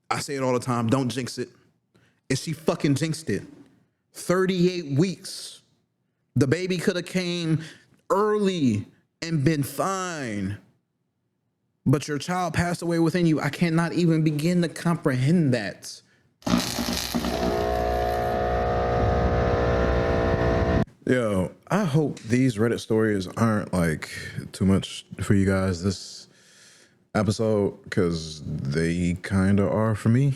I say it all the time, don't jinx it. And she fucking jinxed it. 38 weeks. The baby could have came early and been fine. But your child passed away within you. I cannot even begin to comprehend that. Yo, I hope these Reddit stories aren't like too much for you guys this episode, because they kind of are for me.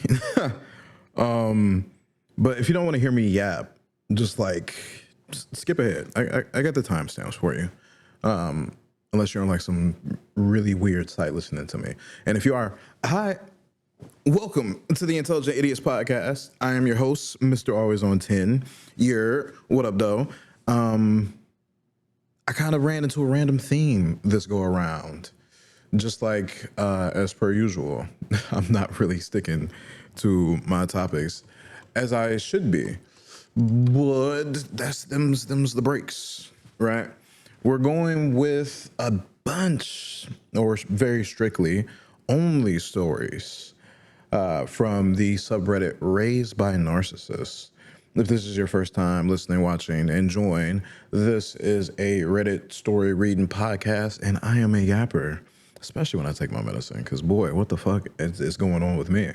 But if you don't want to hear me yap, just skip ahead. I got the timestamps for you. Unless you're on like some really weird site listening to me. And if you are, hi, welcome to the Intelligent Idiots Podcast. I am your host, Mr. Always on 10. What up, though? I kind of ran into a random theme this go around. Just like as per usual, I'm not really sticking to my topics as I should be. But them's the breaks, right? We're going with a bunch, or very strictly, only stories from the subreddit Raised by Narcissists. If this is your first time listening, watching, enjoying, this is a Reddit story reading podcast, and I am a yapper, especially when I take my medicine, because boy, what the fuck is going on with me?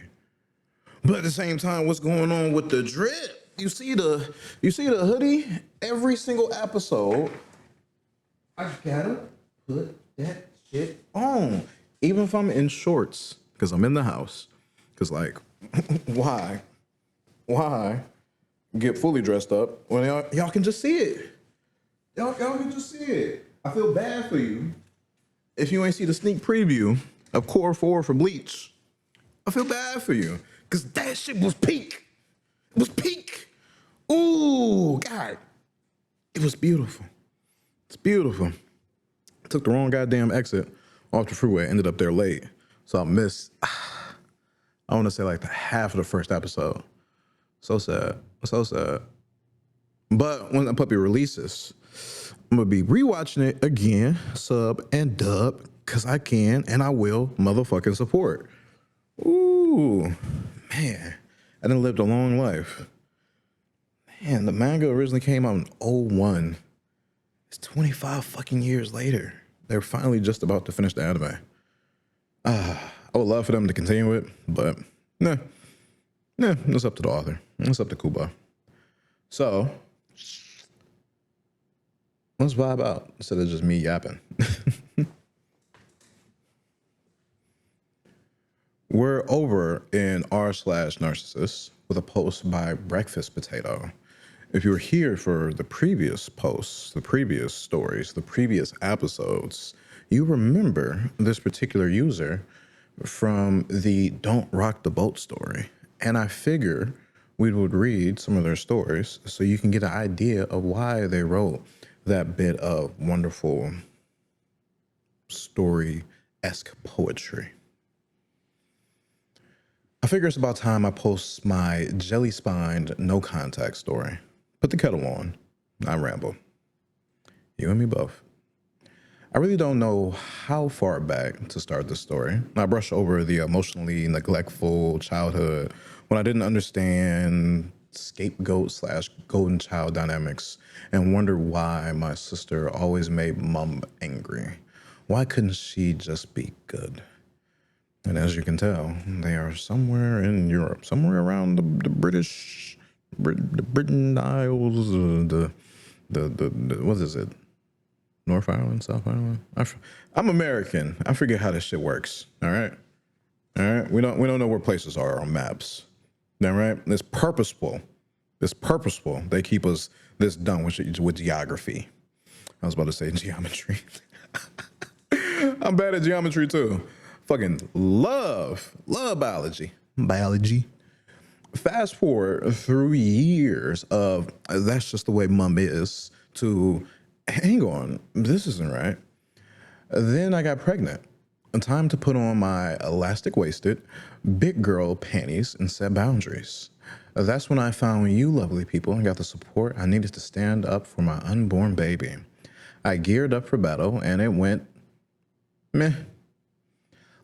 But at the same time, what's going on with the drip? You see the hoodie? Every single episode, I gotta put that shit on. Even if I'm in shorts, because I'm in the house. Because, like, why get fully dressed up when y'all can just see it? Y'all can just see it. I feel bad for you if you ain't see the sneak preview of Core 4 for Bleach. I feel bad for you, because that shit was peak. It was peak. Ooh, God. It was beautiful. It's beautiful. I took the wrong goddamn exit off the freeway, ended up there late. So I missed, I want to say like the half of the first episode. So sad. So sad. But when the puppy releases, I'm going to be rewatching it again, sub and dub, because I can and I will motherfucking support. Ooh, man. I done lived a long life. Man, the manga originally came out in 2001. It's 25 fucking years later. They're finally just about to finish the anime. I would love for them to continue it, but nah, it's up to the author. It's up to Kuba. So, let's vibe out instead of just me yapping. We're over in r/Narcissists with a post by Breakfast Potato. If you were here for the previous posts, the previous stories, the previous episodes, you remember this particular user from the Don't Rock the Boat story. And I figure we would read some of their stories so you can get an idea of why they wrote that bit of wonderful story-esque poetry. I figure it's about time I post my jelly-spined no-contact story. Put the kettle on. I ramble. You and me both. I really don't know how far back to start this story. I brush over the emotionally neglectful childhood when I didn't understand scapegoat/golden child dynamics and wonder why my sister always made mom angry. Why couldn't she just be good? And as you can tell, they are somewhere in Europe, somewhere around the Britain Isles, the what is it? North Ireland, South Ireland. I'm American. I forget how this shit works. All right. We don't know where places are on maps. All right. It's purposeful. They keep us this dumb with geography. I was about to say geometry. I'm bad at geometry too. Fucking love biology. Fast forward through years of that's just the way mom is to hang on, this isn't right. Then I got pregnant. Time to put on my elastic-waisted, big girl panties and set boundaries. That's when I found you lovely people and got the support I needed to stand up for my unborn baby. I geared up for battle and it went meh.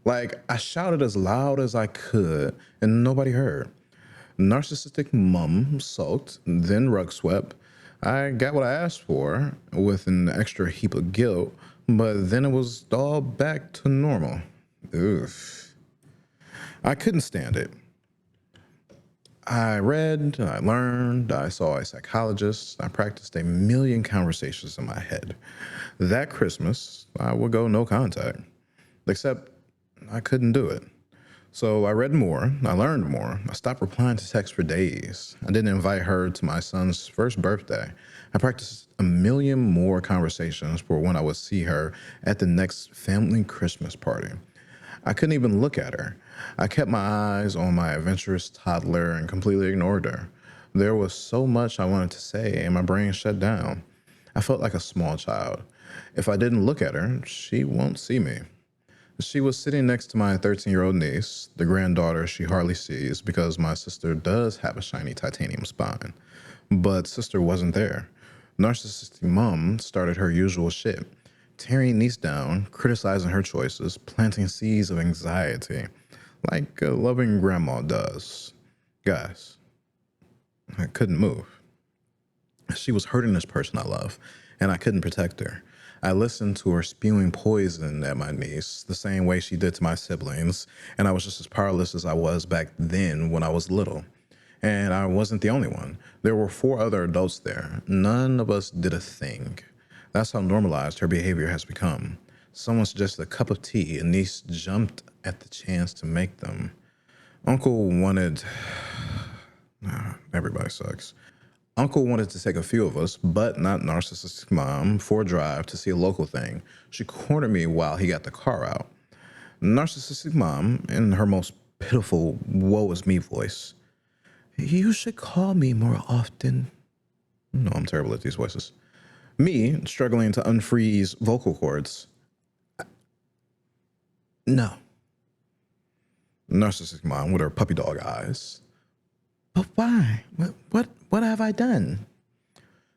Like, I shouted as loud as I could, and nobody heard. Narcissistic mum sulked, then rug swept. I got what I asked for with an extra heap of guilt, but then it was all back to normal. Oof. I couldn't stand it. I read, I learned, I saw a psychologist, I practiced a million conversations in my head. That Christmas, I would go no contact, except I couldn't do it. So I read more, I learned more, I stopped replying to texts for days. I didn't invite her to my son's first birthday. I practiced a million more conversations for when I would see her at the next family Christmas party. I couldn't even look at her. I kept my eyes on my adventurous toddler and completely ignored her. There was so much I wanted to say, and my brain shut down. I felt like a small child. If I didn't look at her, she won't see me. She was sitting next to my 13-year-old niece, the granddaughter she hardly sees because my sister does have a shiny titanium spine. But sister wasn't there. Narcissistic mom started her usual shit, tearing niece down, criticizing her choices, planting seeds of anxiety, like a loving grandma does. Guys, I couldn't move. She was hurting this person I love, and I couldn't protect her. I listened to her spewing poison at my niece the same way she did to my siblings, and I was just as powerless as I was back then when I was little. And I wasn't the only one. There were 4 other adults there. None of us did a thing. That's how normalized her behavior has become. Someone suggested a cup of tea, and niece jumped at the chance to make them. Uncle wanted... everybody sucks. Uncle wanted to take a few of us, but not Narcissistic mom, for a drive to see a local thing. She cornered me while he got the car out. Narcissistic mom, in her most pitiful woe is me voice. You should call me more often. No, I'm terrible at these voices. Me, struggling to unfreeze vocal cords. No. Narcissistic mom with her puppy dog eyes. But why? What have I done?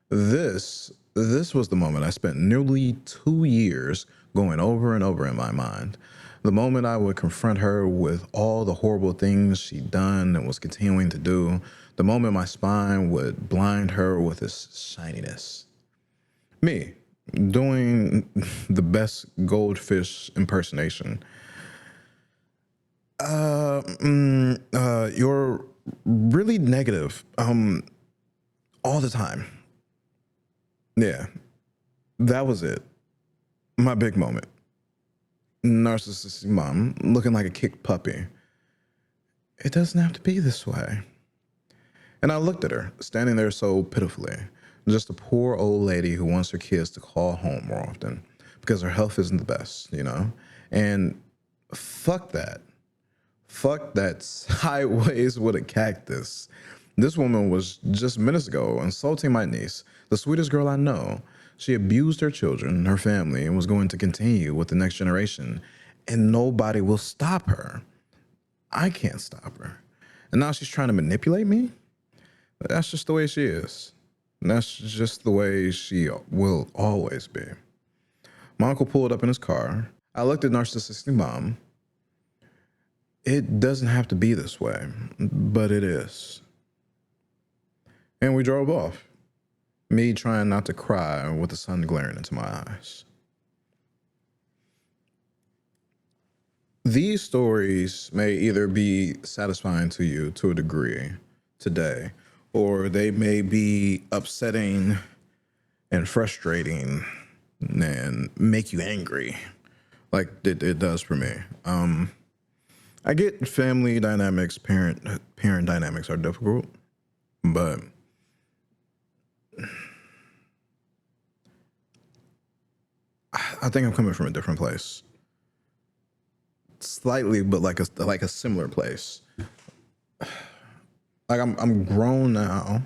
This was the moment I spent nearly 2 years going over and over in my mind. The moment I would confront her with all the horrible things she'd done and was continuing to do. The moment my spine would blind her with its shininess. Me, doing the best goldfish impersonation. You're really negative, all the time. Yeah, that was it. My big moment. Narcissistic mom, looking like a kicked puppy. It doesn't have to be this way. And I looked at her, standing there so pitifully. Just a poor old lady who wants her kids to call home more often because her health isn't the best, you know? And fuck that. Fuck that sideways with a cactus. This woman was just minutes ago insulting my niece, the sweetest girl I know. She abused her children, her family, and was going to continue with the next generation. And nobody will stop her. I can't stop her. And now she's trying to manipulate me? That's just the way she is. And that's just the way she will always be. My uncle pulled up in his car. I looked at Narcissistic mom. It doesn't have to be this way, but it is. And we drove off. Me trying not to cry with the sun glaring into my eyes. These stories may either be satisfying to you to a degree today, or they may be upsetting and frustrating and make you angry, like it does for me. I get family dynamics, parent dynamics are difficult, but I think I'm coming from a different place. Slightly, but like a similar place. Like I'm grown now,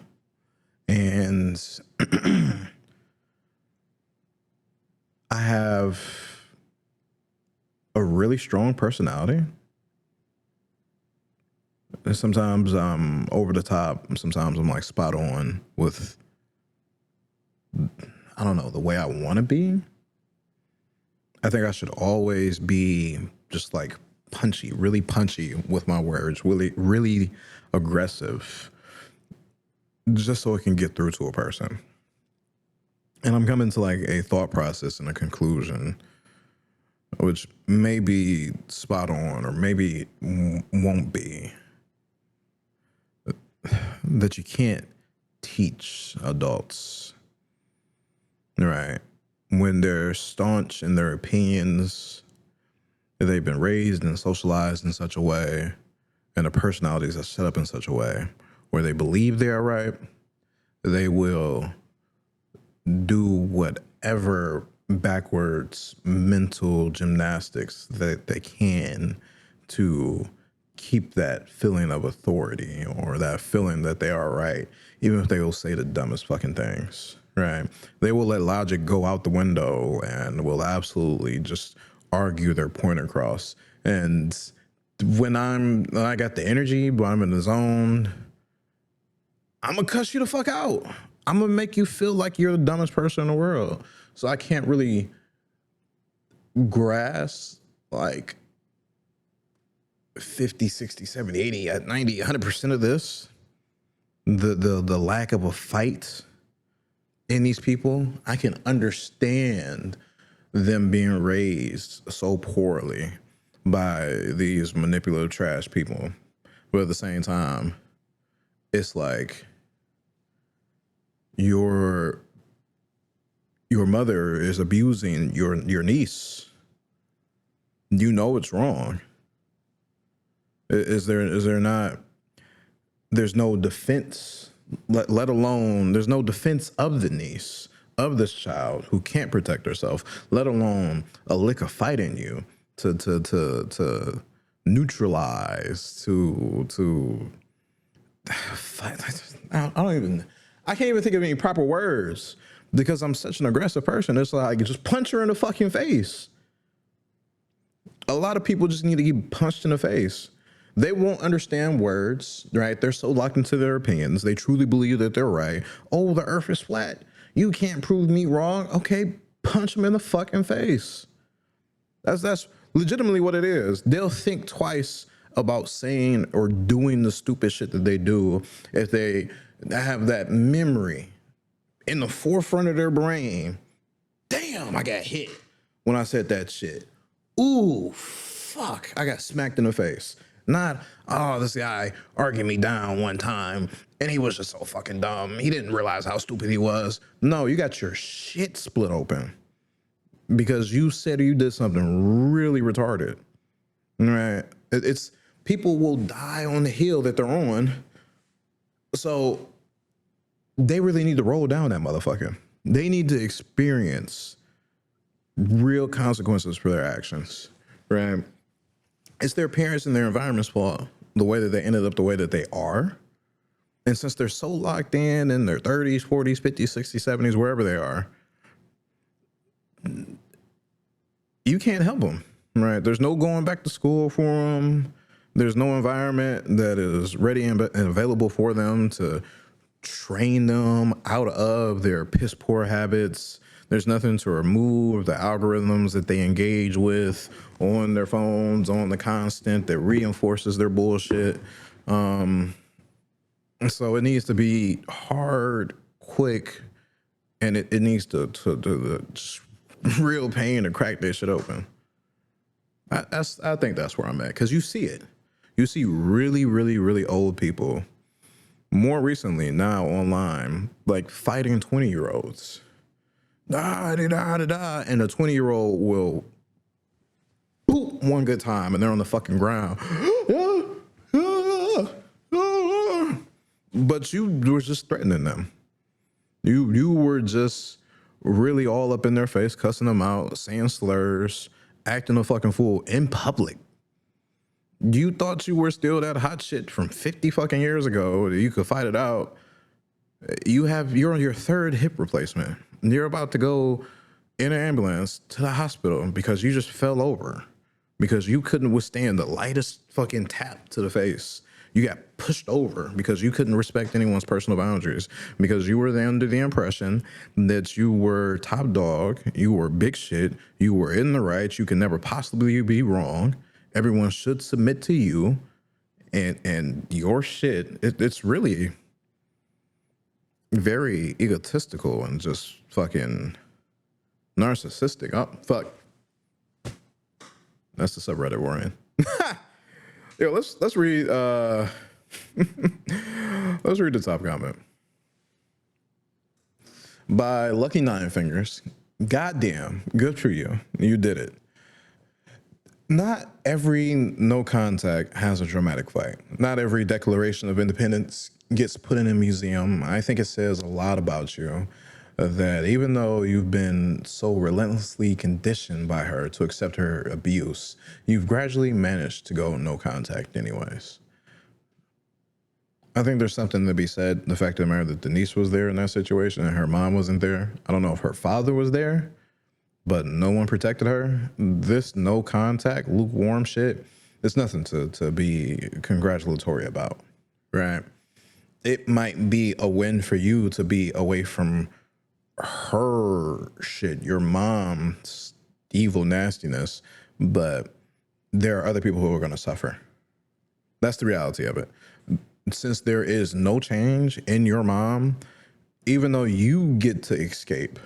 and I have a really strong personality. And sometimes I'm over the top. Sometimes I'm like spot on with, I don't know, the way I want to be. I think I should always be just like really punchy with my words, really aggressive, just so it can get through to a person. And I'm coming to like a thought process and a conclusion, which may be spot on or maybe won't be, that you can't teach adults, right? When they're staunch in their opinions, they've been raised and socialized in such a way, and their personalities are set up in such a way where they believe they are right, they will do whatever backwards mental gymnastics that they can to keep that feeling of authority or that feeling that they are right, even if they will say the dumbest fucking things, right? They will let logic go out the window and will absolutely just argue their point across. And when I got the energy, but I'm in the zone, I'm gonna cuss you the fuck out. I'm gonna make you feel like you're the dumbest person in the world. So I can't really grasp like 50, 60, 70, 80, 90, 100% of this. The lack of a fight in these people. I can understand them being raised so poorly by these manipulative trash people. But at the same time, it's like your mother is abusing your niece. You know it's wrong. Is there not? There's no defense, let alone there's no defense of the niece, of this child who can't protect herself, let alone a lick of fight in you to neutralize, to fight. I can't even think of any proper words because I'm such an aggressive person. It's like, just punch her in the fucking face. A lot of people just need to get punched in the face. They won't understand words, right? They're so locked into their opinions. They truly believe that they're right. Oh, the earth is flat. You can't prove me wrong. Okay, punch them in the fucking face. That's legitimately what it is. They'll think twice about saying or doing the stupid shit that they do if they have that memory in the forefront of their brain. Damn, I got hit when I said that shit. Ooh, fuck, I got smacked in the face. Not, oh, this guy argued me down one time and he was just so fucking dumb. He didn't realize how stupid he was. No, you got your shit split open because you said you did something really retarded, right? It's people will die on the hill that they're on. So they really need to roll down that motherfucker. They need to experience real consequences for their actions, right? It's their parents and their environment's fault, the way that they ended up the way that they are. And since they're so locked in their 30s, 40s, 50s, 60s, 70s, wherever they are, you can't help them, right? There's no going back to school for them. There's no environment that is ready and available for them to train them out of their piss poor habits. There's nothing to remove the algorithms that they engage with on their phones, on the constant, that reinforces their bullshit. So it needs to be hard, quick, and it needs to just real pain to crack that shit open. I think that's where I'm at, because you see it. You see really, really, really old people, more recently now online, like fighting 20-year-olds. And a 20-year-old will boop one good time and they're on the fucking ground. But you were just threatening them. You were just really all up in their face, cussing them out, saying slurs, acting a fucking fool in public. You thought you were still that hot shit from 50 fucking years ago that you could fight it out. You're on your third hip replacement. You're about to go in an ambulance to the hospital because you just fell over because you couldn't withstand the lightest fucking tap to the face. You got pushed over because you couldn't respect anyone's personal boundaries, because you were under the impression that you were top dog, you were big shit, you were in the right, you could never possibly be wrong, Everyone should submit to you and your shit. It's really very egotistical and just fucking narcissistic. Oh, fuck. That's the subreddit we're in. Yo, let's read let's read the top comment. By Lucky Nine Fingers. Goddamn, good for you. You did it. Not every no contact has a dramatic fight. Not every Declaration of Independence gets put in a museum. I think it says a lot about you that even though you've been so relentlessly conditioned by her to accept her abuse, you've gradually managed to go no contact anyways. I think there's something to be said, the fact of the matter that Denise was there in that situation and her mom wasn't there. I don't know if her father was there, but no one protected her. This no contact, lukewarm shit, it's nothing to be congratulatory about, right? It might be a win for you to be away from her shit, your mom's evil nastiness, but there are other people who are going to suffer. That's the reality of it. Since there is no change in your mom, even though you get to escape,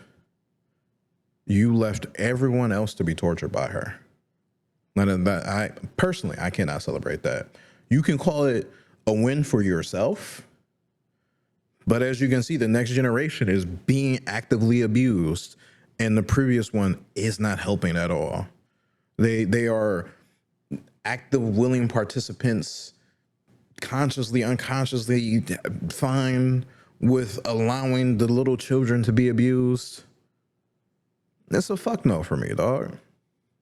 you left everyone else to be tortured by her. And that, I personally, I cannot celebrate that. You can call it a win for yourself, but as you can see, the next generation is being actively abused, and the previous one is not helping at all. They are active, willing participants, consciously, unconsciously fine with allowing the little children to be abused. It's a fuck no for me, dog.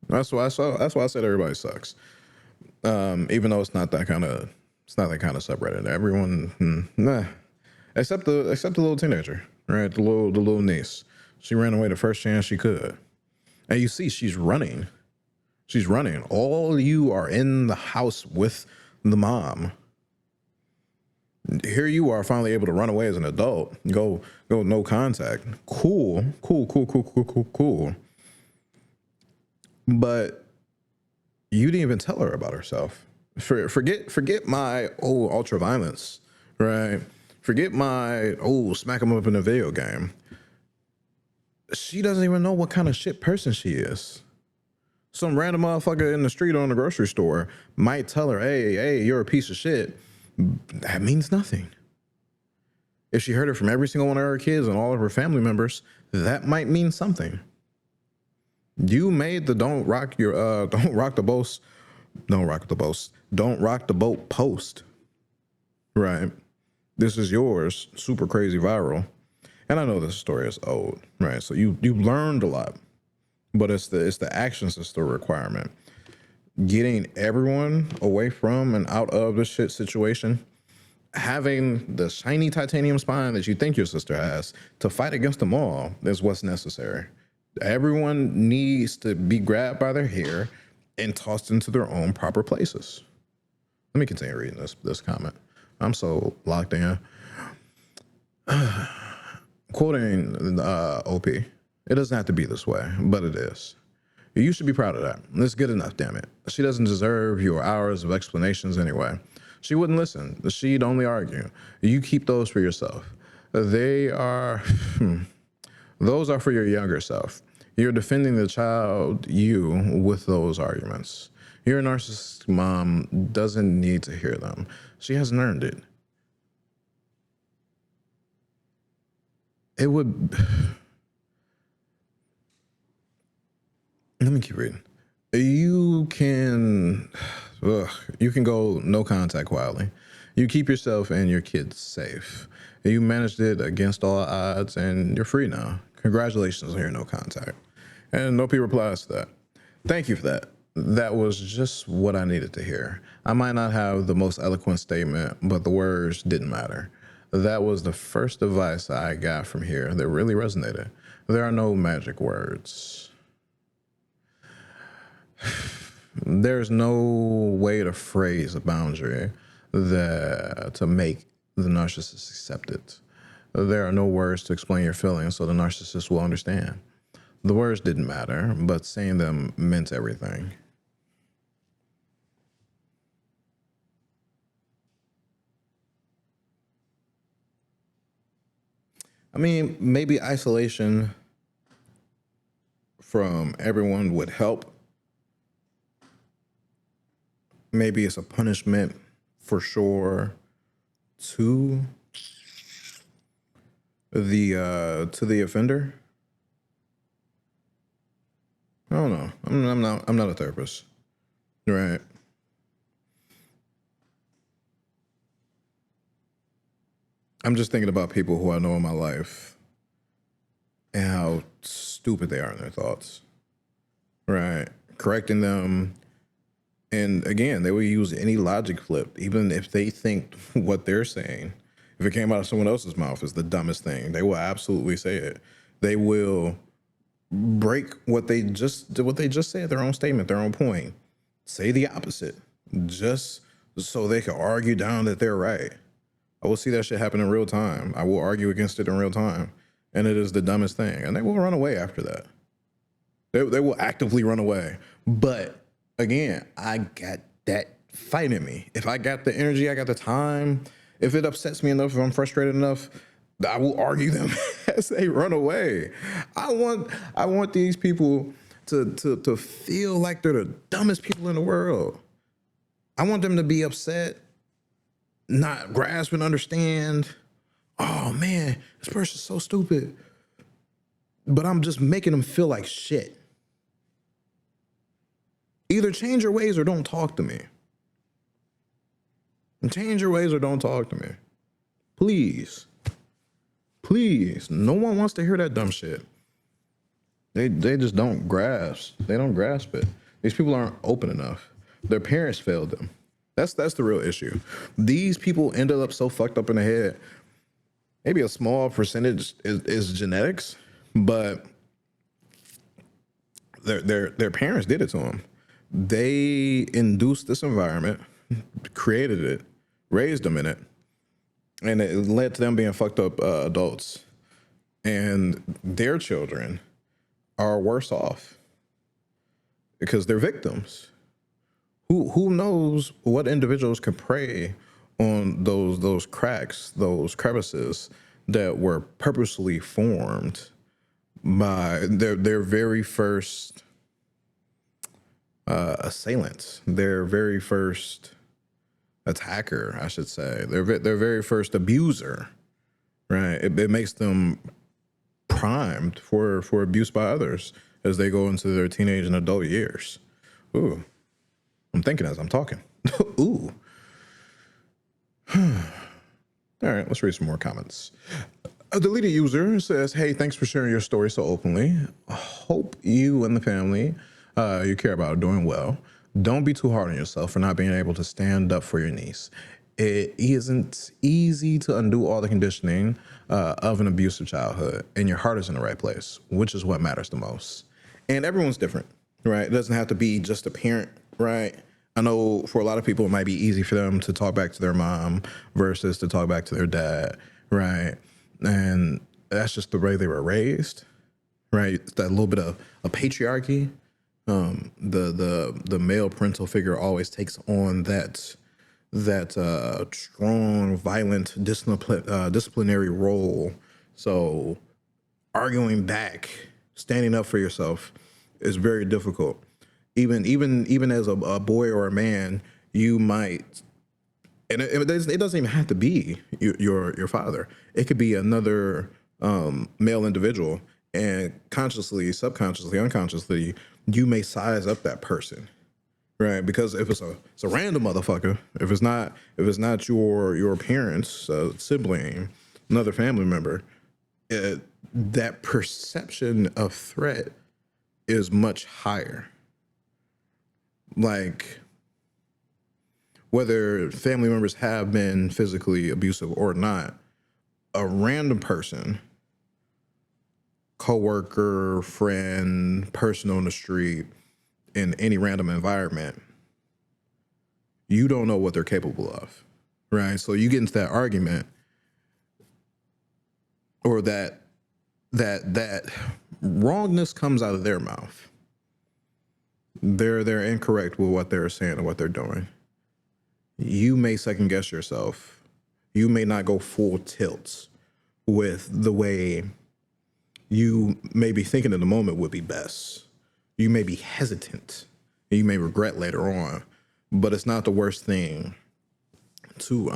That's why I said everybody sucks. Even though it's not that kind of subreddit. Everyone, nah. Except the little teenager, right? The little niece. She ran away the first chance she could. And you see, she's running. She's running. All you are in the house with the mom. Here you are finally able to run away as an adult. Go no contact. Cool. But you didn't even tell her about herself. Forget my ultra violence, right? Forget my smack him up in a video game. She doesn't even know what kind of shit person she is. Some random motherfucker in the street or in the grocery store might tell her, hey, you're a piece of shit. That means nothing. If she heard it from every single one of her kids and all of her family members, that might mean something. You made the don't rock the boat post, right? This is yours, super crazy viral. And I know this story is old, right? So you learned a lot, but it's the actions that's the requirement. Getting everyone away from and out of the shit situation, having the shiny titanium spine that you think your sister has to fight against them all is what's necessary. Everyone needs to be grabbed by their hair and tossed into their own proper places. Let me continue reading this comment. I'm so locked in. Quoting OP, it doesn't have to be this way, but it is. You should be proud of that. It's good enough, damn it. She doesn't deserve your hours of explanations anyway. She wouldn't listen. She'd only argue. You keep those for yourself. Those are for your younger self. You're defending the child you with those arguments. Your narcissistic mom doesn't need to hear them. She hasn't earned it. It would... Let me keep reading. You can go no contact quietly. You keep yourself and your kids safe. You managed it against all odds, and you're free now. Congratulations on your no contact. And Nopi replies to that. Thank you for that. That was just what I needed to hear. I might not have the most eloquent statement, but the words didn't matter. That was the first advice I got from here that really resonated. There are no magic words. There's no way to phrase a boundary to make the narcissist accept it. There are no words to explain your feelings so the narcissist will understand. The words didn't matter, but saying them meant everything. I mean, maybe isolation from everyone would help. Maybe it's a punishment for sure to the offender. I don't know. I'm not a therapist. Right. I'm just thinking about people who I know in my life and how stupid they are in their thoughts. Right. Correcting them. And again, they will use any logic flip, even if they think what they're saying, if it came out of someone else's mouth, is the dumbest thing. They will absolutely say it. They will break what they just said, their own statement, their own point. Say the opposite, just so they can argue down that they're right. I will see that shit happen in real time. I will argue against it in real time. And it is the dumbest thing. And they will run away after that. They will actively run away. But again, I got that fight in me. If I got the energy, I got the time, if it upsets me enough, if I'm frustrated enough, I will argue them as they run away. I want these people to feel like they're the dumbest people in the world. I want them to be upset, not grasp and understand. Oh man, this person's so stupid. But I'm just making them feel like shit. Either change your ways or don't talk to me. And change your ways or don't talk to me. Please. Please. No one wants to hear that dumb shit. They just don't grasp. They don't grasp it. These people aren't open enough. Their parents failed them. That's the real issue. These people ended up so fucked up in the head. Maybe a small percentage is genetics, but their parents did it to them. They induced this environment, created it, raised them in it, and it led to them being fucked up adults. And their children are worse off because they're victims. Who knows what individuals could prey on those cracks, those crevices that were purposely formed by their very first assailants, their very first attacker, I should say, their very first abuser, right? It makes them primed for abuse by others as they go into their teenage and adult years. Ooh, I'm thinking as I'm talking. Ooh. All right, let's read some more comments. A deleted user says, hey, thanks for sharing your story so openly. Hope you and the family you care about are doing well. Don't be too hard on yourself for not being able to stand up for your niece. It isn't easy to undo all the conditioning of an abusive childhood, and your heart is in the right place, which is what matters the most. And everyone's different, right? It doesn't have to be just a parent, right? I know for a lot of people, it might be easy for them to talk back to their mom versus to talk back to their dad, right? And that's just the way they were raised, right? That little bit of a patriarchy. The male parental figure always takes on that strong, violent, disciplinary role. So arguing back, standing up for yourself is very difficult. Even as a boy or a man, you might, and it doesn't even have to be your father. It could be another male individual, and consciously, subconsciously, unconsciously, you may size up that person, right? Because if it's a random motherfucker, if it's not your parents, sibling, another family member, that perception of threat is much higher. Like, whether family members have been physically abusive or not, a random person, coworker, friend, person on the street, in any random environment, you don't know what they're capable of, right? So you get into that argument, or that wrongness comes out of their mouth. They're incorrect with what they're saying and what they're doing. You may second guess yourself. You may not go full tilt, with the way you may be thinking in the moment would be best. You may be hesitant. You may regret later on, but it's not the worst thing to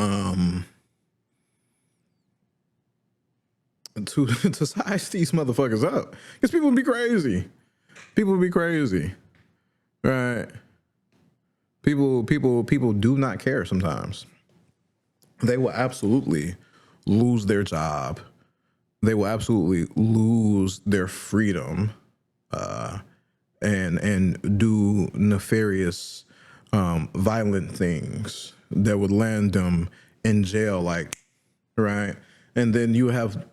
to size these motherfuckers up, because people be crazy. People be crazy, right? People do not care sometimes. They will absolutely lose their job. They will absolutely lose their freedom, and do nefarious, violent things that would land them in jail, like, right? And then you have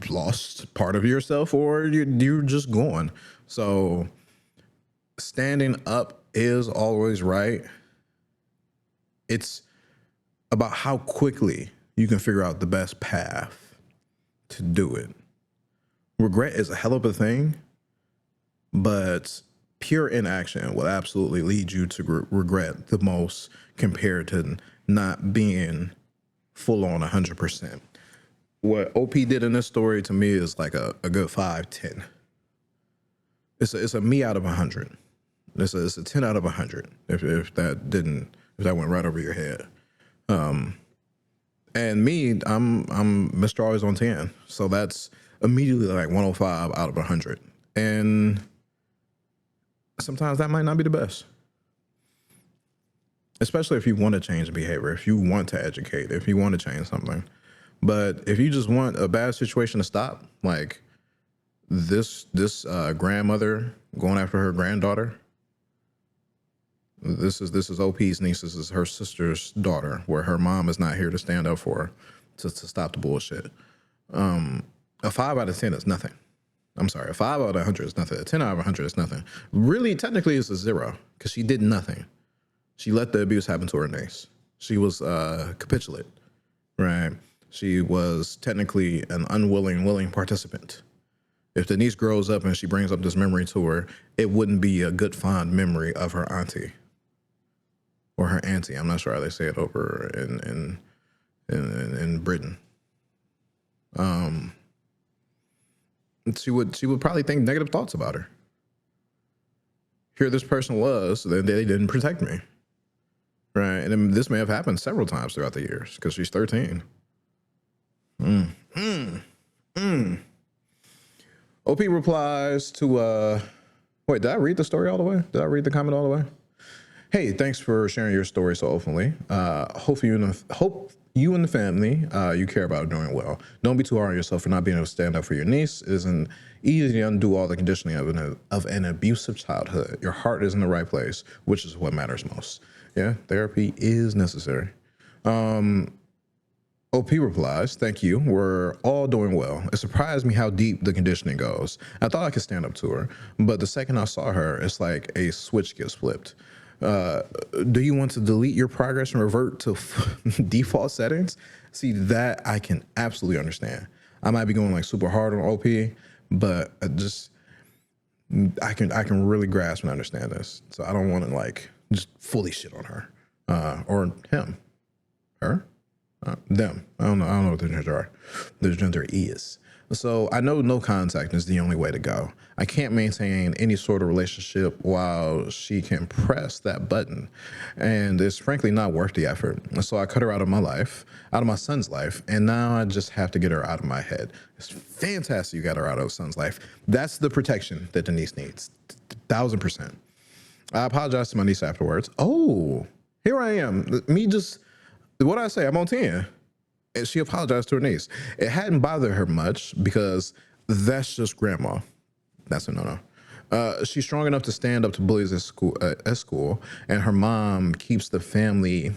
lost part of yourself, or you're just gone. So standing up is always right. It's about how quickly you can figure out the best path to do it. Regret is a hell of a thing, but pure inaction will absolutely lead you to regret the most, compared to not being full on 100%. What OP did in this story to me is like a good 5-10. It's a me out of 100. It's a 10 out of 100. If that went right over your head. And me, I'm Mr. Always on 10. So that's immediately like 105 out of 100. And sometimes that might not be the best. Especially if you want to change behavior, if you want to educate, if you want to change something. But if you just want a bad situation to stop, like this grandmother going after her granddaughter. This is OP's niece. This is her sister's daughter, where her mom is not here to stand up for her, to stop the bullshit. A 5 out of 10 is nothing. I'm sorry, a 5 out of 100 is nothing. A 10 out of 100 is nothing. Really, technically, it's a 0, because she did nothing. She let the abuse happen to her niece. She was capitulate, right? She was technically an willing participant. If the niece grows up and she brings up this memory to her, it wouldn't be a good, fond memory of her auntie. Or her auntie. I'm not sure how they say it over in Britain. She would probably think negative thoughts about her. Here this person was, they didn't protect me. Right? And then this may have happened several times throughout the years, because she's 13. OP replies to, wait, did I read the story all the way? Did I read the comment all the way? Hey, thanks for sharing your story so openly. Hope you and the family you care about are doing well. Don't be too hard on yourself for not being able to stand up for your niece. It isn't easy to undo all the conditioning of an abusive childhood. Your heart is in the right place, which is what matters most. Yeah, therapy is necessary. OP replies, thank you. We're all doing well. It surprised me how deep the conditioning goes. I thought I could stand up to her, but the second I saw her, it's like a switch gets flipped. Do you want to delete your progress and revert to default settings? See, that I can absolutely understand. I might be going like super hard on OP, but I can really grasp and understand this. So I don't want to like just fully shit on her, or him, her, them. I don't know what their gender is. So I know no contact is the only way to go. I can't maintain any sort of relationship while she can press that button. And it's frankly not worth the effort. So I cut her out of my life, out of my son's life, and now I just have to get her out of my head. It's fantastic you got her out of son's life. That's the protection that the niece needs, 1,000%. I apologized to my niece afterwards. Oh, here I am. What did I say? I'm on 10. And she apologized to her niece. It hadn't bothered her much because that's just grandma. That's a no-no. She's strong enough to stand up to bullies at school, and her mom keeps the family.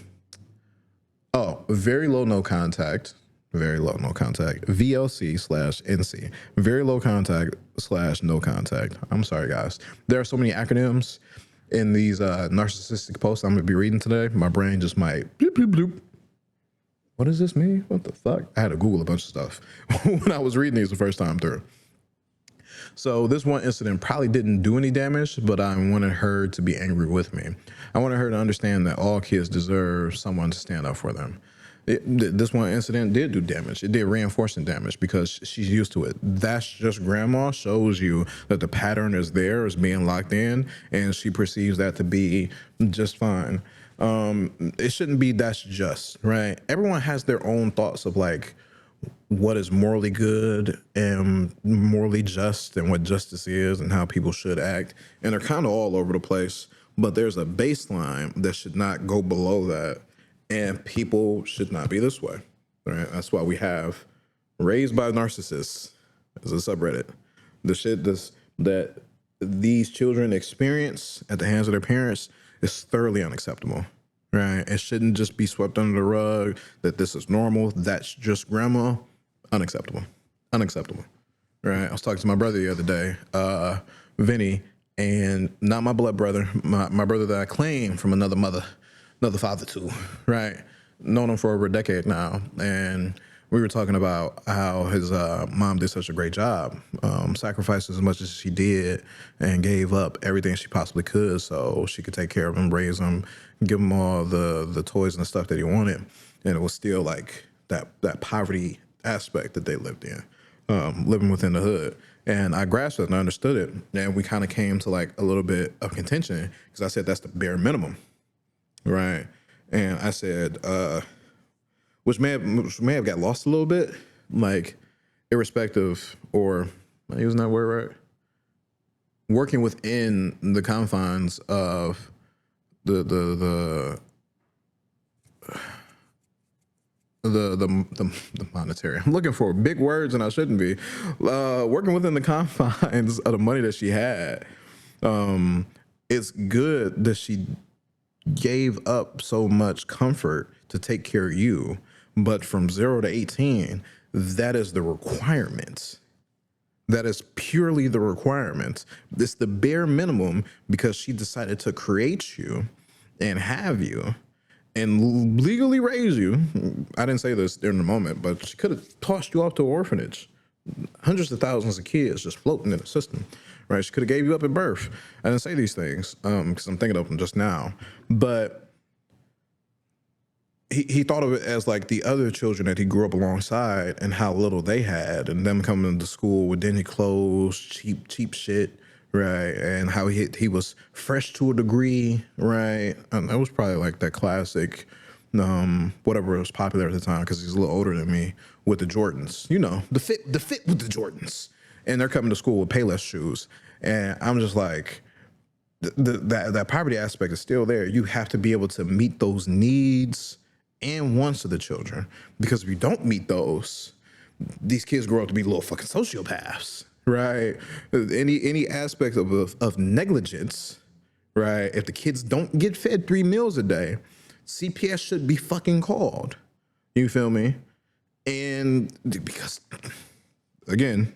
Oh, very low, no contact. Very low, no contact. VLC/NC. Very low contact / no contact. I'm sorry, guys. There are so many acronyms in these narcissistic posts I'm going to be reading today. My brain just might bloop, bloop, bloop. What does this mean? What the fuck? I had to Google a bunch of stuff when I was reading these the first time through. So this one incident probably didn't do any damage, but I wanted her to be angry with me. I wanted her to understand that all kids deserve someone to stand up for them. This one incident did do damage. It did reinforcing damage because she's used to it. That's just grandma shows you that the pattern is there, is being locked in, and she perceives that to be just fine. It shouldn't be that's just, right? Everyone has their own thoughts of like what is morally good and morally just and what justice is and how people should act. And they're kind of all over the place, but there's a baseline that should not go below that. And people should not be this way, right? That's why we have Raised by Narcissists as a subreddit. The shit that these children experience at the hands of their parents is thoroughly unacceptable, right? It shouldn't just be swept under the rug that this is normal. That's just grandma. Unacceptable. Unacceptable, right? I was talking to my brother the other day, Vinny, and not my blood brother, my brother that I claim from another father too, right? Known him for over a decade now, and we were talking about how his mom did such a great job, sacrificed as much as she did, and gave up everything she possibly could so she could take care of him, raise him, give him all the toys and the stuff that he wanted, and it was still like that poverty aspect that they lived in, living within the hood. And I grasped it and I understood it, and we kind of came to like a little bit of contention because I said that's the bare minimum. Right. And I said, which may have got lost a little bit, like irrespective, or am I using that word right? Working within the confines of the monetary. I'm looking for big words and I shouldn't be. Working within the confines of the money that she had. It's good that she gave up so much comfort to take care of you, but from 0 to 18, that is the requirement. That is purely the requirement. It's the bare minimum because she decided to create you and have you and legally raise you. I didn't say this during the moment, but she could have tossed you off to an orphanage. Hundreds of thousands of kids just floating in the system, right? She could have gave you up at birth. I didn't say these things because I'm thinking of them just now. But he thought of it as like the other children that he grew up alongside and how little they had, and them coming to school with dingy clothes, cheap shit, right? And how he was fresh to a degree, right? And that was probably like that classic, whatever was popular at the time because he's a little older than me, with the Jordans, you know, the fit with the Jordans, and they're coming to school with Payless shoes, and I'm just like, that poverty aspect is still there. You have to be able to meet those needs and wants of the children, because if you don't meet those, these kids grow up to be little fucking sociopaths, right? Any aspect of negligence, right? If the kids don't get fed 3 meals a day, CPS should be fucking called. You feel me? And because again,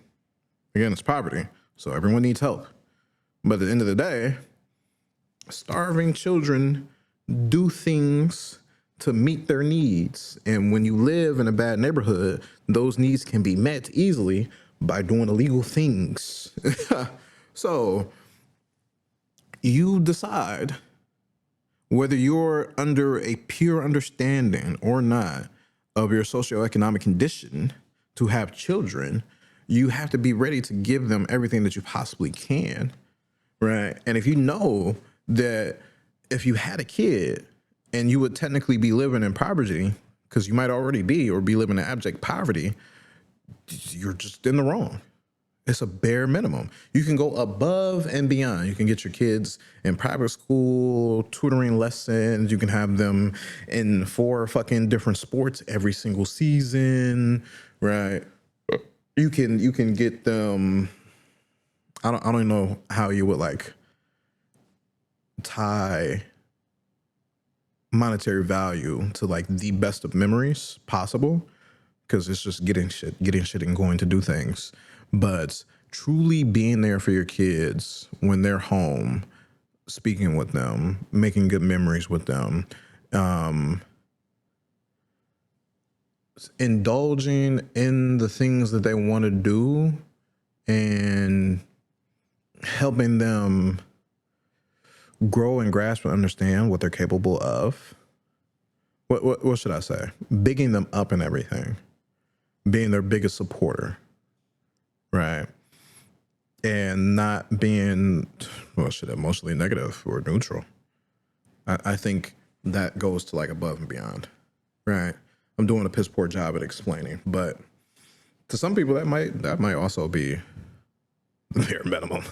it's poverty, so everyone needs help. But at the end of the day, starving children do things to meet their needs. And when you live in a bad neighborhood, those needs can be met easily by doing illegal things. So you decide whether you're under a pure understanding or not of your socioeconomic condition to have children. You have to be ready to give them everything that you possibly can, right? And if you know that if you had a kid and you would technically be living in poverty, because you might already be or be living in abject poverty, you're just in the wrong. It's a bare minimum. You can go above and beyond. You can get your kids in private school, tutoring lessons. You can have them in 4 fucking different sports every single season, right? You can get them. I don't even know how you would like tie monetary value to like the best of memories possible, because it's just getting shit and going to do things. But truly being there for your kids when they're home, speaking with them, making good memories with them, indulging in the things that they want to do, and helping them grow and grasp and understand what they're capable of, what should I say? Bigging them up and everything, being their biggest supporter, right? And not being, well, shit, emotionally negative or neutral. I think that goes to like above and beyond, right? I'm doing a piss poor job at explaining, but to some people that might also be the bare minimum.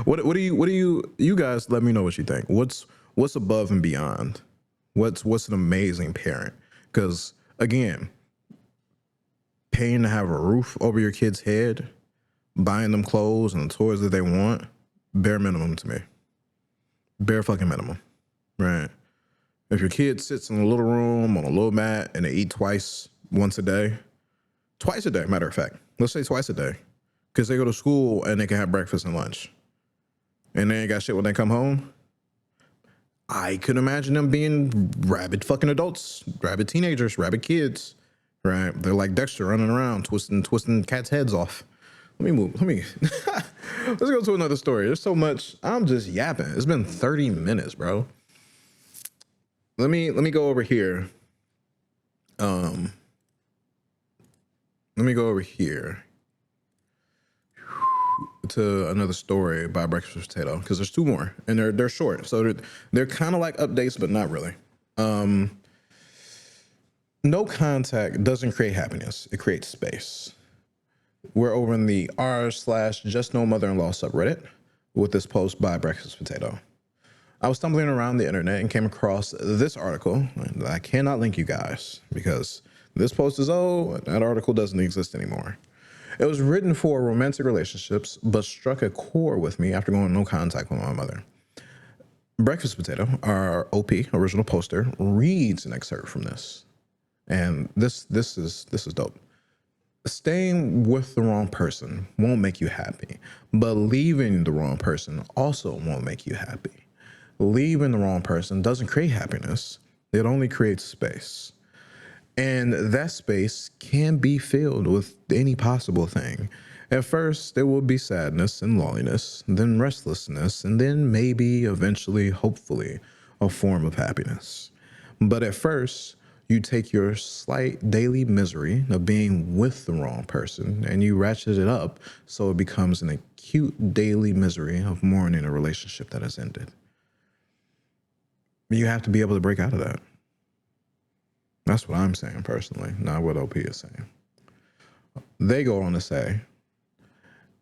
what do you guys let me know what you think? What's above and beyond? What's an amazing parent? Because again, paying to have a roof over your kid's head, buying them clothes and the toys that they want, bare minimum to me. Bare fucking minimum, right? If your kid sits in a little room on a little mat and they eat twice a day, matter of fact, let's say twice a day, because they go to school and they can have breakfast and lunch, and they ain't got shit when they come home, I could imagine them being rabid fucking adults, rabid teenagers, rabid kids, right? They're like Dexter running around, twisting cats' heads off. Let me, let's go to another story. There's so much, I'm just yapping. It's been 30 minutes, bro. Let me go over here. Let me go over here to another story by Breakfast Potato, because there's two more and they're short, so they're kind of like updates but not really. No contact doesn't create happiness, it creates space. We're over in the r/just no mother-in-law subreddit with this post by Breakfast Potato. I was stumbling around the internet and came across this article, and I cannot link you guys because this post is old and that article doesn't exist anymore. It was written for romantic relationships, but struck a chord with me after going no contact with my mother. Breakfast Potato, our OP, original poster, reads an excerpt from this. And this is dope. Staying with the wrong person won't make you happy, but leaving the wrong person also won't make you happy. Leaving the wrong person doesn't create happiness. It only creates space. And that space can be filled with any possible thing. At first, there will be sadness and loneliness, then restlessness, and then maybe, eventually, hopefully, a form of happiness. But at first, you take your slight daily misery of being with the wrong person and you ratchet it up so it becomes an acute daily misery of mourning a relationship that has ended. You have to be able to break out of that. That's what I'm saying personally, not what OP is saying. They go on to say,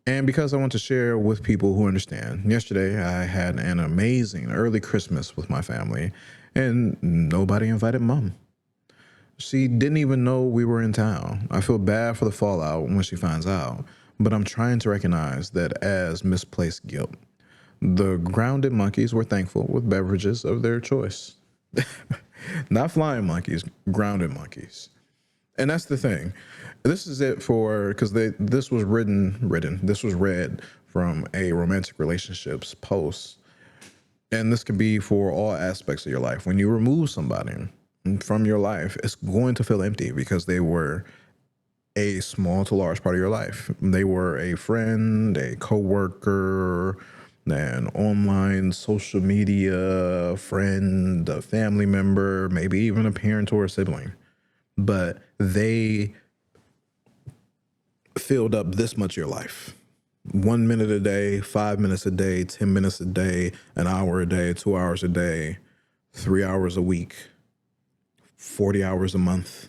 and because I want to share with people who understand, yesterday I had an amazing early Christmas with my family and nobody invited mom. She didn't even know we were in town. I feel bad for the fallout when she finds out, but I'm trying to recognize that as misplaced guilt. The grounded monkeys were thankful with beverages of their choice. Not flying monkeys, grounded monkeys. And that's the thing. This is it for, because this was read from a romantic relationships post. And this could be for all aspects of your life. When you remove somebody from your life, it's going to feel empty because they were a small to large part of your life. They were a friend, a coworker, an online social media friend, a family member, maybe even a parent or a sibling. But they filled up this much of your life. 1 minute a day, 5 minutes a day, 10 minutes a day, an hour a day, 2 hours a day, 3 hours a week, 40 hours a month.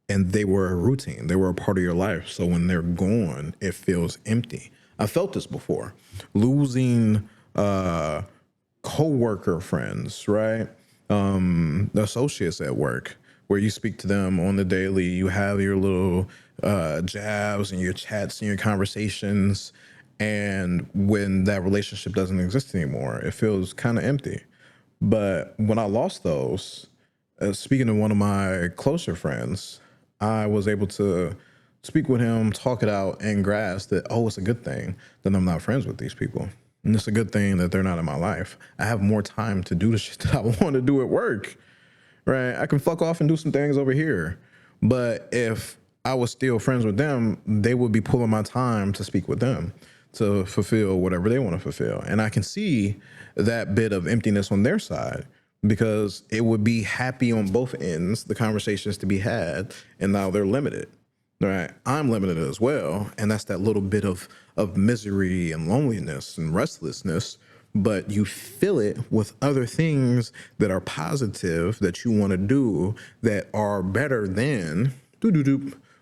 And they were a routine. They were a part of your life. So when they're gone, it feels empty. I felt this before. Losing co-worker friends, right? Associates at work, where you speak to them on the daily. You have your little jabs and your chats and your conversations. And when that relationship doesn't exist anymore, it feels kind of empty. But when I lost those, speaking to one of my closer friends, I was able to speak with him, talk it out, and grasp that, oh, it's a good thing that I'm not friends with these people. And it's a good thing that they're not in my life. I have more time to do the shit that I want to do at work, right? I can fuck off and do some things over here. But if I was still friends with them, they would be pulling my time to speak with them, to fulfill whatever they want to fulfill. And I can see that bit of emptiness on their side, because it would be happy on both ends, the conversations to be had, and now they're limited. Right. I'm limited as well. And that's that little bit of misery and loneliness and restlessness. But you fill it with other things that are positive that you want to do that are better than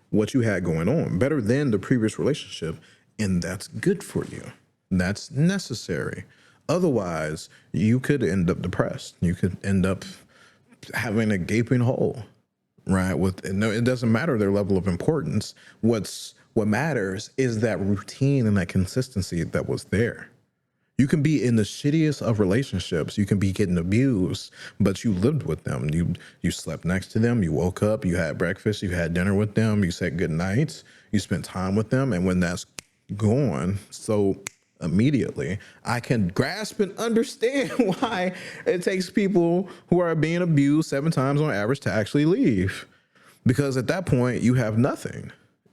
what you had going on, better than the previous relationship. And that's good for you. That's necessary. Otherwise, you could end up depressed. You could end up having a gaping hole. Right. No, it doesn't matter their level of importance. What matters is that routine and that consistency that was there. You can be in the shittiest of relationships. You can be getting abused, but you lived with them. You slept next to them. You woke up. You had breakfast. You had dinner with them. You said good nights. You spent time with them. And when that's gone, so immediately, I can grasp and understand why it takes people who are being abused 7 times on average to actually leave. Because at that point, you have nothing.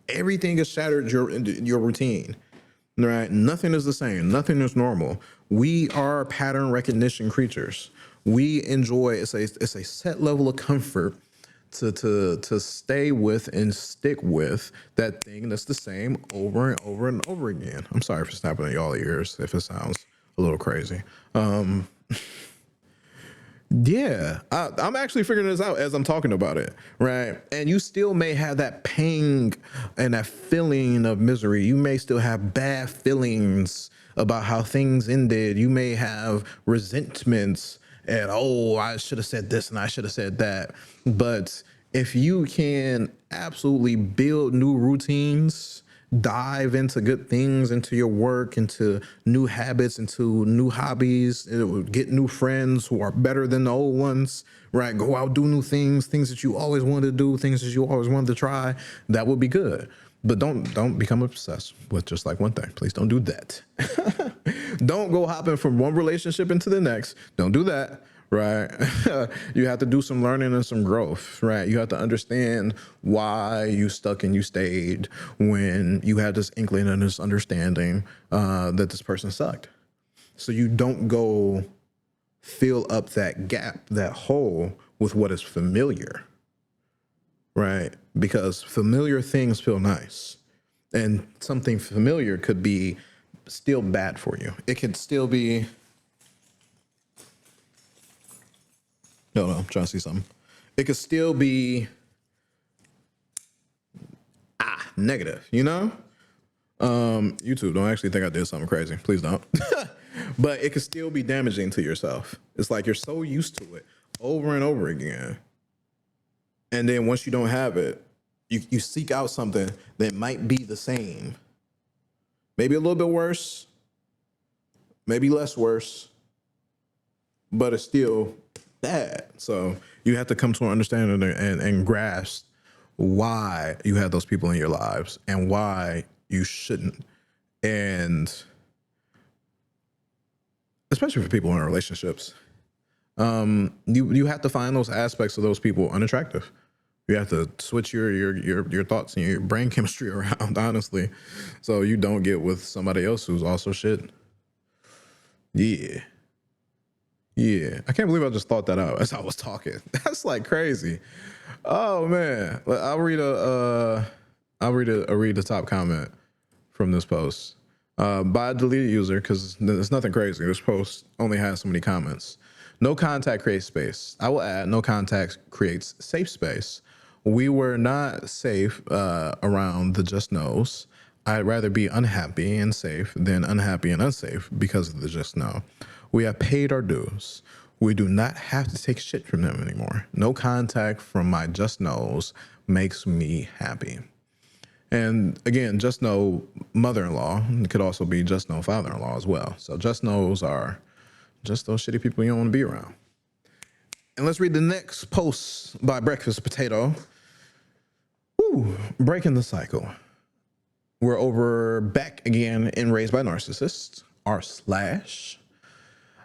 Everything is shattered, your routine, right? Nothing is the same. Nothing is normal. We are pattern recognition creatures. We enjoy, it's a set level of comfort to stay with and stick with that thing that's the same over and over and over again. I'm sorry for snapping at y'all ears if it sounds a little crazy. Yeah, I'm actually figuring this out as I'm talking about it, right? And you still may have that pang and that feeling of misery. You may still have bad feelings about how things ended. You may have resentments and, oh, I should have said this and I should have said that. But if you can absolutely build new routines, dive into good things, into your work, into new habits, into new hobbies, get new friends who are better than the old ones, right? Go out, do new things that you always wanted to do, things that you always wanted to try, that would be good. But don't become obsessed with just like one thing. Please don't do that. Don't go hopping from one relationship into the next. Don't do that, right? You have to do some learning and some growth, right? You have to understand why you stuck and you stayed when you had this inkling and this understanding that this person sucked. So you don't go fill up that gap, that hole with what is familiar, right? Because familiar things feel nice, and something familiar could be still bad for you. It could still be, no, I'm trying to see something. It could still be negative, you know? YouTube, don't actually think I did something crazy. Please don't. But it could still be damaging to yourself. It's like you're so used to it over and over again. And then once you don't have it, you seek out something that might be the same. Maybe a little bit worse, maybe less worse, but it's still bad. So you have to come to an understanding and grasp why you have those people in your lives and why you shouldn't. And especially for people in relationships, you have to find those aspects of those people unattractive. You have to switch your thoughts and your brain chemistry around, honestly, so you don't get with somebody else who's also shit. Yeah. I can't believe I just thought that out as I was talking. That's like crazy. Oh man, I'll read the top comment from this post by a deleted user because there's nothing crazy. This post only has so many comments. No contact creates space. I will add, no contact creates safe space. We were not safe around the just knows. I'd rather be unhappy and safe than unhappy and unsafe because of the just know. We have paid our dues. We do not have to take shit from them anymore. No contact from my just knows makes me happy. And again, just know mother-in-law. It could also be just know father-in-law as well. So just knows are just those shitty people you don't want to be around. And let's read the next post by Breakfast Potato. Woo, breaking the cycle. We're back again in Raised by Narcissists, r/.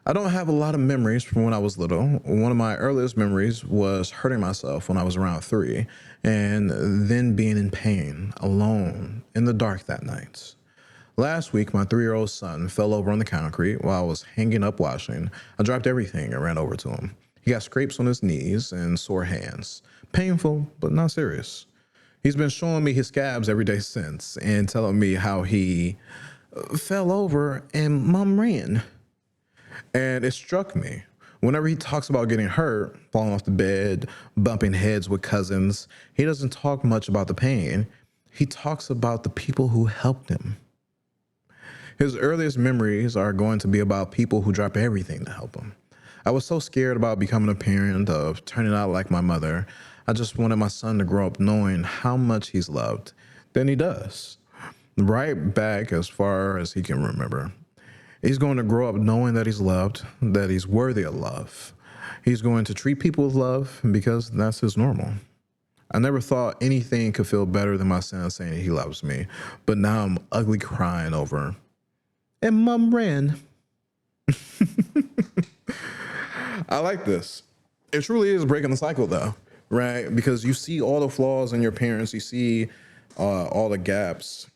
I don't have a lot of memories from when I was little. One of my earliest memories was hurting myself when I was around 3 and then being in pain, alone, in the dark that night. Last week, my 3-year-old son fell over on the concrete while I was hanging up washing. I dropped everything and ran over to him. He got scrapes on his knees and sore hands. Painful, but not serious. He's been showing me his scabs every day since and telling me how he fell over and mom ran. And it struck me. Whenever he talks about getting hurt, falling off the bed, bumping heads with cousins, he doesn't talk much about the pain. He talks about the people who helped him. His earliest memories are going to be about people who drop everything to help him. I was so scared about becoming a parent, of turning out like my mother. I just wanted my son to grow up knowing how much he's loved. Then he does. Right back as far as he can remember. He's going to grow up knowing that he's loved, that he's worthy of love. He's going to treat people with love because that's his normal. I never thought anything could feel better than my son saying he loves me, but now I'm ugly crying over, and mom ran. I like this. It truly is breaking the cycle though, right? Because you see all the flaws in your parents, you see all the gaps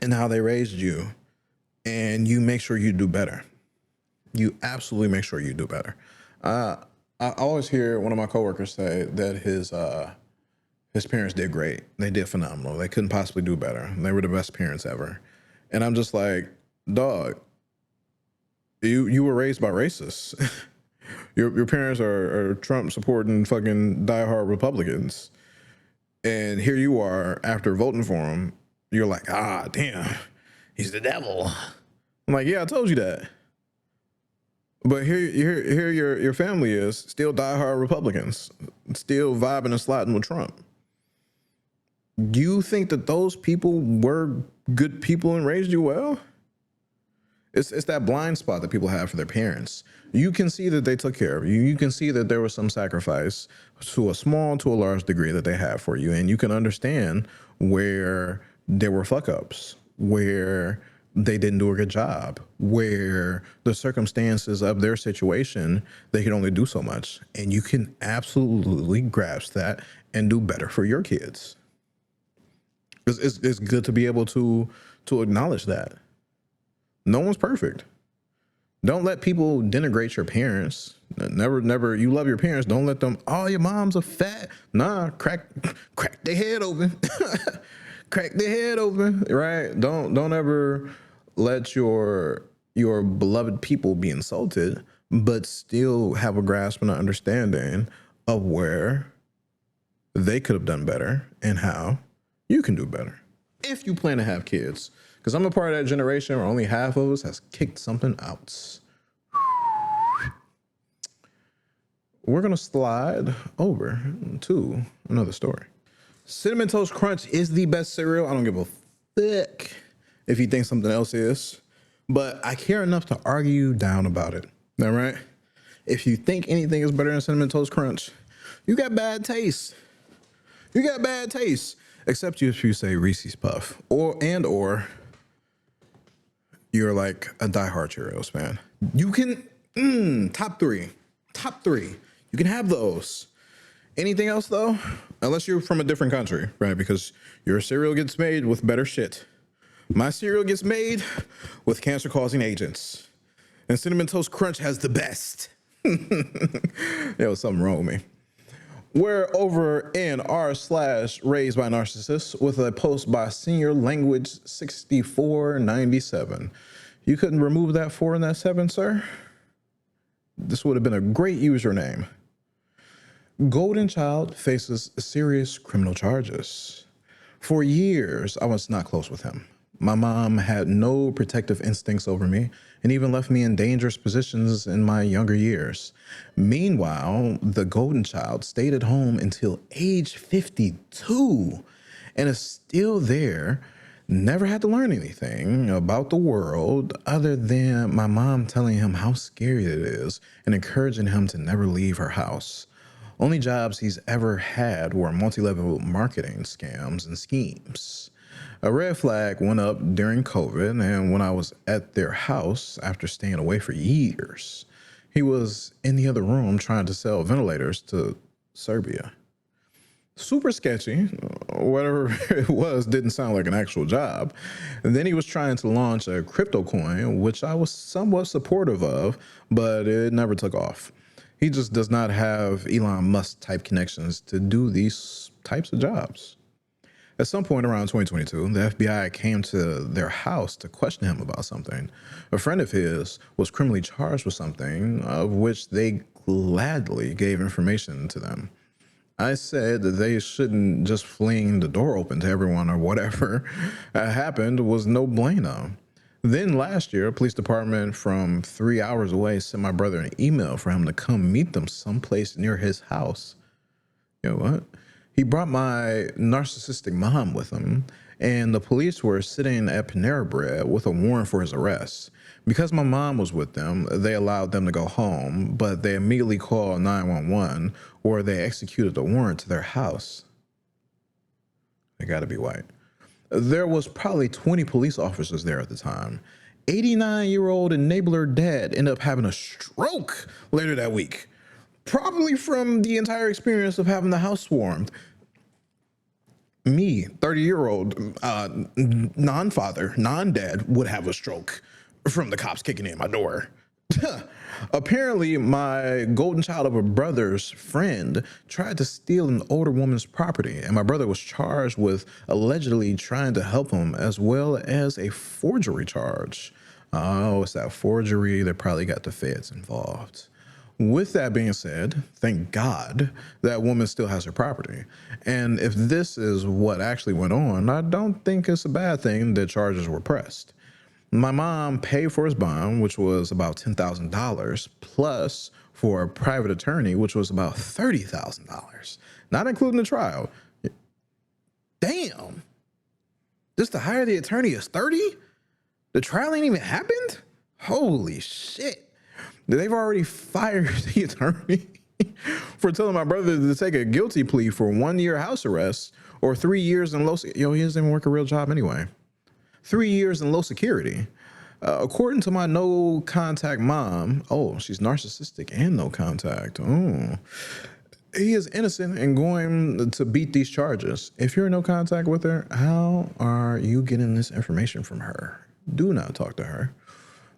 in how they raised you, and you make sure you do better. You absolutely make sure you do better. I always hear one of my coworkers say that his parents did great. They did phenomenal. They couldn't possibly do better. They were the best parents ever. And I'm just like, dog, you were raised by racists. Your parents are Trump supporting fucking diehard Republicans. And here you are, after voting for him, you're like, ah, damn, he's the devil. I'm like, yeah, I told you that. But here your family is still diehard Republicans, still vibing and sliding with Trump. You think that those people were good people and raised you well? It's that blind spot that people have for their parents. You can see that they took care of you. You can see that there was some sacrifice to a small to a large degree that they have for you. And you can understand where there were fuck ups, where they didn't do a good job, where the circumstances of their situation, they could only do so much. And you can absolutely grasp that and do better for your kids. It's good to be able to acknowledge that. No one's perfect. Don't let people denigrate your parents. Never. You love your parents. Don't let them, oh, your mom's a fat. Nah, crack their head open. Crack their head open, right? Don't ever let your beloved people be insulted, but still have a grasp and an understanding of where they could have done better and how you can do better if you plan to have kids. Because I'm a part of that generation where only half of us has kicked something out. We're going to slide over to another story. Cinnamon Toast Crunch is the best cereal. I don't give a fuck if you think something else is, but I care enough to argue you down about it. All right? If you think anything is better than Cinnamon Toast Crunch, you got bad taste. You got bad taste. Except if you say Reese's Puff or you're like a diehard Cheerios fan. You can, top three. You can have those. Anything else though? Unless you're from a different country, right? Because your cereal gets made with better shit. My cereal gets made with cancer-causing agents. And Cinnamon Toast Crunch has the best. Yo, something wrong with me. We're over in r/raised by narcissists with a post by senior language 6497. You couldn't remove that 4 and that 7, sir? This would have been a great username. Golden child faces serious criminal charges. For years, I was not close with him. My mom had no protective instincts over me and even left me in dangerous positions in my younger years. Meanwhile, the golden child stayed at home until age 52 and is still there. Never had to learn anything about the world other than my mom telling him how scary it is and encouraging him to never leave her house. Only jobs he's ever had were multi-level marketing scams and schemes. A red flag went up during COVID, and when I was at their house after staying away for years, he was in the other room trying to sell ventilators to Serbia. Super sketchy. Whatever it was didn't sound like an actual job. And then he was trying to launch a crypto coin, which I was somewhat supportive of, but it never took off. He just does not have Elon Musk type connections to do these types of jobs. At some point around 2022, the FBI came to their house to question him about something. A friend of his was criminally charged with something of which they gladly gave information to them. I said that they shouldn't just fling the door open to everyone or whatever happened was no bueno. Then last year, a police department from 3 hours away sent my brother an email for him to come meet them someplace near his house. You know what? He brought my narcissistic mom with him, and the police were sitting at Panera Bread with a warrant for his arrest. Because my mom was with them, they allowed them to go home, but they immediately called 911, or they executed the warrant to their house. They gotta be white. There was probably 20 police officers there at the time. 89-year-old enabler dad ended up having a stroke later that week, probably from the entire experience of having the house swarmed. Me, 30-year-old non-father, non-dad, would have a stroke from the cops kicking in my door. Apparently, my golden child of a brother's friend tried to steal an older woman's property, and my brother was charged with allegedly trying to help him, as well as a forgery charge. Oh, it's that forgery that probably got the feds involved. With that being said, thank God that woman still has her property. And if this is what actually went on, I don't think it's a bad thing that charges were pressed. My mom paid for his bond, which was about $10,000, plus for a private attorney, which was about $30,000, not including the trial. Damn. Just to hire the attorney is $30,000? The trial ain't even happened? Holy shit. They've already fired the attorney for telling my brother to take a guilty plea for 1 year house arrest or 3 years in low. He doesn't even work a real job anyway. 3 years in low security. According to my no contact mom, she's narcissistic and no contact. He is innocent and going to beat these charges. If you're in no contact with her, how are you getting this information from her? Do not talk to her.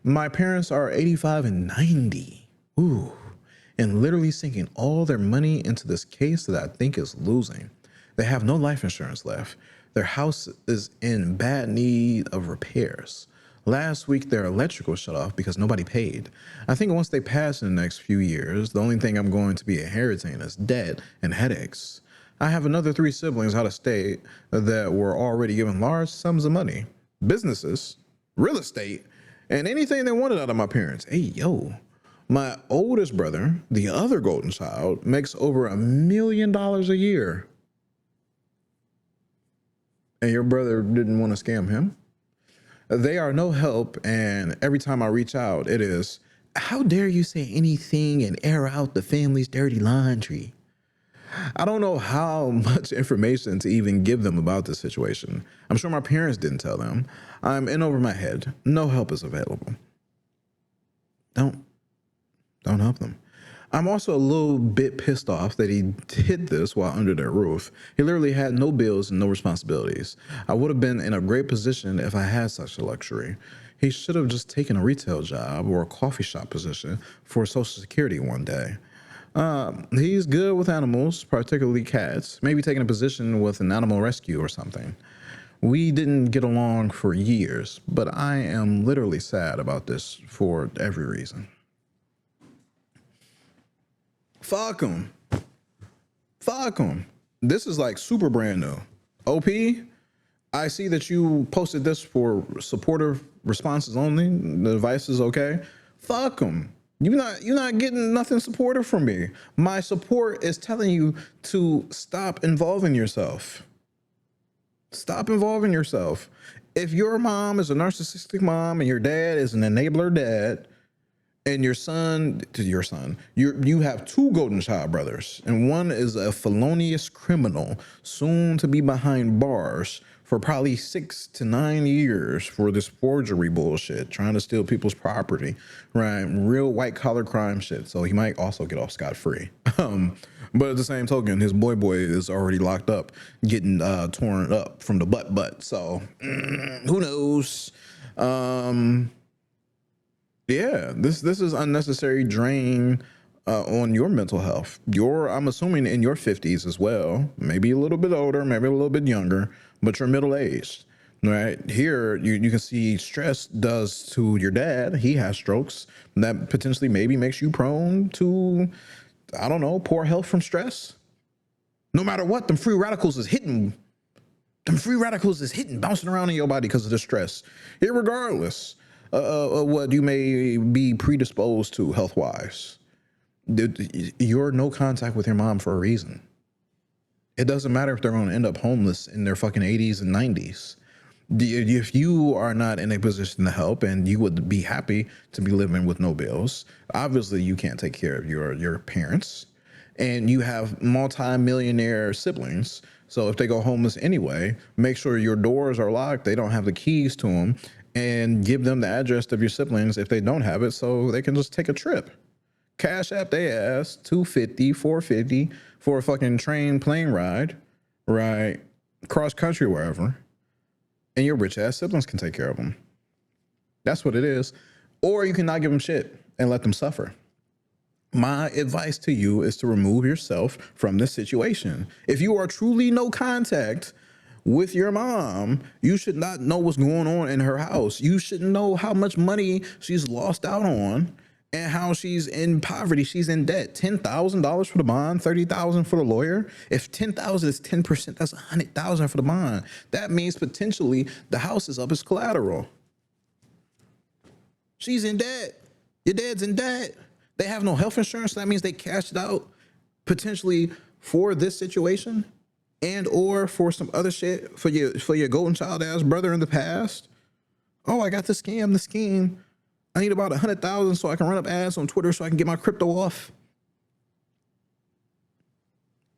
My parents are 85 and 90. And literally sinking all their money into this case that I think is losing. They have no life insurance left. Their house is in bad need of repairs. Last week, their electrical shut off because nobody paid. I think once they pass in the next few years, the only thing I'm going to be inheriting is debt and headaches. I have another 3 siblings out of state that were already given large sums of money, businesses, real estate, and anything they wanted out of my parents. My oldest brother, the other golden child, makes over $1 million a year. And your brother didn't want to scam him? They are no help, and every time I reach out, it is, how dare you say anything and air out the family's dirty laundry? I don't know how much information to even give them about this situation. I'm sure my parents didn't tell them. I'm in over my head. No help is available. Don't help them. I'm also a little bit pissed off that he did this while under their roof. He literally had no bills and no responsibilities. I would have been in a great position if I had such a luxury. He should have just taken a retail job or a coffee shop position for Social Security one day. He's good with animals, particularly cats, maybe taking a position with an animal rescue or something. We didn't get along for years, but I am literally sad about this for every reason. Fuck him. This is like super brand new. OP, I see that you posted this for supportive responses only. The advice is okay. Fuck him. You're not getting nothing supportive from me. My support is telling you to stop involving yourself. Stop involving yourself. If your mom is a narcissistic mom and your dad is an enabler dad, and you have 2 golden child brothers, and one is a felonious criminal, soon to be behind bars for probably 6 to 9 years for this forgery bullshit, trying to steal people's property, right? Real white collar crime shit. So he might also get off scot-free. But at the same token, his boy is already locked up, getting torn up from the butt. So who knows? Yeah, this is unnecessary drain on your mental health. I'm assuming in your 50s as well, maybe a little bit older, maybe a little bit younger, but you're middle-aged, right? Here, you can see stress does to your dad. He has strokes. That potentially maybe makes you prone to, I don't know, poor health from stress. No matter what, them free radicals is hitting. Bouncing around in your body because of the stress. Irregardless of what you may be predisposed to health-wise. You're no contact with your mom for a reason. It doesn't matter if they're going to end up homeless in their fucking 80s and 90s. If you are not in a position to help and you would be happy to be living with no bills, obviously you can't take care of your parents, and you have multi-millionaire siblings. So if they go homeless anyway, make sure your doors are locked. They don't have the keys to them, and give them the address of your siblings if they don't have it, so they can just take a trip. Cash app they ass $250, $450 for a fucking plane ride, right? Cross country, wherever. And your rich ass siblings can take care of them. That's what it is. Or you can not give them shit and let them suffer. My advice to you is to remove yourself from this situation. If you are truly no contact with your mom, you should not know what's going on in her house. You should know how much money she's lost out on and how she's in poverty. She's in debt. $10,000 for the bond, $30,000 for the lawyer. If 10,000 is 10%, that's 100,000 for the bond. That means potentially the house is up as collateral. She's in debt. Your dad's in debt. They have no health insurance. So that means they cashed out potentially for this situation and or for some other shit for your golden child ass brother in the past. Oh, I got the scheme. I need about 100,000 so I can run up ads on Twitter so I can get my crypto off.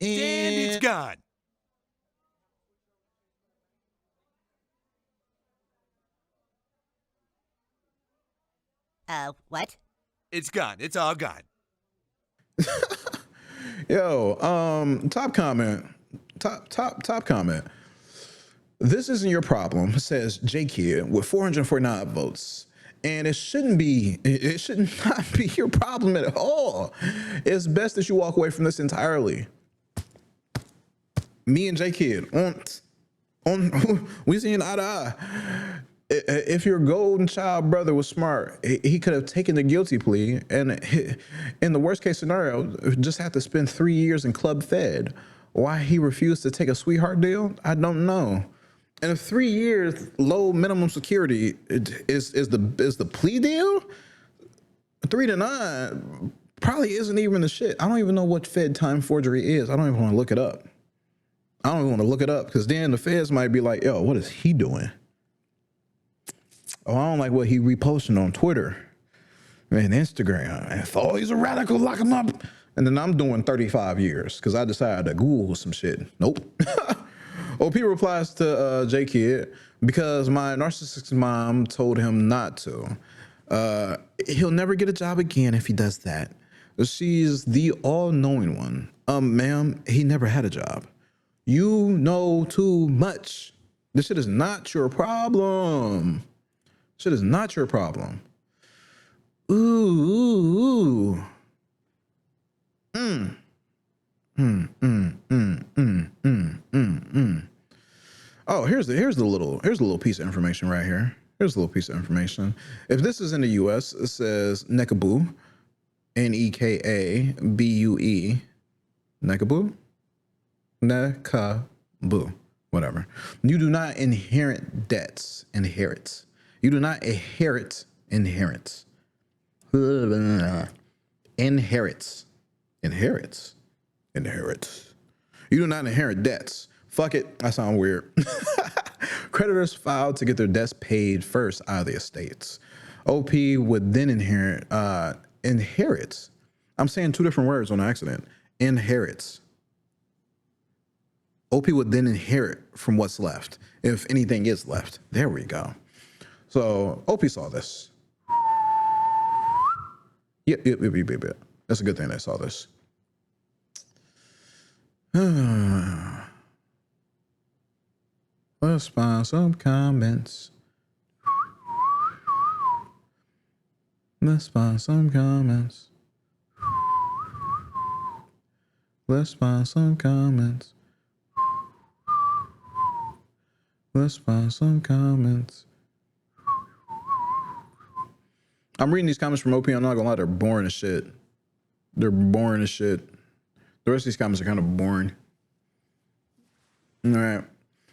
And it's gone. What? It's gone. It's all gone. Yo, top comment. Top comment. This isn't your problem, says J Kid with 449 votes. And it should not be your problem at all. It's best that you walk away from this entirely. Me and J Kid on we seen eye to eye. If your golden child brother was smart, he could have taken the guilty plea and in the worst case scenario, just have to spend 3 years in club fed. Why he refused to take a sweetheart deal, I don't know. And if 3 years low minimum security is the plea deal, 3 to 9 probably isn't even the shit. I don't even know what Fed time forgery is. I don't even want to look it up. Because then the feds might be like, yo, what is he doing? Oh, I don't like what he reposting on Twitter and Instagram. And oh, he's a radical, lock him up. And then I'm doing 35 years because I decided to Google some shit. Nope. OP replies to J Kid, because my narcissistic mom told him not to. He'll never get a job again if he does that. She's the all-knowing one. Ma'am, he never had a job. You know too much. This shit is not your problem. Shit is not your problem. Ooh. Oh, here's the little piece of information right here. Here's a little piece of information. If this is in the U.S., it says Nekaboo, Nekabue, Nekaboo, whatever. You do not inherit debts. You do not inherit. Inherits. You do not inherit debts. Fuck it. That sounds weird. Creditors filed to get their debts paid first out of the estates. OP would then inherits. I'm saying two different words on accident. Inherits. OP would then inherit from what's left, if anything is left. There we go. So OP saw this. Yep. That's a good thing they saw this. Let's find some comments. Let's find some comments. Let's find some comments. I'm reading these comments from OP. I'm not gonna lie, they're boring as shit. They're boring as shit. The rest of these comments are kind of boring. All right.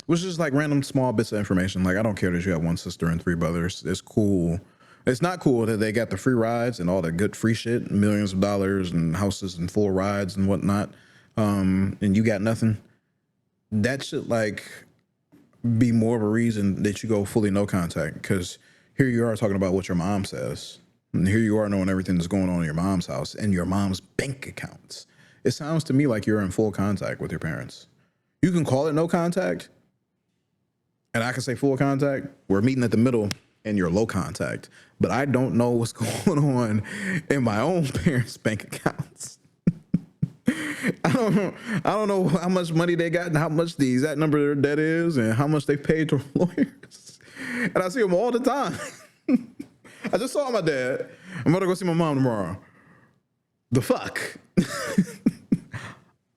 Which is like random small bits of information. Like, I don't care that you have one sister and 3 brothers. It's cool. It's not cool that they got the free rides and all the good free shit, millions of dollars and houses and full rides and whatnot. And you got nothing. That should like be more of a reason that you go fully no contact. Because here you are talking about what your mom says. And here you are knowing everything that's going on in your mom's house and your mom's bank accounts. It sounds to me like you're in full contact with your parents. You can call it no contact, and I can say full contact. We're meeting at the middle, and you're low contact. But I don't know what's going on in my own parents' bank accounts. I don't know how much money they got and how much the exact number of their debt is and how much they paid to lawyers. And I see them all the time. I just saw my dad. I'm about to go see my mom tomorrow. The fuck?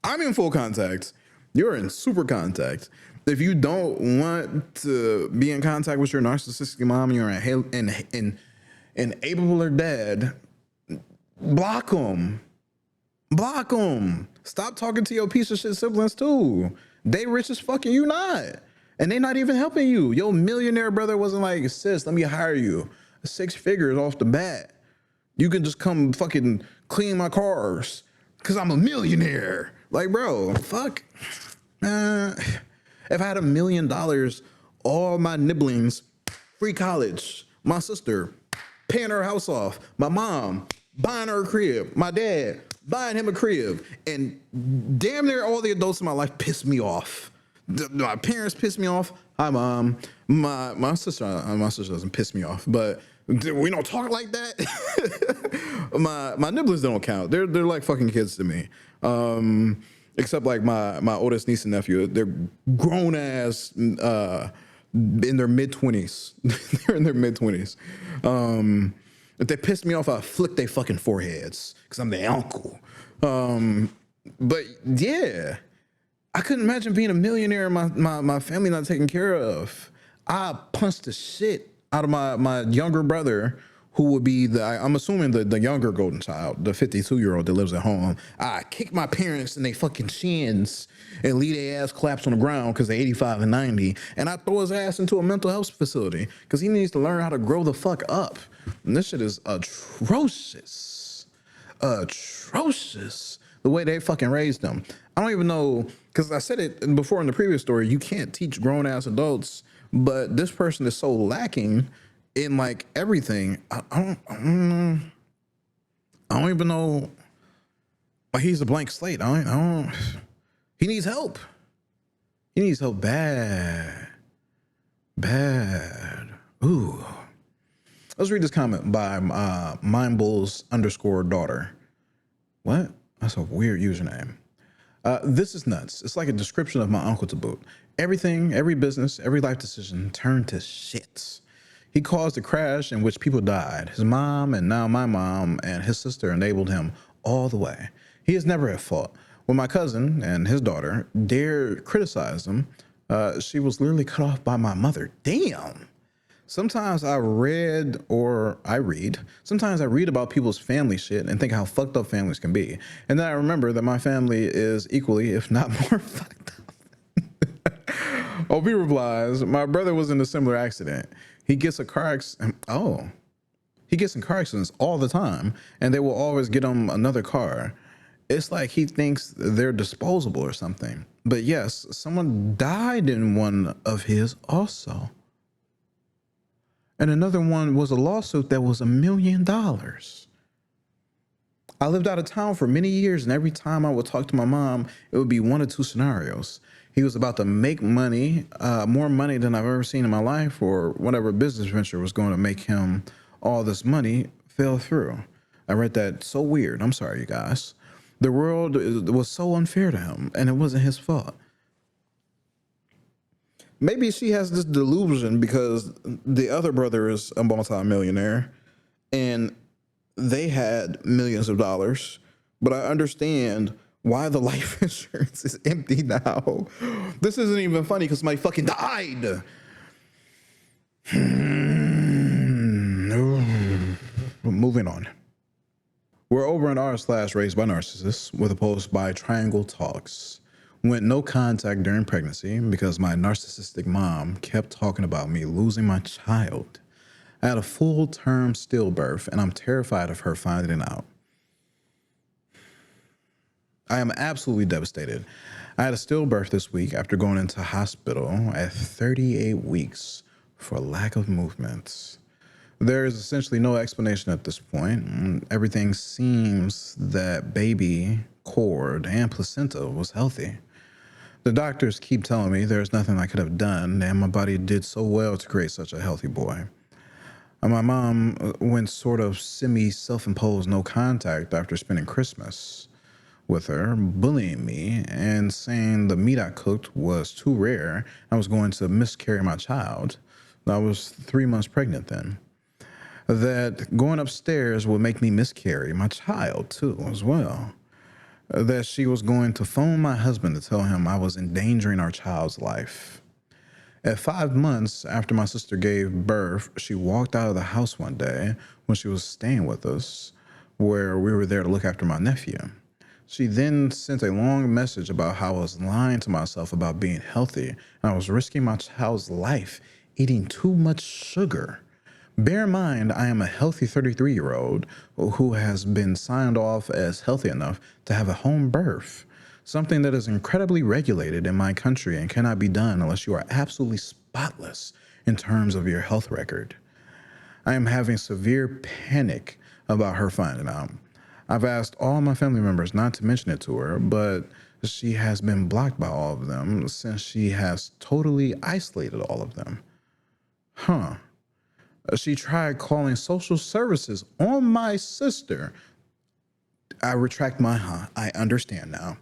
I'm in full contact. You're in super contact. If you don't want to be in contact with your narcissistic mom and you're an enabler dad, block them. Block them. Stop talking to your piece of shit siblings too. They rich as fucking you not. And they not even helping you. Your millionaire brother wasn't like, sis, let me hire you. 6 figures off the bat. You can just come fucking clean my cars because I'm a millionaire. Like, bro, fuck. If I had $1 million, all my nibblings, free college, my sister paying her house off, my mom buying her a crib, my dad buying him a crib, and damn near all the adults in my life piss me off. My parents piss me off. Hi, mom. My sister doesn't piss me off, but we don't talk like that. my nibblers don't count. They're like fucking kids to me. Except like my oldest niece and nephew. They're grown ass in their mid-20s. They're in their mid-20s. If they piss me off, I flick their fucking foreheads because I'm their uncle. But yeah, I couldn't imagine being a millionaire and my family not taken care of. I punched the shit out of my younger brother, who would be I'm assuming the younger golden child, the 52-year-old that lives at home. I kick my parents in their fucking shins and leave their ass collapse on the ground because they're 85 and 90. And I throw his ass into a mental health facility because he needs to learn how to grow the fuck up. And this shit is atrocious. Atrocious. The way they fucking raised them. I don't even know, because I said it before in the previous story, you can't teach grown ass adults, but this person is so lacking in like everything. I don't even know. Like, he's a blank slate. I don't. He needs help. He needs help bad. Ooh. Let's read this comment by mindbulls_daughter. What? That's a weird username. This is nuts. It's like a description of my uncle to boot. Everything, every business, every life decision turned to shit. He caused a crash in which people died. His mom and now my mom and his sister enabled him all the way. He is never at fault. When my cousin and his daughter dared criticize him, she was literally cut off by my mother. Damn. Sometimes I read about people's family shit and think how fucked up families can be. And then I remember that my family is equally, if not more fucked up. OP replies, my brother was in a similar accident. He gets in car accidents all the time, and they will always get him another car. It's like he thinks they're disposable or something. But yes, someone died in one of his also. And another one was a lawsuit that was $1 million. I lived out of town for many years, and every time I would talk to my mom, it would be one of 2 scenarios. He was about to make money, more money than I've ever seen in my life, or whatever business venture was going to make him all this money fell through. I read that so weird. I'm sorry, you guys. The world was so unfair to him, and it wasn't his fault. Maybe she has this delusion because the other brother is a multi-millionaire and they had millions of dollars. But I understand why the life insurance is empty now. This isn't even funny because somebody fucking died. Moving on. We're over in r/raised by narcissists with a post by Triangle Talks. Went no contact during pregnancy because my narcissistic mom kept talking about me losing my child. I had a full-term stillbirth and I'm terrified of her finding out. I am absolutely devastated. I had a stillbirth this week after going into hospital at 38 weeks for lack of movement. There is essentially no explanation at this point. Everything seems that baby, cord, and placenta was healthy. The doctors keep telling me there's nothing I could have done, and my body did so well to create such a healthy boy. My mom went sort of semi-self-imposed no contact after spending Christmas with her, bullying me and saying the meat I cooked was too rare. I was going to miscarry my child. I was 3 months pregnant then. That going upstairs would make me miscarry my child too as well. That she was going to phone my husband to tell him I was endangering our child's life. At 5 months after my sister gave birth, she walked out of the house one day when she was staying with us, where we were there to look after my nephew. She then sent a long message about how I was lying to myself about being healthy and I was risking my child's life eating too much sugar. Bear in mind, I am a healthy 33-year-old who has been signed off as healthy enough to have a home birth, something that is incredibly regulated in my country and cannot be done unless you are absolutely spotless in terms of your health record. I am having severe panic about her finding out. I've asked all my family members not to mention it to her, but she has been blocked by all of them since she has totally isolated all of them. She tried calling social services on my sister. I retract my I understand now.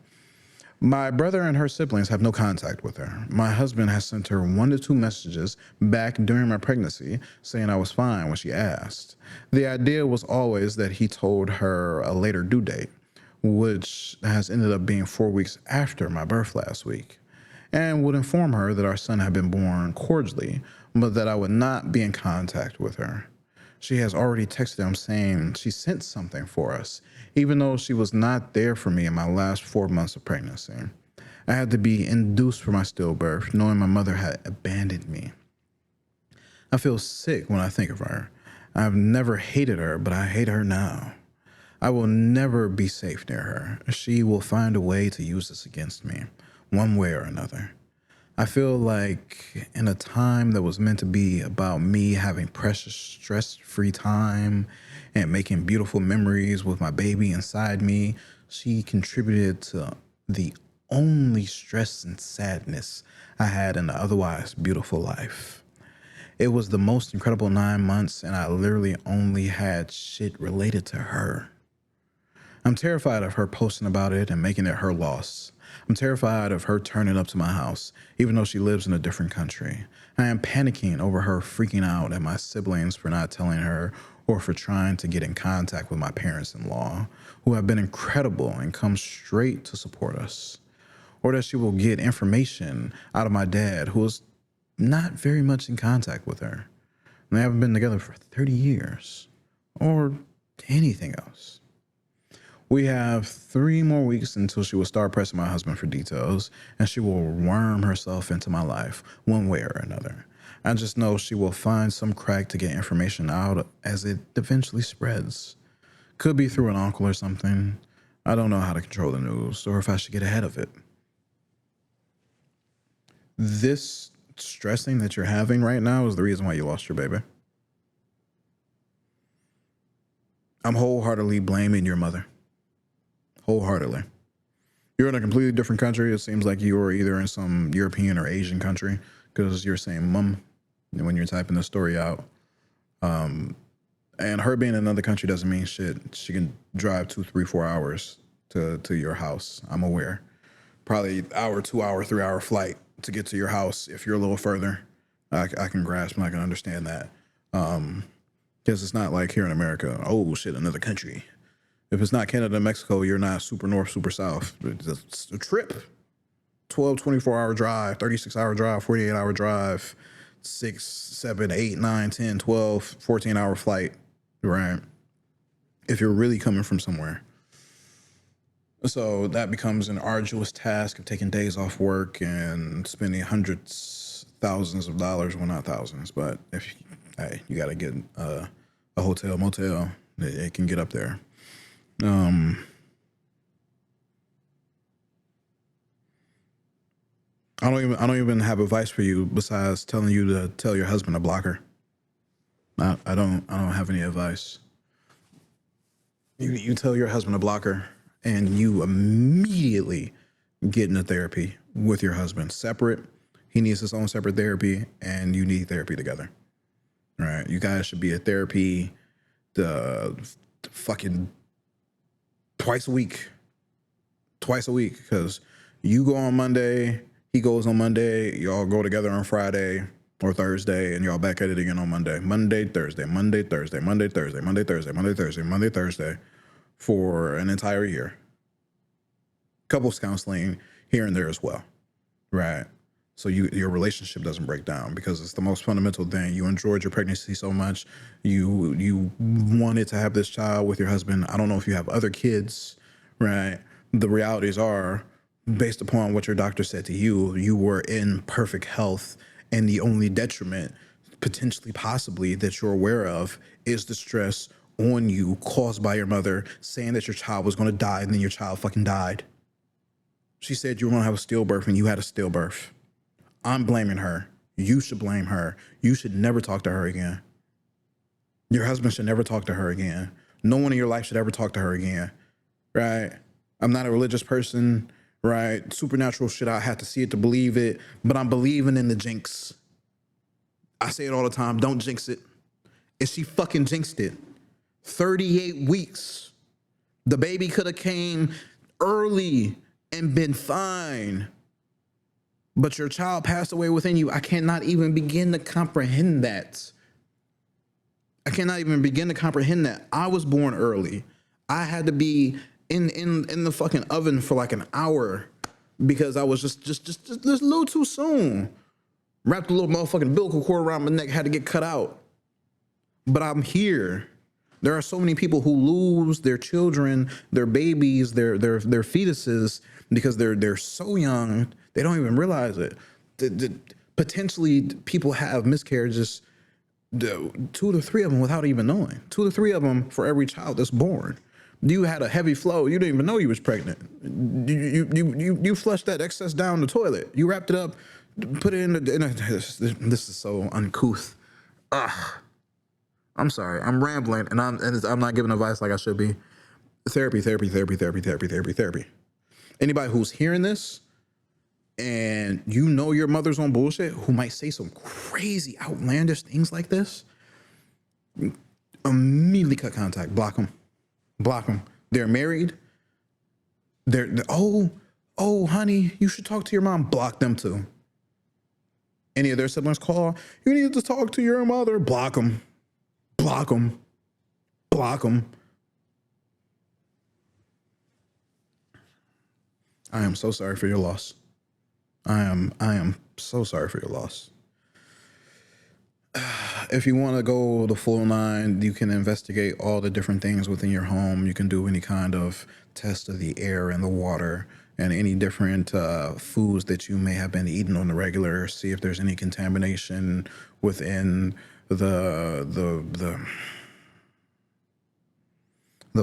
My brother and her siblings have no contact with her. My husband has sent her 1 to 2 messages back during my pregnancy saying I was fine when she asked. The idea was always that he told her a later due date, which has ended up being 4 weeks after my birth last week, and would inform her that our son had been born cordially, but that I would not be in contact with her. She has already texted him saying she sent something for us, even though she was not there for me in my last 4 months of pregnancy. I had to be induced for my stillbirth, knowing my mother had abandoned me. I feel sick when I think of her. I've never hated her, but I hate her now. I will never be safe near her. She will find a way to use this against me, one way or another. I feel like in a time that was meant to be about me having precious, stress-free time and making beautiful memories with my baby inside me, she contributed to the only stress and sadness I had in the otherwise beautiful life. It was the most incredible 9 months, and I literally only had shit related to her. I'm terrified of her posting about it and making it her loss. I'm terrified of her turning up to my house, even though she lives in a different country. I am panicking over her freaking out at my siblings for not telling her or for trying to get in contact with my parents-in-law, who have been incredible and come straight to support us. Or that she will get information out of my dad, who is not very much in contact with her. They haven't been together for 30 years. Or anything else. We have 3 more weeks until she will start pressing my husband for details, and she will worm herself into my life one way or another. I just know she will find some crack to get information out as it eventually spreads. Could be through an uncle or something. I don't know how to control the news or if I should get ahead of it. This stressing that you're having right now is the reason why you lost your baby. I'm wholeheartedly blaming your mother. Wholeheartedly. You're in a completely different country. It seems like you are either in some European or Asian country because you're saying mum when you're typing the story out. And her being in another country doesn't mean shit. She can drive 2, 3, 4 hours to your house. I'm aware. Probably hour, 2 hour, 3 hour flight to get to your house. If you're a little further, I can grasp and I can understand that. Because it's not like here in America, oh shit, another country. If it's not Canada and Mexico, you're not super north, super south. It's a trip. 12, 24-hour drive, 36-hour drive, 48-hour drive, 6, 7, 8, 9, 10, 12, 14-hour flight, right? If you're really coming from somewhere. So that becomes an arduous task of taking days off work and spending hundreds, thousands of dollars, well, not thousands, but if you got to get a hotel, motel, it can get up there. I don't even have advice for you besides telling you to tell your husband to block her. I don't have any advice. You tell your husband to block her, and you immediately get into therapy with your husband. Separate. He needs his own separate therapy, and you need therapy together. All right. You guys should be at therapy the fucking twice a week. Twice a week, because you go on Monday, he goes on Monday, y'all go together on Friday or Thursday, and y'all back at it again on Monday. Monday, Thursday, Monday, Thursday, Monday, Thursday, Monday, Thursday, Monday, Thursday, Monday, Thursday for an entire year. Couples counseling here and there as well, right? So your relationship doesn't break down, because it's the most fundamental thing. You enjoyed your pregnancy so much. You wanted to have this child with your husband. I don't know if you have other kids, right? The realities are, based upon what your doctor said to you, you were in perfect health, and the only detriment, potentially, possibly, that you're aware of is the stress on you caused by your mother saying that your child was going to die, and then your child fucking died. She said you were going to have a stillbirth, and you had a stillbirth. I'm blaming her. You should blame her. You should never talk to her again. Your husband should never talk to her again. No one in your life should ever talk to her again, right? I'm not a religious person, right? Supernatural shit, I have to see it to believe it, but I'm believing in the jinx. I say it all the time, don't jinx it. And she fucking jinxed it. 38 weeks. The baby could have came early and been fine. But your child passed away within you. I cannot even begin to comprehend that. I cannot even begin to comprehend that. I was born early. I had to be in the fucking oven for like an hour because I was just a little too soon. Wrapped a little motherfucking umbilical cord around my neck, had to get cut out. But I'm here. There are so many people who lose their children, their babies, their fetuses because they're so young, they don't even realize it. Potentially people have miscarriages, 2 to 3 of them without even knowing. 2 to 3 of them for every child that's born. You had a heavy flow. You didn't even know you was pregnant. You flushed that excess down the toilet. You wrapped it up, put it in a this is so uncouth. I'm sorry. I'm rambling, and I'm not giving advice like I should be. Therapy. Anybody who's hearing this and you know your mother's on bullshit, who might say some crazy, outlandish things like this, immediately cut contact. Block them. They're married. Oh, honey, you should talk to your mom. Block them too. Any of their siblings call, you need to talk to your mother. Block them. I am so sorry for your loss. I am so sorry for your loss. If you want to go the full 9, you can investigate all the different things within your home. You can do any kind of test of the air and the water and any different foods that you may have been eating on the regular. See if there's any contamination within the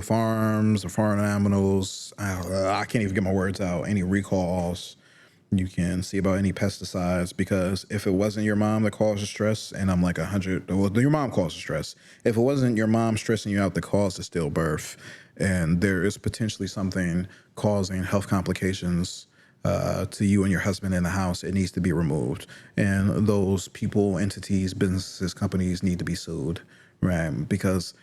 farms, the farm animals. I can't even get my words out. Any recalls. You can see about any pesticides, because if it wasn't your mom that caused the stress, and I'm like 100, well, your mom caused the stress. If it wasn't your mom stressing you out that caused the stillbirth, and there is potentially something causing health complications to you and your husband in the house, it needs to be removed. And those people, entities, businesses, companies need to be sued, right? Because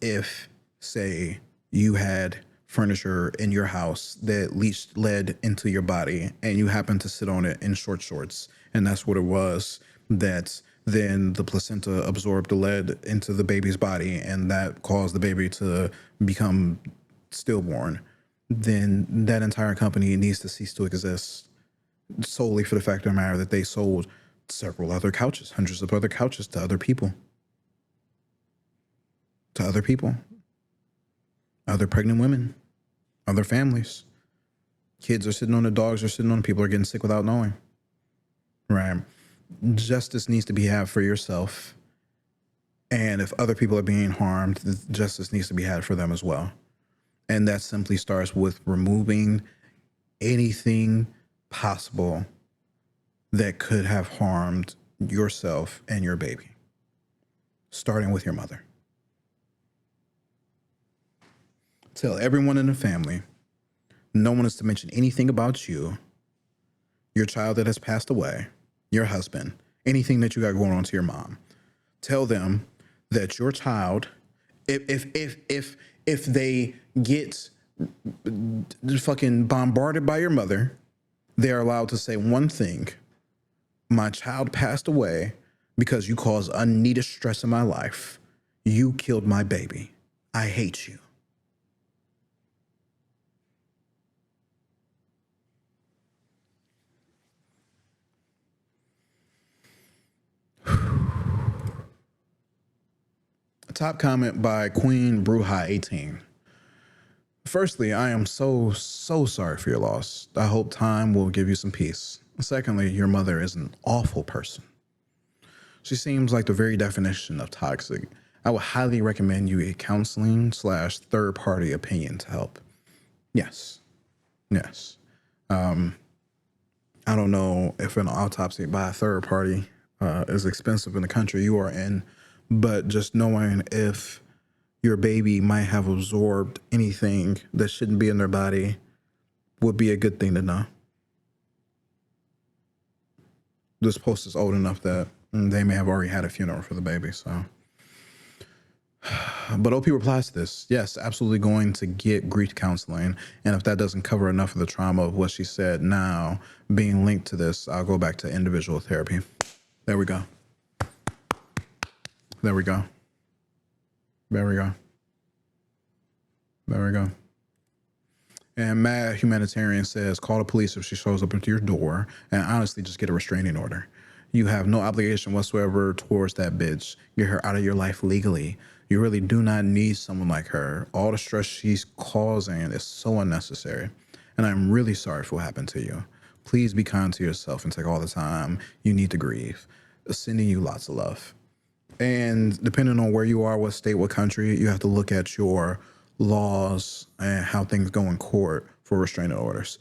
if, say, you had furniture in your house that leached lead into your body and you happen to sit on it in short shorts, and that's what it was, that then the placenta absorbed the lead into the baby's body, and that caused the baby to become stillborn, then that entire company needs to cease to exist solely for the fact of the matter that they sold several other couches, hundreds of other couches to other people. To other people. Other pregnant women. Other families. Kids are sitting on it, dogs are sitting on it, people are getting sick without knowing. Right. Justice needs to be had for yourself. And if other people are being harmed, justice needs to be had for them as well. And that simply starts with removing anything possible that could have harmed yourself and your baby, starting with your mother. Tell everyone in the family, no one is to mention anything about you, your child that has passed away, your husband, anything that you got going on to your mom. Tell them that your child, if they get fucking bombarded by your mother, they are allowed to say one thing: my child passed away because you caused unneeded stress in my life. You killed my baby. I hate you. Top comment by Queen Bruja18. Firstly, I am so sorry for your loss. I hope time will give you some peace. Secondly, your mother is an awful person. She seems like the very definition of toxic. I would highly recommend you a counseling / third-party opinion to help. Yes. I don't know if an autopsy by a third party is expensive in the country you are in, but just knowing if your baby might have absorbed anything that shouldn't be in their body would be a good thing to know. This post is old enough that they may have already had a funeral for the baby, so. But OP replies to this: yes, absolutely going to get grief counseling. And if that doesn't cover enough of the trauma of what she said now being linked to this, I'll go back to individual therapy. There we go. There we go. There we go. There we go. And Mad Humanitarian says, call the police if she shows up into your door, and honestly, just get a restraining order. You have no obligation whatsoever towards that bitch. Get her out of your life legally. You really do not need someone like her. All the stress she's causing is so unnecessary. And I'm really sorry for what happened to you. Please be kind to yourself and take all the time you need to grieve. Sending you lots of love. And depending on where you are, what state, what country, you have to look at your laws and how things go in court for restraining orders.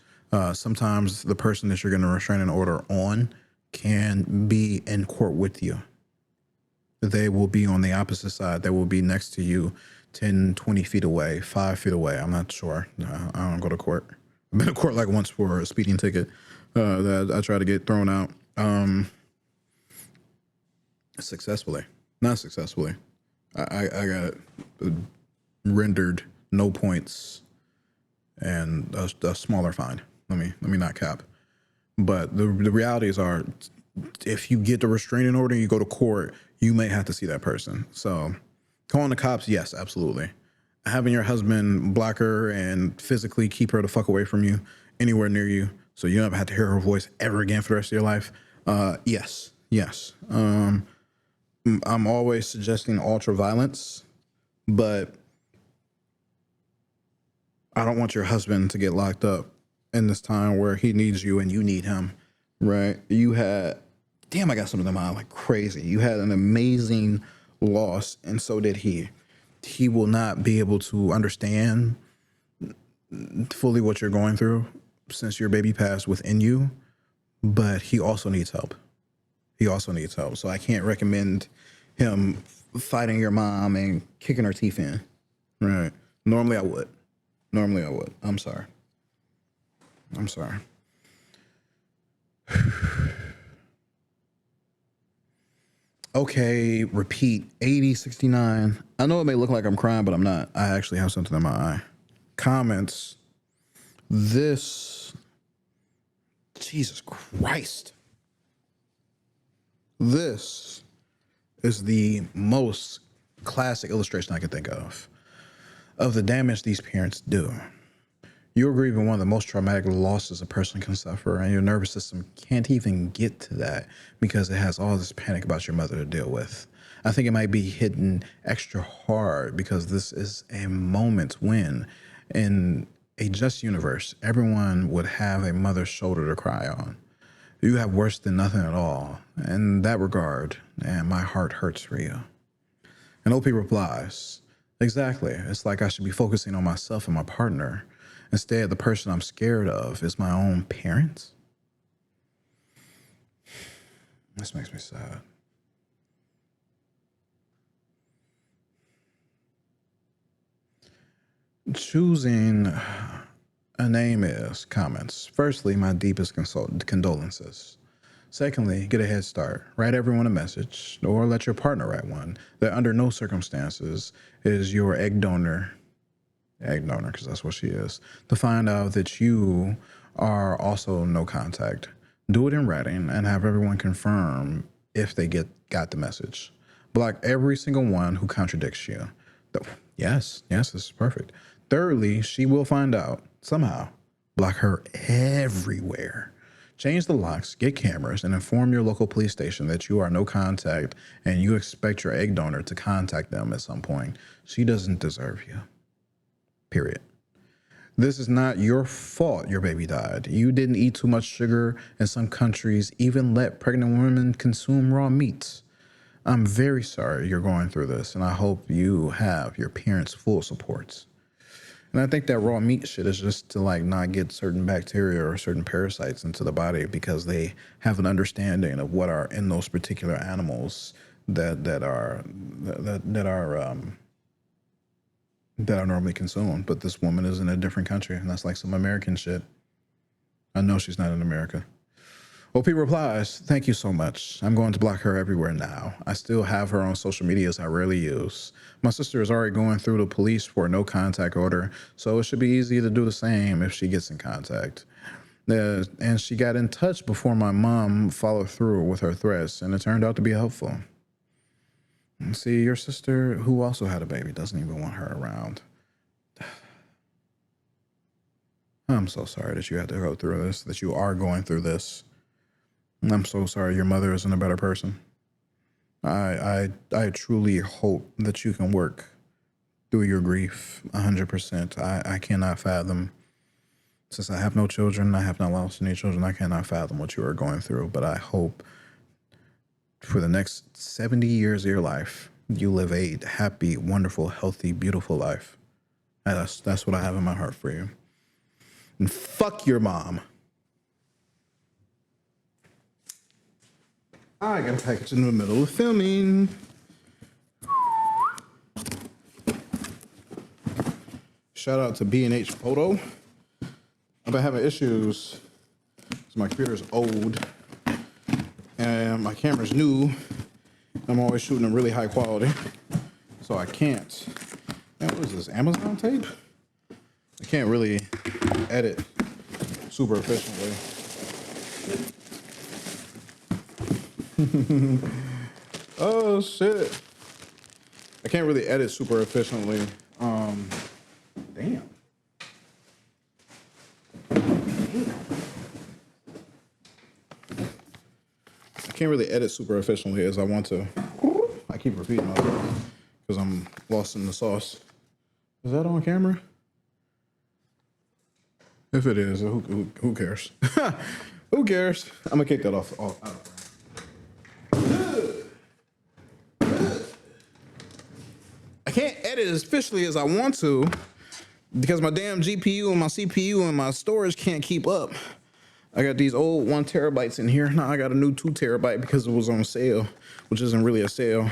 Sometimes the person that you're going to restrain an order on can be in court with you. They will be on the opposite side. They will be next to you 10, 20 feet away, 5 feet away. I'm not sure. I don't go to court. I've been to court like once for a speeding ticket that I tried to get thrown out successfully. Not successfully. I got rendered no points and a smaller fine. Let me not cap. But the realities are, if you get the restraining order, you go to court, you may have to see that person. So calling the cops, yes, absolutely. Having your husband block her and physically keep her the fuck away from you, anywhere near you, so you don't have to hear her voice ever again for the rest of your life. Yes. I'm always suggesting ultra violence, but I don't want your husband to get locked up in this time where he needs you and you need him, right? I got something in mind like crazy. You had an amazing loss, and so did he. He will not be able to understand fully what you're going through since your baby passed within you, but he also needs help. So I can't recommend him fighting your mom and kicking her teeth in, right? Normally I would. I'm sorry. Okay, repeat 8069. I know it may look like I'm crying, but I'm not. I actually have something in my eye. Comments. Jesus Christ. This is the most classic illustration I can think of. of the damage these parents do. You're grieving one of the most traumatic losses a person can suffer, and your nervous system can't even get to that because it has all this panic about your mother to deal with. I think it might be hitting extra hard because this is a moment when, in a just universe, everyone would have a mother's shoulder to cry on. You have worse than nothing at all. In that regard, and my heart hurts for you. And OP replies, exactly. It's like I should be focusing on myself and my partner. Instead, the person I'm scared of is my own parents. This makes me sad. Choosing a name is comments. Firstly, my deepest condolences. Secondly, get a head start. Write everyone a message or let your partner write one that under no circumstances is your egg donor, because that's what she is, to find out that you are also no contact. Do it in writing and have everyone confirm if they got the message. Block every single one who contradicts you. Yes, this is perfect. Thirdly, she will find out somehow. Block her everywhere. Change the locks, get cameras, and inform your local police station that you are no contact and you expect your egg donor to contact them at some point. She doesn't deserve you. Period. This is not your fault your baby died. You didn't eat too much sugar, and some countries even let pregnant women consume raw meats. I'm very sorry you're going through this, and I hope you have your parents' full support. And I think that raw meat shit is just to like not get certain bacteria or certain parasites into the body because they have an understanding of what are in those particular animals that are normally consumed. But this woman is in a different country, and that's like some American shit. I know she's not in America. OP replies, thank you so much. I'm going to block her everywhere now. I still have her on social medias I rarely use. My sister is already going through the police for a no contact order, so it should be easy to do the same if she gets in contact. And she got in touch before my mom followed through with her threats, and it turned out to be helpful. And see, your sister, who also had a baby, doesn't even want her around. I'm so sorry that you had to go through this, that you are going through this. I'm so sorry your mother isn't a better person. I truly hope that you can work through your grief 100%. I cannot fathom, since I have no children, I have not lost any children, I cannot fathom what you are going through, but I hope for the next 70 years of your life, you live a happy, wonderful, healthy, beautiful life. And that's what I have in my heart for you. And fuck your mom. I got a package in the middle of filming. Shout out to B&H Photo. I've been having issues because my computer's old and my camera's new. I'm always shooting in really high quality, so I can't. Man, what is this, Amazon tape? I can't really edit super efficiently. Oh shit. I can't really edit super efficiently. Damn. I can't really edit super efficiently as I want to. I keep repeating myself because I'm lost in the sauce. Is that on camera? If it is, who cares? Who cares? I'm gonna kick that off. I can't edit as efficiently as I want to because my damn GPU and my CPU and my storage can't keep up. I got these old 1 terabytes in here. Now I got a new 2 terabyte because it was on sale, which isn't really a sale.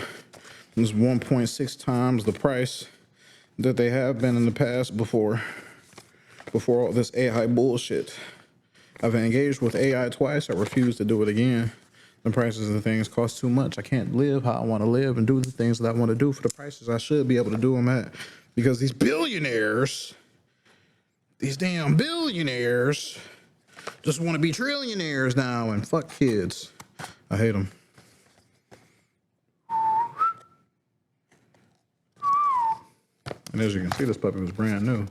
It's 1.6 times the price that they have been in the past before all this AI bullshit. I've engaged with AI twice. I refuse to do it again. The prices of things cost too much. I can't live how I want to live and do the things that I want to do for the prices I should be able to do them at. Because these billionaires, these damn billionaires, just want to be trillionaires now and fuck kids. I hate them. And as you can see, this puppy was brand new.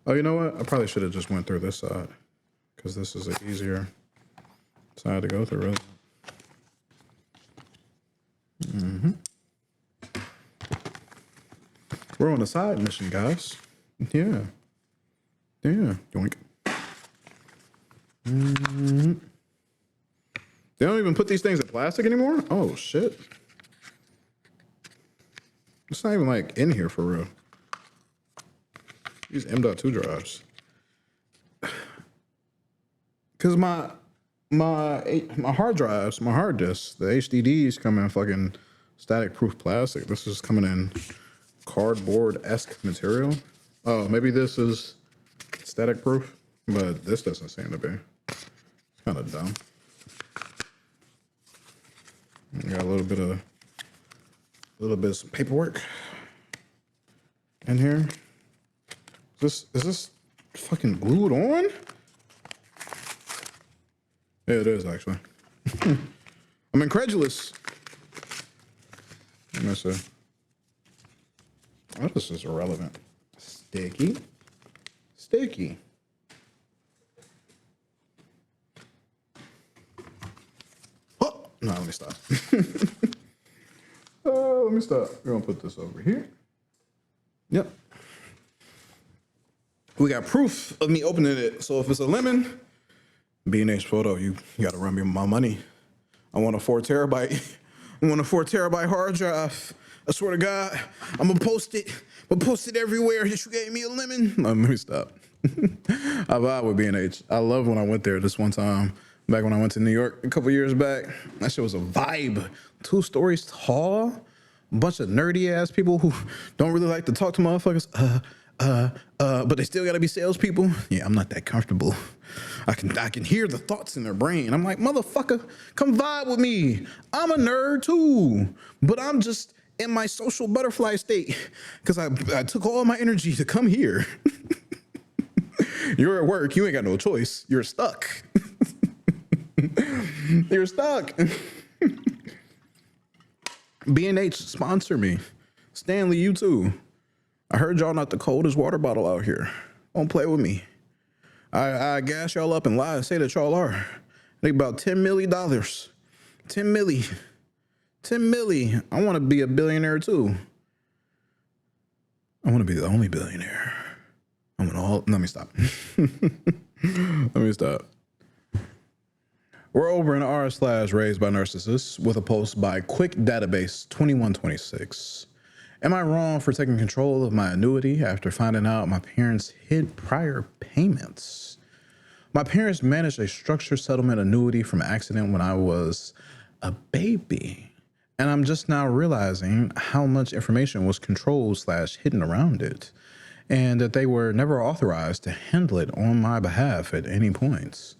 Oh, you know what? I probably should have just went through this side because this is an easier side to go through, really. We're on a side mission, guys. Yeah. Doink. They don't even put these things in plastic anymore? Oh, shit. It's not even like in here for real. These M.2 drives. Because my hard drives, my hard disks, the HDDs come in fucking static proof plastic. This is coming in cardboard-esque material. Oh, maybe this is static proof, but this doesn't seem to be. It's kind of dumb. Got a little bit of some paperwork in here. Is this fucking glued on? Yeah, it is actually. I'm incredulous. Let me see. Oh, this is irrelevant. Sticky. Oh, no, let me stop. Let me stop. We're gonna put this over here. Yep. We got proof of me opening it. So if it's a lemon, B&H photo, you gotta run me my money. I want a 4 terabyte. I want a 4 terabyte hard drive. I swear to God, I'm gonna post it. I'm gonna post it everywhere that you gave me a lemon. No, let me stop. I vibe with B&H. I love when I went there this one time. Back when I went to New York a couple years back. That shit was a vibe. 2 stories tall. A bunch of nerdy ass people who don't really like to talk to motherfuckers. But they still gotta be salespeople. Yeah, I'm not that comfortable. I can hear the thoughts in their brain. I'm like, motherfucker, come vibe with me. I'm a nerd too, but I'm just in my social butterfly state because I took all my energy to come here. You're at work. You ain't got no choice. You're stuck. You're stuck. B&H sponsor me. Stanley, you too. I heard y'all not the coldest water bottle out here. Don't play with me. I gas y'all up and lie and say that y'all are. I think about $10 million. 10 milli. 10 milli. I want to be a billionaire too. I want to be the only billionaire. Let me stop. Let me stop. We're over in r/raised by Narcissists with a post by Quick Database 2126. Am I wrong for taking control of my annuity after finding out my parents hid prior payments? My parents managed a structured settlement annuity from an accident when I was a baby. And I'm just now realizing how much information was controlled/hidden around it, and that they were never authorized to handle it on my behalf at any points.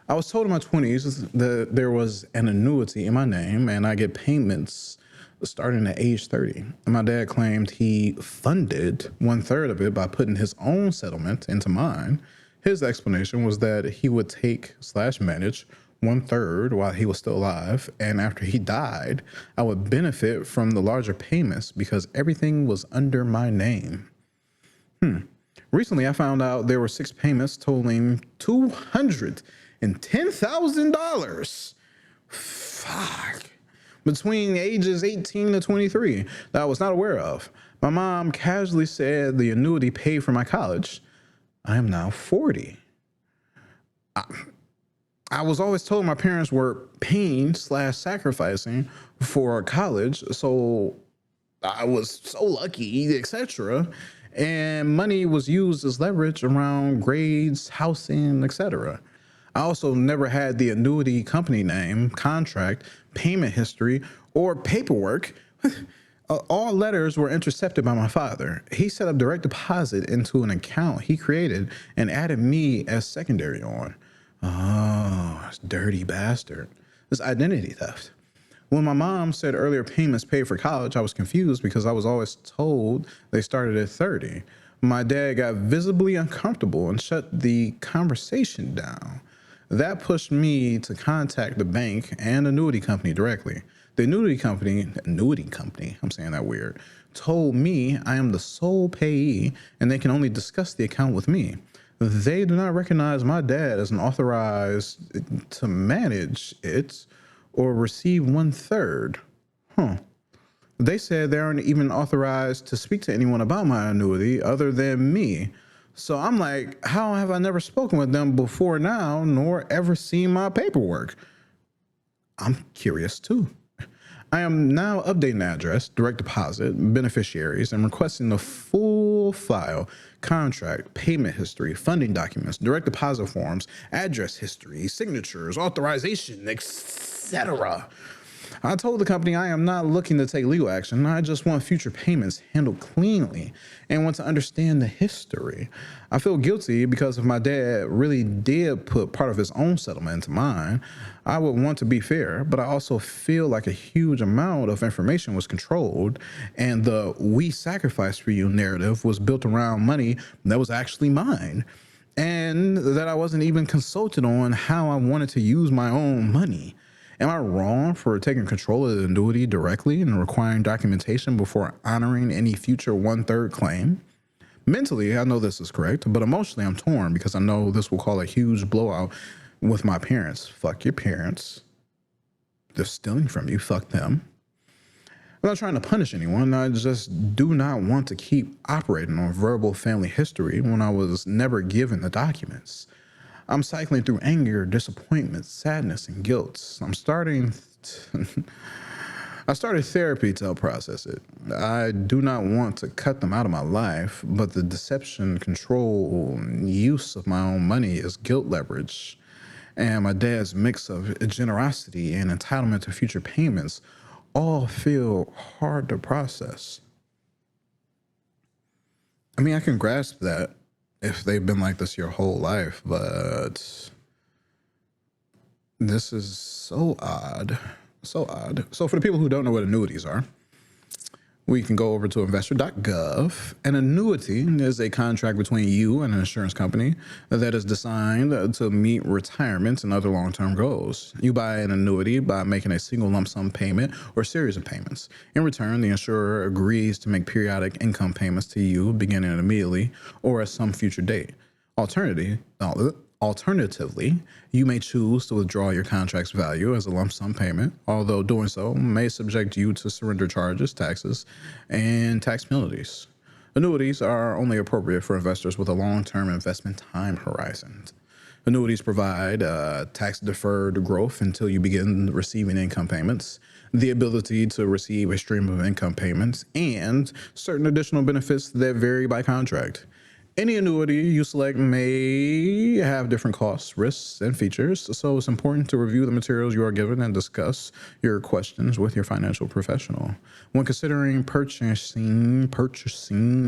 I was told in my 20s that there was an annuity in my name and I get payments starting at age 30. And my dad claimed he funded 1/3 of it by putting his own settlement into mine. His explanation was that he would take/manage 1/3 while he was still alive, and after he died, I would benefit from the larger payments because everything was under my name. Recently, I found out there were 6 payments totaling $210,000. Fuck. Between ages 18 to 23 that I was not aware of. My mom casually said the annuity paid for my college. I am now 40. I was always told my parents were paying/sacrificing for college, so I was so lucky, etc. And money was used as leverage around grades, housing, etc. I also never had the annuity company name, contract, payment history, or paperwork. All letters were intercepted by my father. He set up direct deposit into an account he created and added me as secondary on. Oh, dirty bastard. This identity theft. When my mom said earlier payments paid for college, I was confused because I was always told they started at 30. My dad got visibly uncomfortable and shut the conversation down. That pushed me to contact the bank and annuity company directly. The annuity company, I'm saying that weird, told me I am the sole payee and they can only discuss the account with me. They do not recognize my dad as an authorized to manage it or receive 1/3. They said they aren't even authorized to speak to anyone about my annuity other than me. So I'm like, how have I never spoken with them before now, nor ever seen my paperwork? I'm curious too. I am now updating the address, direct deposit, beneficiaries, and requesting the full file, contract, payment history, funding documents, direct deposit forms, address history, signatures, authorization, etc. I told the company I am not looking to take legal action. I just want future payments handled cleanly and want to understand the history. I feel guilty because if my dad really did put part of his own settlement into mine, I would want to be fair, but I also feel like a huge amount of information was controlled and the "we sacrificed for you" narrative was built around money that was actually mine, and that I wasn't even consulted on how I wanted to use my own money. Am I wrong for taking control of the annuity directly and requiring documentation before honoring any future 1/3 claim? Mentally, I know this is correct, but emotionally, I'm torn because I know this will cause a huge blowout with my parents. Fuck your parents. They're stealing from you. Fuck them. I'm not trying to punish anyone. I just do not want to keep operating on verbal family history when I was never given the documents. I'm cycling through anger, disappointment, sadness, and guilt. I started therapy to help process it. I do not want to cut them out of my life, but the deception, control, use of my own money is guilt leverage. And my dad's mix of generosity and entitlement to future payments all feel hard to process. I mean, I can grasp that if they've been like this your whole life, but this is so odd. So odd. So for the people who don't know what annuities are, we can go over to investor.gov. An annuity is a contract between you and an insurance company that is designed to meet retirement and other long-term goals. You buy an annuity by making a single lump sum payment or series of payments. In return, the insurer agrees to make periodic income payments to you beginning immediately or at some future date. Alternatively, you may choose to withdraw your contract's value as a lump sum payment, although doing so may subject you to surrender charges, taxes, and tax penalties. Annuities are only appropriate for investors with a long-term investment time horizon. Annuities provide tax-deferred growth until you begin receiving income payments, the ability to receive a stream of income payments, and certain additional benefits that vary by contract. Any annuity you select may have different costs, risks, and features, so it's important to review the materials you are given and discuss your questions with your financial professional. When considering purchasing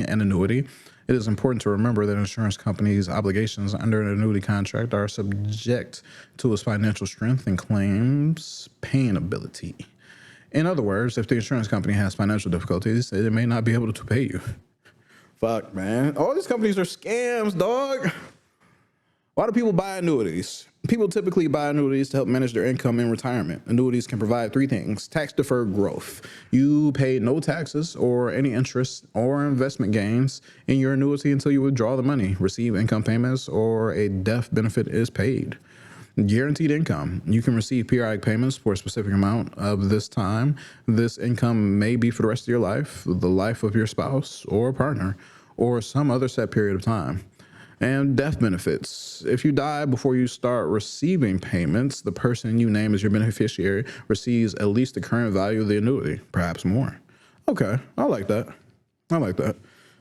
an annuity, it is important to remember that insurance companies' obligations under an annuity contract are subject to its financial strength and claims paying ability. In other words, if the insurance company has financial difficulties, it may not be able to pay you. Fuck, man. All these companies are scams, dog. Why do people buy annuities? People typically buy annuities to help manage their income in retirement. Annuities can provide three things: tax-deferred growth. You pay no taxes or any interest or investment gains in your annuity until you withdraw the money, receive income payments, or a death benefit is paid. Guaranteed income. You can receive periodic payments for a specific amount of this time. This income may be for the rest of your life, the life of your spouse or partner, or some other set period of time. And death benefits. If you die before you start receiving payments, the person you name as your beneficiary receives at least the current value of the annuity, perhaps more. Okay, I like that. I like that.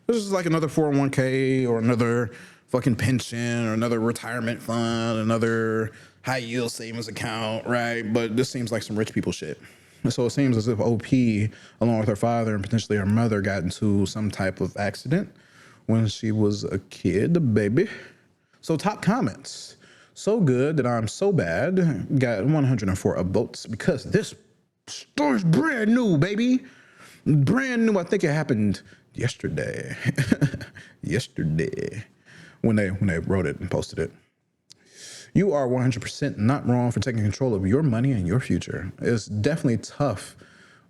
This is like another 401k or another fucking pension or another retirement fund, another high yield savings account, right? But this seems like some rich people shit. So it seems as if OP, along with her father and potentially her mother, got into some type of accident when she was a kid, baby. So top comments. So good that I'm so bad. Got 104 votes because this story's brand new, baby. Brand new. I think it happened yesterday. Yesterday when they wrote it and posted it. You are 100% not wrong for taking control of your money and your future. It's definitely tough,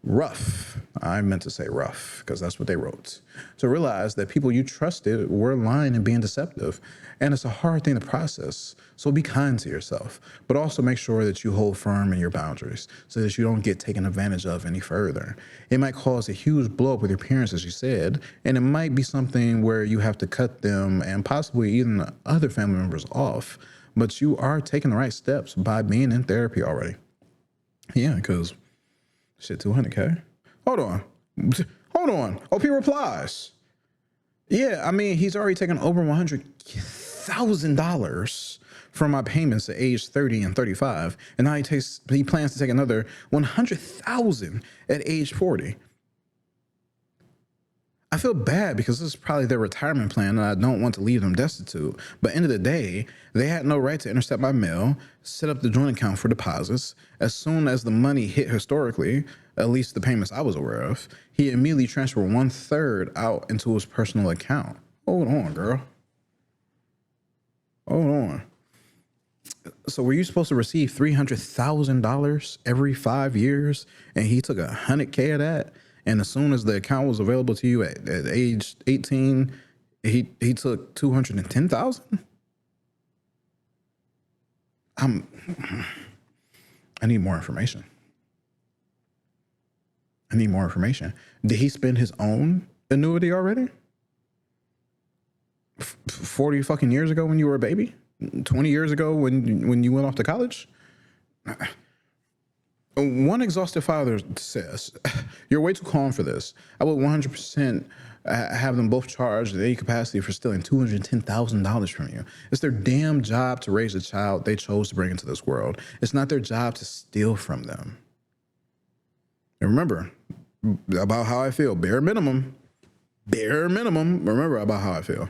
rough. I meant to say rough because that's what they wrote. To realize that people you trusted were lying and being deceptive. And it's a hard thing to process. So be kind to yourself, but also make sure that you hold firm in your boundaries so that you don't get taken advantage of any further. It might cause a huge blow up with your parents, as you said, and it might be something where you have to cut them and possibly even other family members off. But you are taking the right steps by being in therapy already. Yeah, because shit, 200K. Hold on. OP replies. Yeah, I mean, he's already taken over $100,000 from my payments at age 30 and 35, and now he plans to take another 100,000 at age 40. I feel bad because this is probably their retirement plan and I don't want to leave them destitute. But end of the day, they had no right to intercept my mail, set up the joint account for deposits. As soon as the money hit historically, at least the payments I was aware of, he immediately transferred 1/3 out into his personal account. Hold on, girl. Hold on. So were you supposed to receive $300,000 every 5 years and he took $100K of that? And as soon as the account was available to you at age 18, he took 210,000. I need more information. Did he spend his own annuity already? 40 fucking years ago when you were a baby? 20 years ago when you went off to college? One exhausted father says, you're way too calm for this. I would 100% have them both charged at any capacity for stealing $210,000 from you. It's their damn job to raise a child they chose to bring into this world. It's not their job to steal from them. And remember about how I feel. Bare minimum. Remember about how I feel.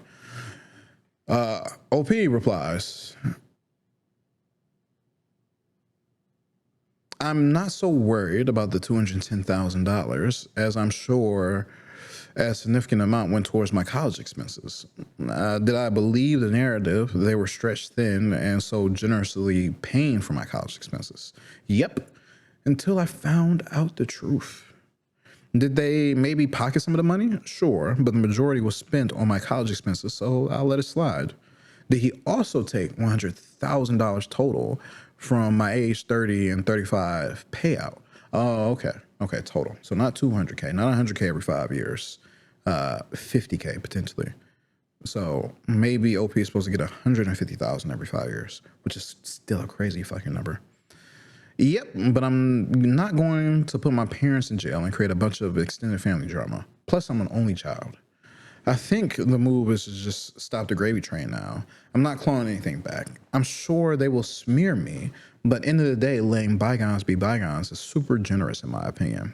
OP replies, I'm not so worried about the $210,000 as I'm sure a significant amount went towards my college expenses. Did I believe the narrative they were stretched thin and so generously paying for my college expenses? Yep, until I found out the truth. Did they maybe pocket some of the money? Sure, but the majority was spent on my college expenses, so I'll let it slide. Did he also take $100,000 total from my age 30 and 35 payout? Oh, okay. Okay, total. So not 200K, not 100K every 5 years, 50K potentially. So maybe OP is supposed to get 150,000 every 5 years, which is still a crazy fucking number. Yep, but I'm not going to put my parents in jail and create a bunch of extended family drama. Plus, I'm an only child. I think the move is to just stop the gravy train now. I'm not clawing anything back. I'm sure they will smear me, but end of the day, letting bygones be bygones is super generous in my opinion.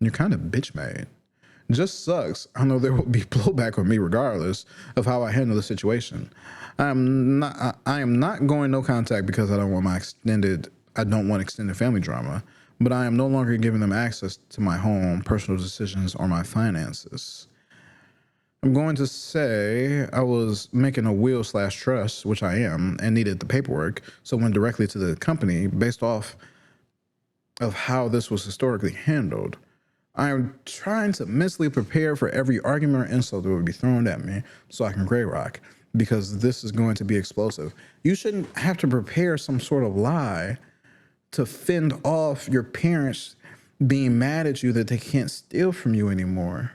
You're kind of bitch made. Just sucks. I know there will be blowback on me regardless of how I handle the situation. I am not going no contact because I don't want extended family drama, but I am no longer giving them access to my home, personal decisions, or my finances. I'm going to say I was making a will/trust, which I am, and needed the paperwork, so went directly to the company based off of how this was historically handled. I am trying to mentally prepare for every argument or insult that would be thrown at me so I can gray rock, because this is going to be explosive. You shouldn't have to prepare some sort of lie to fend off your parents being mad at you that they can't steal from you anymore.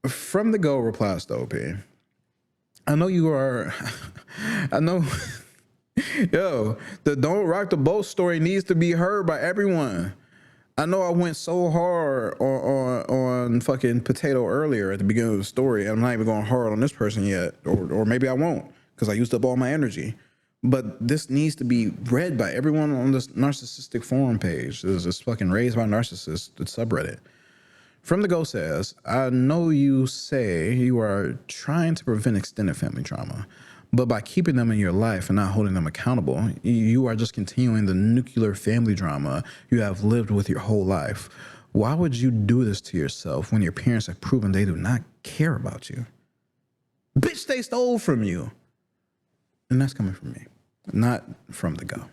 From the Go replies to OP. I know you are, I know, yo, the Don't Rock the Boat story needs to be heard by everyone. I know I went so hard on fucking Potato earlier at the beginning of the story, and I'm not even going hard on this person yet, or maybe I won't, because I used up all my energy. But this needs to be read by everyone on this narcissistic forum page. There's this fucking Raised by Narcissists, the subreddit. From the Go says, I know you say you are trying to prevent extended family trauma, but by keeping them in your life and not holding them accountable, you are just continuing the nuclear family drama you have lived with your whole life. Why would you do this to yourself when your parents have proven they do not care about you? Bitch, they stole from you. And that's coming from me, not from the go.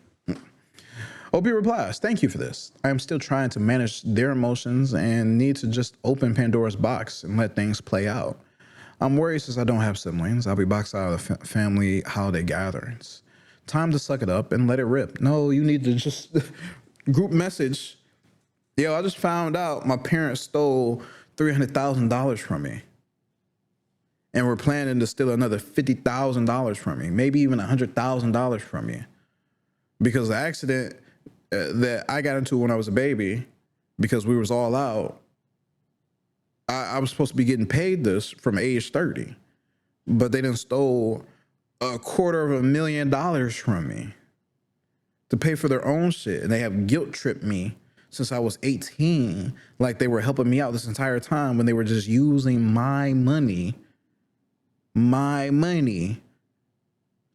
OP replies, thank you for this. I am still trying to manage their emotions and need to just open Pandora's box and let things play out. I'm worried since I don't have siblings. I'll be boxed out of the family holiday gatherings. Time to suck it up and let it rip. No, you need to just group message. Yo, I just found out my parents stole $300,000 from me. And we're planning to steal another $50,000 from me, maybe even $100,000 from me. Because the accident that I got into when I was a baby, because we was all out, I was supposed to be getting paid this from age 30, but they done stole $250,000 from me to pay for their own shit. And they have guilt tripped me since I was 18, like they were helping me out this entire time when they were just using my money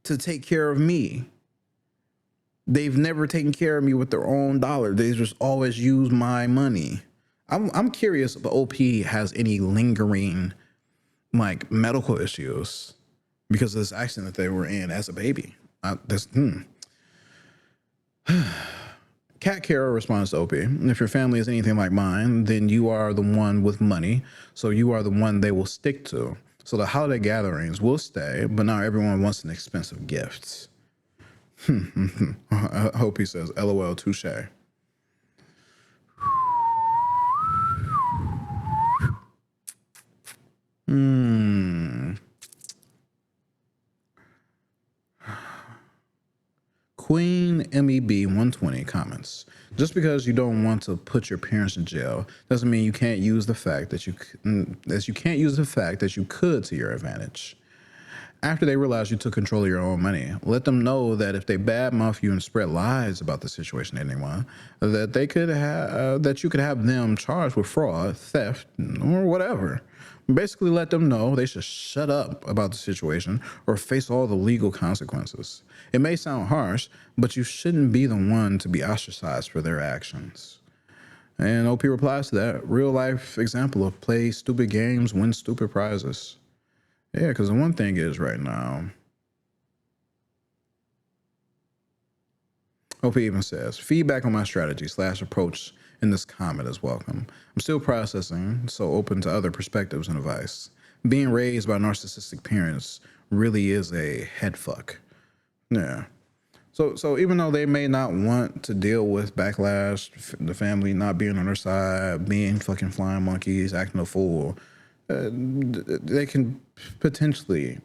to take care of me. They've never taken care of me with their own dollar. They just always use my money. I'm curious if the OP has any lingering like medical issues because of this accident that they were in as a baby. Cat Carol responds to OP. If your family is anything like mine, then you are the one with money. So you are the one they will stick to. So the holiday gatherings will stay, but now everyone wants an expensive gift. I hope he says, LOL, touche. Queen MEB 120 comments. Just because you don't want to put your parents in jail doesn't mean you can't use the fact that you could to your advantage. After they realize you took control of your own money, let them know that if they badmouth you and spread lies about the situation to anyone, that they could have that you could have them charged with fraud, theft, or whatever. Basically, let them know they should shut up about the situation or face all the legal consequences. It may sound harsh, but you shouldn't be the one to be ostracized for their actions. And OP replies to that, real life example of play stupid games, win stupid prizes. Yeah, because the one thing is right now, OP even says, feedback on my strategy / approach in this comment is welcome. I'm still processing, so open to other perspectives and advice. Being raised by narcissistic parents really is a head fuck. Yeah. So even though they may not want to deal with backlash, the family not being on their side, being fucking flying monkeys, acting a fool, they can potentially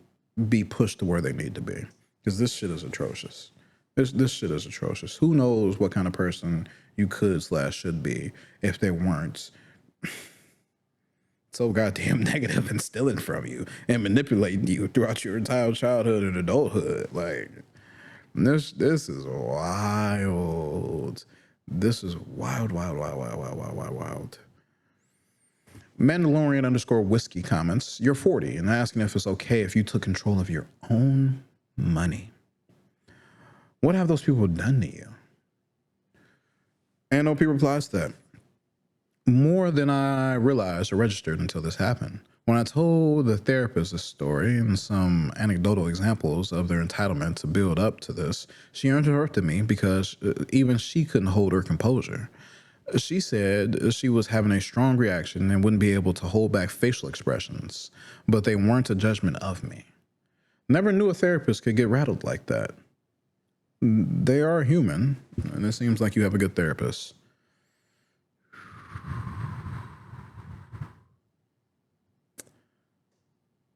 be pushed to where they need to be. Because this shit is atrocious. This shit is atrocious. Who knows what kind of person you could / should be if they weren't so goddamn negative and stealing from you and manipulating you throughout your entire childhood and adulthood. Like, this is wild. This is wild. Mandalorian _whiskey comments, you're 40 and asking if it's okay if you took control of your own money. What have those people done to you? And OP replies to that. More than I realized or registered until this happened. When I told the therapist this story and some anecdotal examples of their entitlement to build up to this, she interrupted me because even she couldn't hold her composure. She said she was having a strong reaction and wouldn't be able to hold back facial expressions, but they weren't a judgment of me. Never knew a therapist could get rattled like that. They are human, and it seems like you have a good therapist.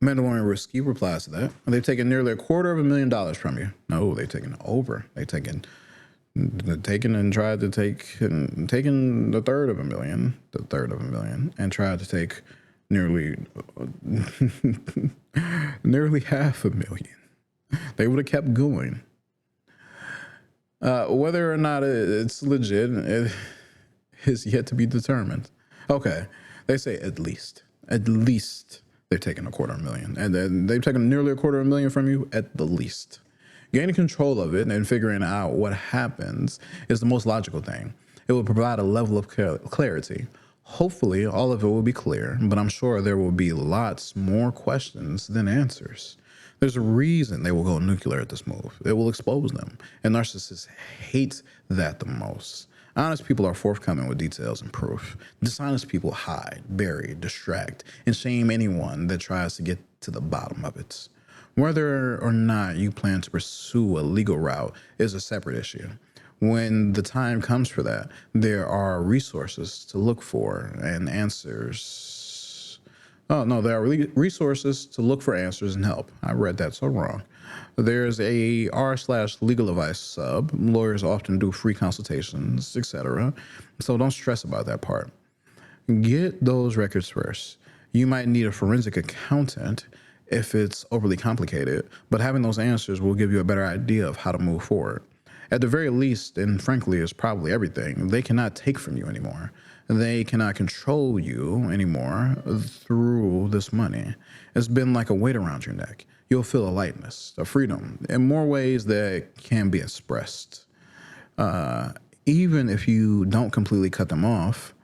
Mandalorian Risky replies to that. They've taken nearly $250,000 from you. No, they've taken over. They've taken and tried to take and taken the third of a million, and tried to take nearly $500,000. They would have kept going. Whether or not it's legit it is yet to be determined. Okay, they say at least they've taken $250,000, and then they've taken nearly $250,000 from you at the least. Gaining control of it and figuring out what happens is the most logical thing. It will provide a level of clarity. Hopefully, all of it will be clear, but I'm sure there will be lots more questions than answers. There's a reason they will go nuclear at this move. It will expose them, and narcissists hate that the most. Honest people are forthcoming with details and proof. Dishonest people hide, bury, distract, and shame anyone that tries to get to the bottom of it. Whether or not you plan to pursue a legal route is a separate issue. When the time comes for that, there are resources to look for and answers. Oh, no, there are resources to look for answers and help. I read that so wrong. There's a r/legal advice sub. Lawyers often do free consultations, etc. So don't stress about that part. Get those records first. You might need a forensic accountant if it's overly complicated, but having those answers will give you a better idea of how to move forward. At the very least, and frankly is probably everything, they cannot take from you anymore. They cannot control you anymore through this money. It's been like a weight around your neck. You'll feel a lightness, a freedom, in more ways that can be expressed. Even if you don't completely cut them off,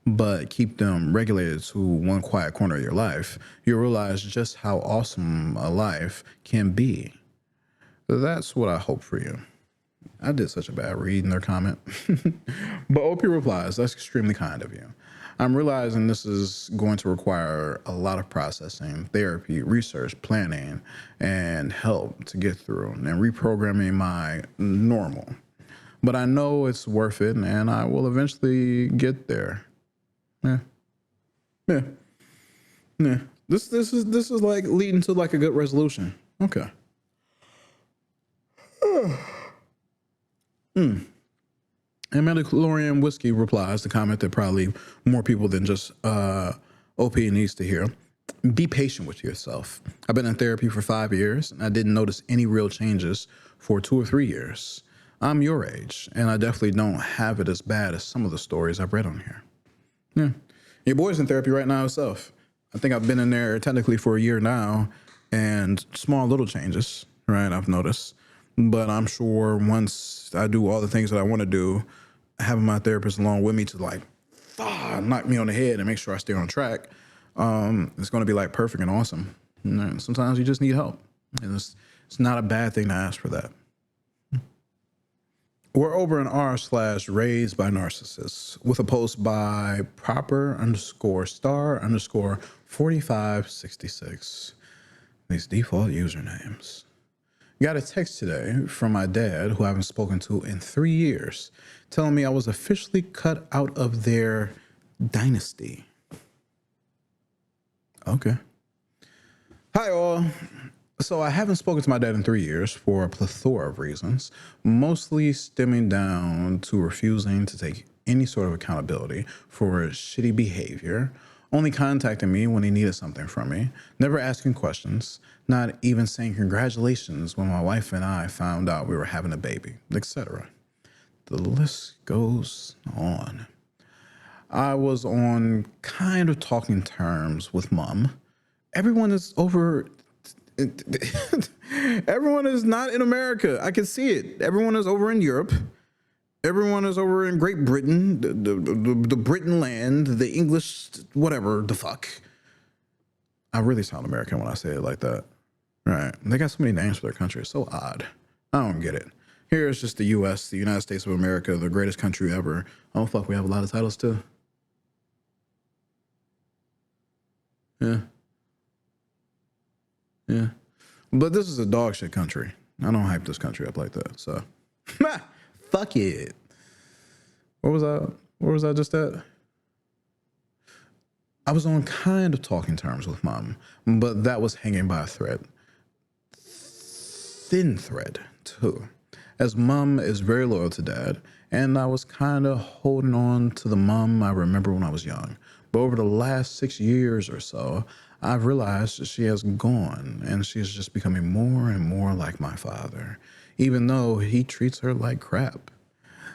but keep them regulated to one quiet corner of your life, you'll realize just how awesome a life can be. That's what I hope for you. I did such a bad read in their comment. But OP replies, that's extremely kind of you. I'm realizing this is going to require a lot of processing, therapy, research, planning, and help to get through and reprogramming my normal. But I know it's worth it, and I will eventually get there. Yeah. This is like leading to like a good resolution. Okay. And Mandalorian Whiskey replies the comment that probably more people than just OP needs to hear. Be patient with yourself. I've been in therapy for 5 years, and I didn't notice any real changes for 2 or 3 years. I'm your age, and I definitely don't have it as bad as some of the stories I've read on here. Yeah. Your boy's in therapy right now himself. I think I've been in there technically for a year now, and small little changes, right, I've noticed. But I'm sure once I do all the things that I want to do, having my therapist along with me to like knock me on the head and make sure I stay on track, it's going to be like perfect and awesome. And sometimes you just need help. And it's not a bad thing to ask for that. We're over in r/raised by narcissists with a post by proper_star_4566. These default usernames. Got a text today from my dad, who I haven't spoken to in 3 years, telling me I was officially cut out of their dynasty. Okay. Hi, all. So I haven't spoken to my dad in 3 years for a plethora of reasons, mostly stemming down to refusing to take any sort of accountability for shitty behavior, only contacting me when he needed something from me, never asking questions, not even saying congratulations when my wife and I found out we were having a baby, etc. The list goes on. I was on kind of talking terms with Mom. Everyone is over... Everyone is not in America. I can see it. Everyone is over in Europe. Everyone is over in Great Britain, the Britain land, the English, whatever the fuck. I really sound American when I say it like that. Right. They got so many names for their country. It's so odd. I don't get it. Here it's just the U.S., the United States of America, the greatest country ever. Oh, fuck, we have a lot of titles too. Yeah. But this is a dog shit country. I don't hype this country up like that, so. Fuck it. Where was I just at? I was on kind of talking terms with Mom, but that was hanging by a thread. Thin thread, too. As Mom is very loyal to Dad, and I was kind of holding on to the Mom I remember when I was young. But over the last 6 years or so, I've realized she has gone, and she's just becoming more and more like my father, even though he treats her like crap.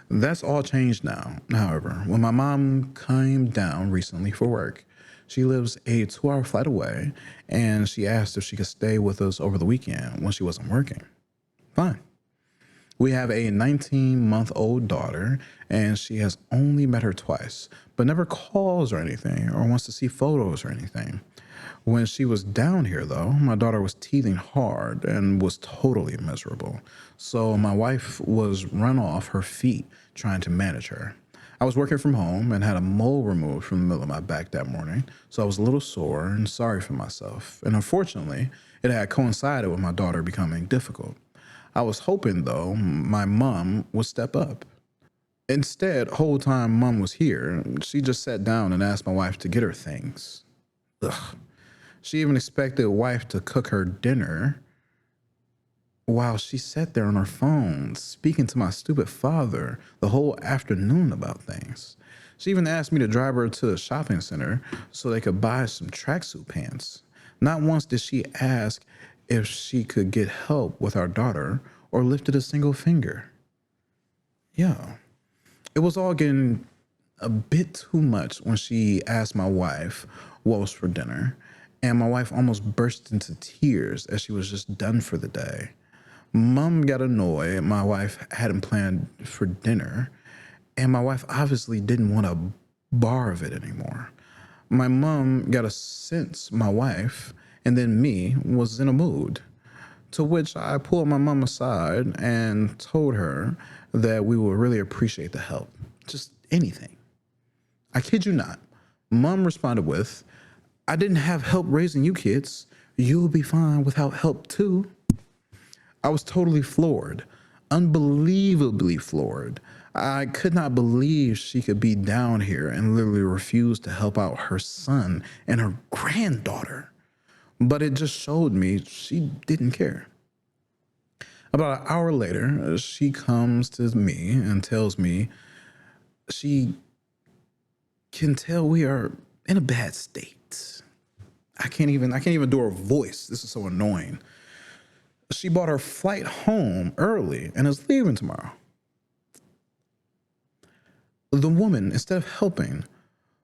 That's all changed now. However, when my mom came down recently for work, she lives a 2-hour flight away, and she asked if she could stay with us over the weekend when she wasn't working. Fine. We have a 19-month-old daughter, and she has only met her twice, but never calls or anything or wants to see photos or anything. When she was down here, though, my daughter was teething hard and was totally miserable. So my wife was run off her feet trying to manage her. I was working from home and had a mole removed from the middle of my back that morning, so I was a little sore and sorry for myself. And unfortunately, it had coincided with my daughter becoming difficult. I was hoping, though, my mom would step up. Instead, whole time mom was here, she just sat down and asked my wife to get her things. Ugh. She even expected wife to cook her dinner while she sat there on her phone speaking to my stupid father the whole afternoon about things. She even asked me to drive her to the shopping center so they could buy some tracksuit pants. Not once did she ask if she could get help with our daughter or lifted a single finger. Yeah, it was all getting a bit too much when she asked my wife what was for dinner, and my wife almost burst into tears as she was just done for the day. Mom got annoyed my wife hadn't planned for dinner, and my wife obviously didn't want a bar of it anymore. My mom got a sense my wife, and then me, was in a mood, to which I pulled my mom aside and told her that we would really appreciate the help. Just anything. I kid you not. Mom responded with, "I didn't have help raising you kids. You'll be fine without help too." I was totally floored, unbelievably floored. I could not believe she could be down here and literally refuse to help out her son and her granddaughter. But it just showed me she didn't care. About an hour later, she comes to me and tells me she can tell we are in a bad state. I can't even do her voice. This is so annoying. She bought her flight home early and is leaving tomorrow. The woman, instead of helping,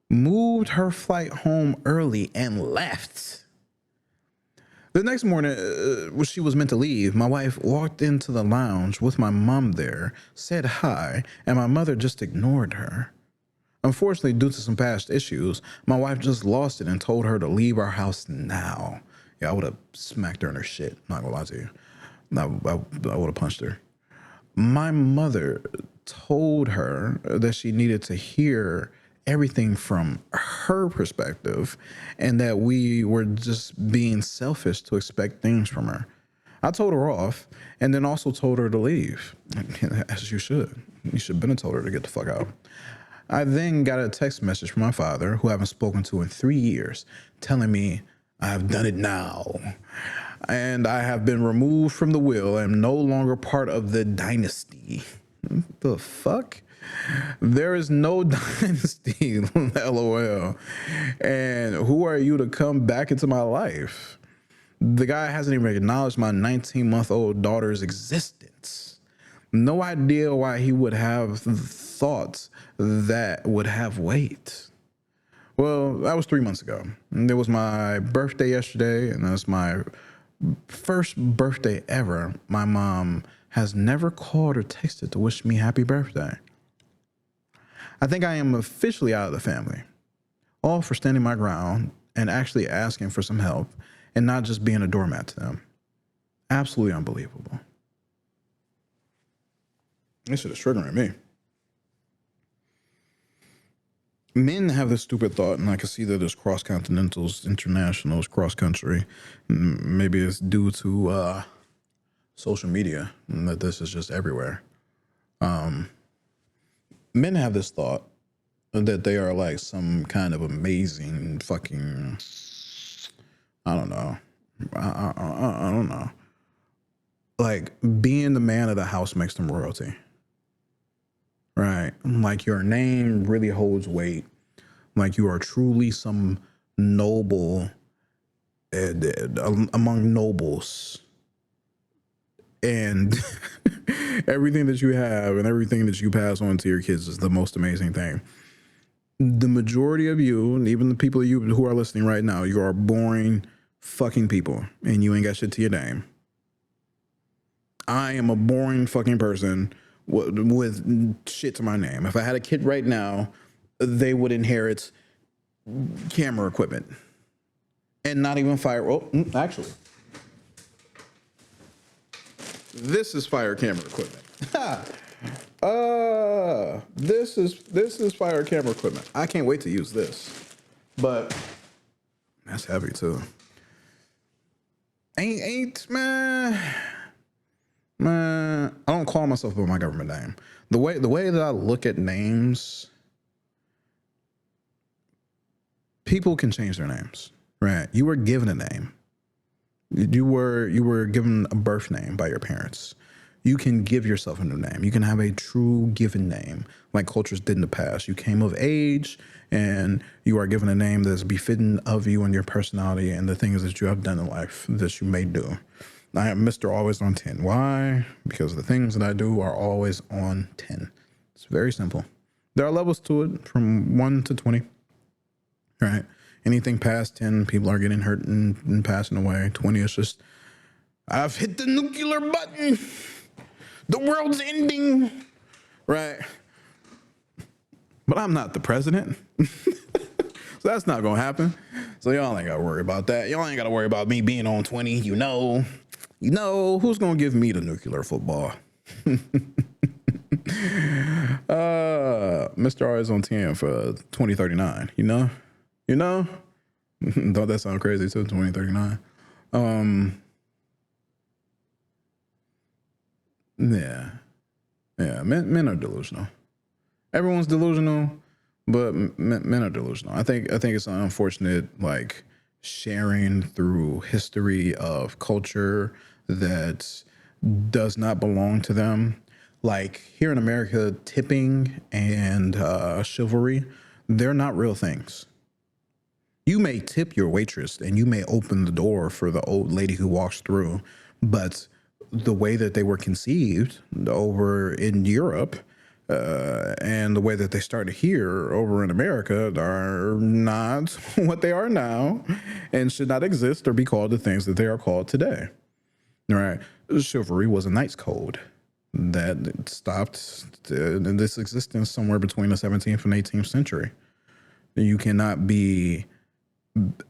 moved her flight home early and left. The next morning, when she was meant to leave, my wife walked into the lounge with my mom there, said hi, and my mother just ignored her. Unfortunately, due to some past issues, my wife just lost it and told her to leave our house now. Yeah, I would have smacked her in her shit, not gonna lie to you. I would have punched her. My mother told her that she needed to hear everything from her perspective and that we were just being selfish to expect things from her. I told her off and then also told her to leave, as you should. You should have been told her to get the fuck out. I then got a text message from my father, who I haven't spoken to in 3 years, telling me I have done it now. And I have been removed from the will and am no longer part of the dynasty. The fuck? There is no dynasty, LOL. And who are you to come back into my life? The guy hasn't even acknowledged my 19-month-old daughter's existence. No idea why he would have thoughts that would have weight. Well, that was 3 months ago. And it was my birthday yesterday, and that's my first birthday ever. My mom has never called or texted to wish me happy birthday. I think I am officially out of the family, all for standing my ground and actually asking for some help and not just being a doormat to them. Absolutely unbelievable. This shit is triggering me. Men have this stupid thought, and I can see that there's cross-continentals, internationals, cross-country. Maybe it's due to social media, and that this is just everywhere. Men have this thought that they are like some kind of amazing fucking, I don't know. I don't know. Like, being the man of the house makes them royalty. Right? Like, your name really holds weight. Like, you are truly some noble among nobles. And everything that you have and everything that you pass on to your kids is the most amazing thing. The majority of you, and even the people who are listening right now, you are boring fucking people, and you ain't got shit to your name. I am a boring fucking person with shit to my name. If I had a kid right now, they would inherit camera equipment and not even fire. Oh, actually, this is fire camera equipment. This is fire camera equipment. I can't wait to use this, but that's heavy too. Man, I don't call myself by my government name. The way that I look at names, people can change their names, right? You were given a name. You were given a birth name by your parents. You can give yourself a new name. You can have a true given name, like cultures did in the past. You came of age, and you are given a name that's befitting of you and your personality and the things that you have done in life that you may do. I am Mr. Always on 10. Why? Because the things that I do are always on 10. It's very simple. There are levels to it from 1 to 20, right? Anything past 10, people are getting hurt and passing away. 20 is just, I've hit the nuclear button. The world's ending, right? But I'm not the president. So that's not going to happen. So y'all ain't got to worry about that. Y'all ain't got to worry about me being on 20. You know who's going to give me the nuclear football. Mr. R is on 10 for 2039. You know? Thought that sounded crazy too, 2039. Yeah. Men are delusional. Everyone's delusional, but men are delusional. I think it's an unfortunate like sharing through history of culture that does not belong to them. Like here in America, tipping and chivalry, they're not real things. You may tip your waitress and you may open the door for the old lady who walks through, but the way that they were conceived over in Europe and the way that they started here over in America are not what they are now and should not exist or be called the things that they are called today. Right? Chivalry was a knight's code that stopped in this existence somewhere between the 17th and 18th century. You cannot be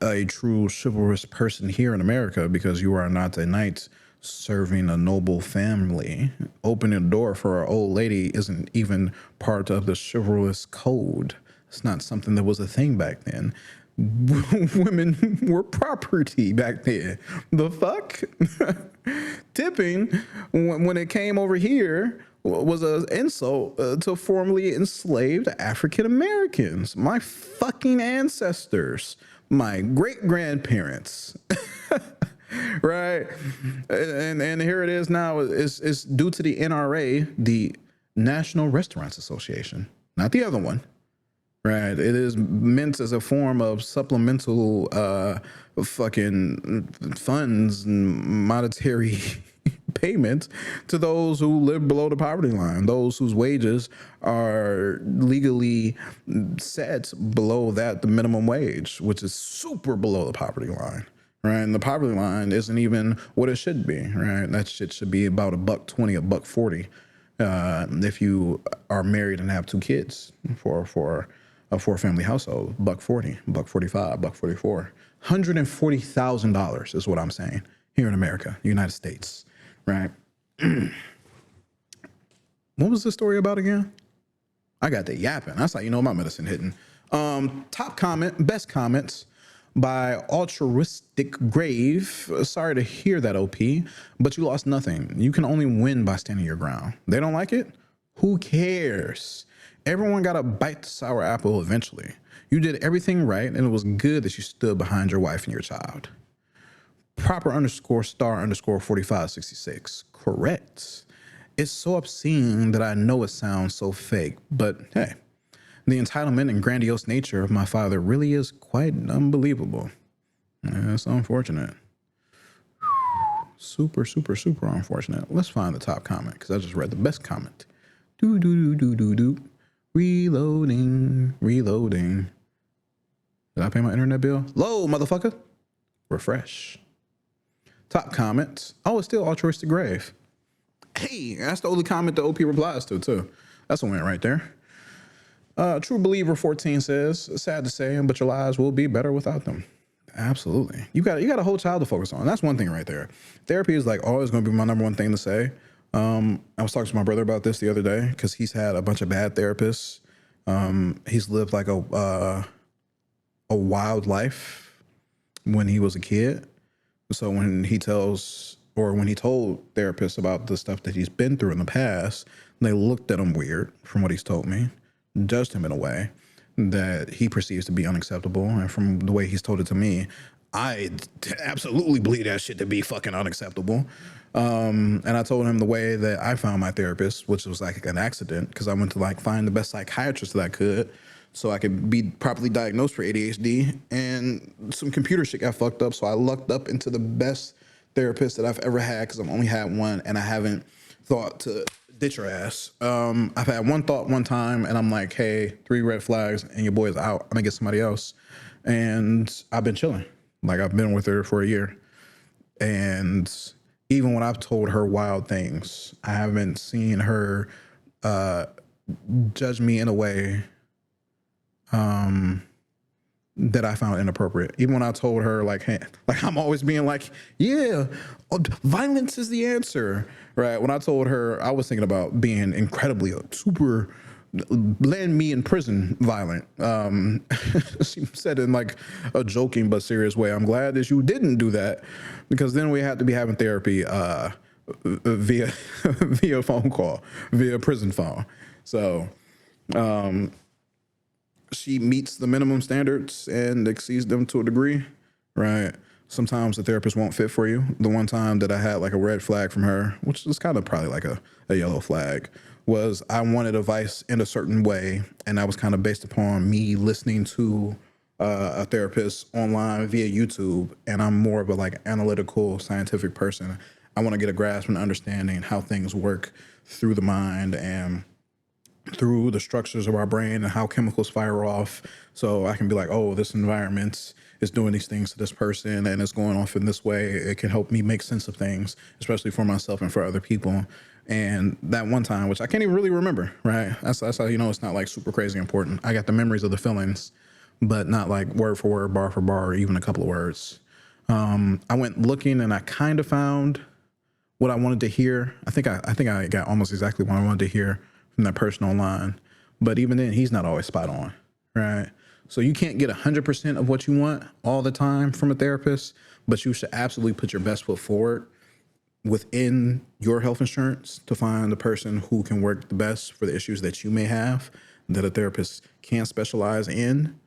a true chivalrous person here in America because you are not a knight serving a noble family. Opening a door for an old lady isn't even part of the chivalrous code. It's not something that was a thing back then. Women were property back then. The fuck? Tipping, when it came over here, was an insult to formerly enslaved African Americans. My fucking ancestors. My great-grandparents. Right? And here it is now. It's due to the NRA, the National Restaurants Association, not the other one. Right? It is meant as a form of supplemental fucking funds and monetary payment to those who live below the poverty line, those whose wages are legally set below the minimum wage, which is super below the poverty line. Right, and the poverty line isn't even what it should be. Right, that shit should be about $1.20, $1.40, if you are married and have 2 kids for a 4-family household. $1.40, $1.45, $1.44, $140,000 is what I'm saying here in America, United States. Right. What was the story about again? I got the yapping. That's how you know my medicine hitting. Top comment, best comments by Altruistic Grave. Sorry to hear that, OP, but you lost nothing. You can only win by standing your ground. They don't like it? Who cares? Everyone got to bite the sour apple eventually. You did everything right, and it was good that you stood behind your wife and your child. Proper_star_4566. Correct. It's so obscene that I know it sounds so fake, but hey, the entitlement and grandiose nature of my father really is quite unbelievable. It's unfortunate. Super, super, super unfortunate. Let's find the top comment because I just read the best comment. Reloading. Did I pay my internet bill? Low, motherfucker. Refresh. Top comment. Oh, it's still Altruistic Grave. Hey, that's the only comment the OP replies to, too. That's a win right there. True Believer 14 says, sad to say, but your lives will be better without them. Absolutely. You got a whole child to focus on. That's one thing right there. Therapy is like always going to be my number one thing to say. I was talking to my brother about this the other day because he's had a bunch of bad therapists. He's lived like a wild life when he was a kid. So when he told therapists about the stuff that he's been through in the past, they looked at him weird from what he's told me, judged him in a way that he perceives to be unacceptable. And from the way he's told it to me, I absolutely believe that shit to be fucking unacceptable. And I told him the way that I found my therapist, which was like an accident, because I went to like find the best psychiatrist that I could so I could be properly diagnosed for ADHD, and some computer shit got fucked up. So I lucked up into the best therapist that I've ever had, because I've only had one and I haven't thought to ditch your ass. I've had one thought one time and I'm like, hey, 3 red flags and your boy is out. I'm gonna get somebody else. And I've been chilling. Like I've been with her for a year. And even when I've told her wild things, I haven't seen her judge me in a way that I found inappropriate. Even when I told her, like, hey, like I'm always being like, yeah, violence is the answer, right? When I told her, I was thinking about being incredibly super, land me in prison violent. She said in like a joking but serious way, I'm glad that you didn't do that, because then we had to be having therapy via phone call, via prison phone. So, she meets the minimum standards and exceeds them to a degree, right? Sometimes the therapist won't fit for you. The one time that I had like a red flag from her, which was kind of probably like a yellow flag, was I wanted advice in a certain way, and that was kind of based upon me listening to a therapist online via YouTube, and I'm more of a like analytical, scientific person. I want to get a grasp and understanding how things work through the mind and through the structures of our brain and how chemicals fire off, so I can be like, oh, this environment is doing these things to this person and it's going off in this way. It can help me make sense of things, especially for myself and for other people. And that one time, which I can't even really remember, right? That's how you know it's not like super crazy important. I got the memories of the feelings, but not like word for word, bar for bar, or even a couple of words. I went looking and I kind of found what I wanted to hear. I think I got almost exactly what I wanted to hear from that person online. But even then, he's not always spot on, right? So you can't get 100% of what you want all the time from a therapist, but you should absolutely put your best foot forward within your health insurance to find the person who can work the best for the issues that you may have that a therapist can't specialize in,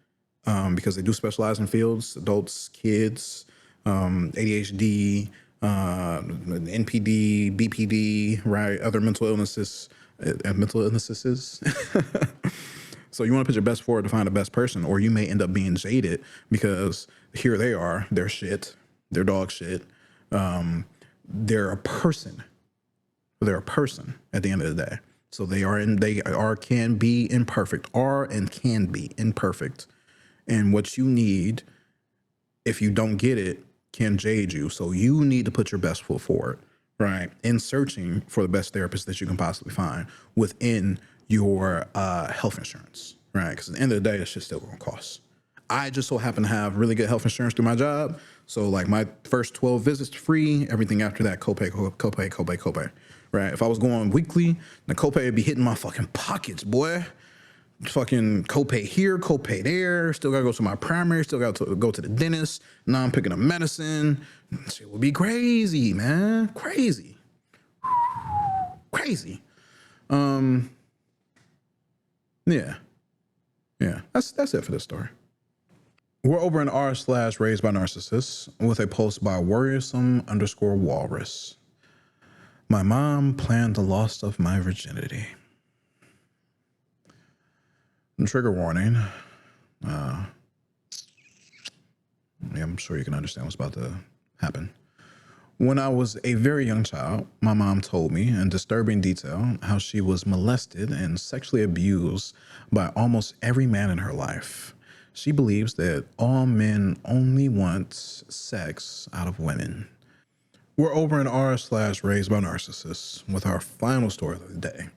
because they do specialize in fields, adults, kids, ADHD, NPD, BPD, right? Other mental illnesses. So you want to put your best forward to find the best person, or you may end up being jaded because here they are, they're shit, they're dog shit. They're a person. They're a person at the end of the day. So can be imperfect, and what you need, if you don't get it, can jade you. So you need to put your best foot forward, right? In searching for the best therapist that you can possibly find within your health insurance, right? Because at the end of the day, it's just still gonna cost. I just so happen to have really good health insurance through my job. So like my first 12 visits free, everything after that, copay, right? If I was going weekly, the copay would be hitting my fucking pockets, boy. Fucking copay here, copay there. Still gotta go to my primary. Still got to go to the dentist. Now I'm picking up medicine. Shit would be crazy, man. Crazy. Yeah. That's it for this story. We're over in r/raised by narcissists with a post by worrisome_walrus. My mom planned the loss of my virginity. And trigger warning. Yeah, I'm sure you can understand what's about to happen. When I was a very young child, my mom told me in disturbing detail how she was molested and sexually abused by almost every man in her life. She believes that all men only want sex out of women. We're over in r/raised by narcissists with our final story of the day.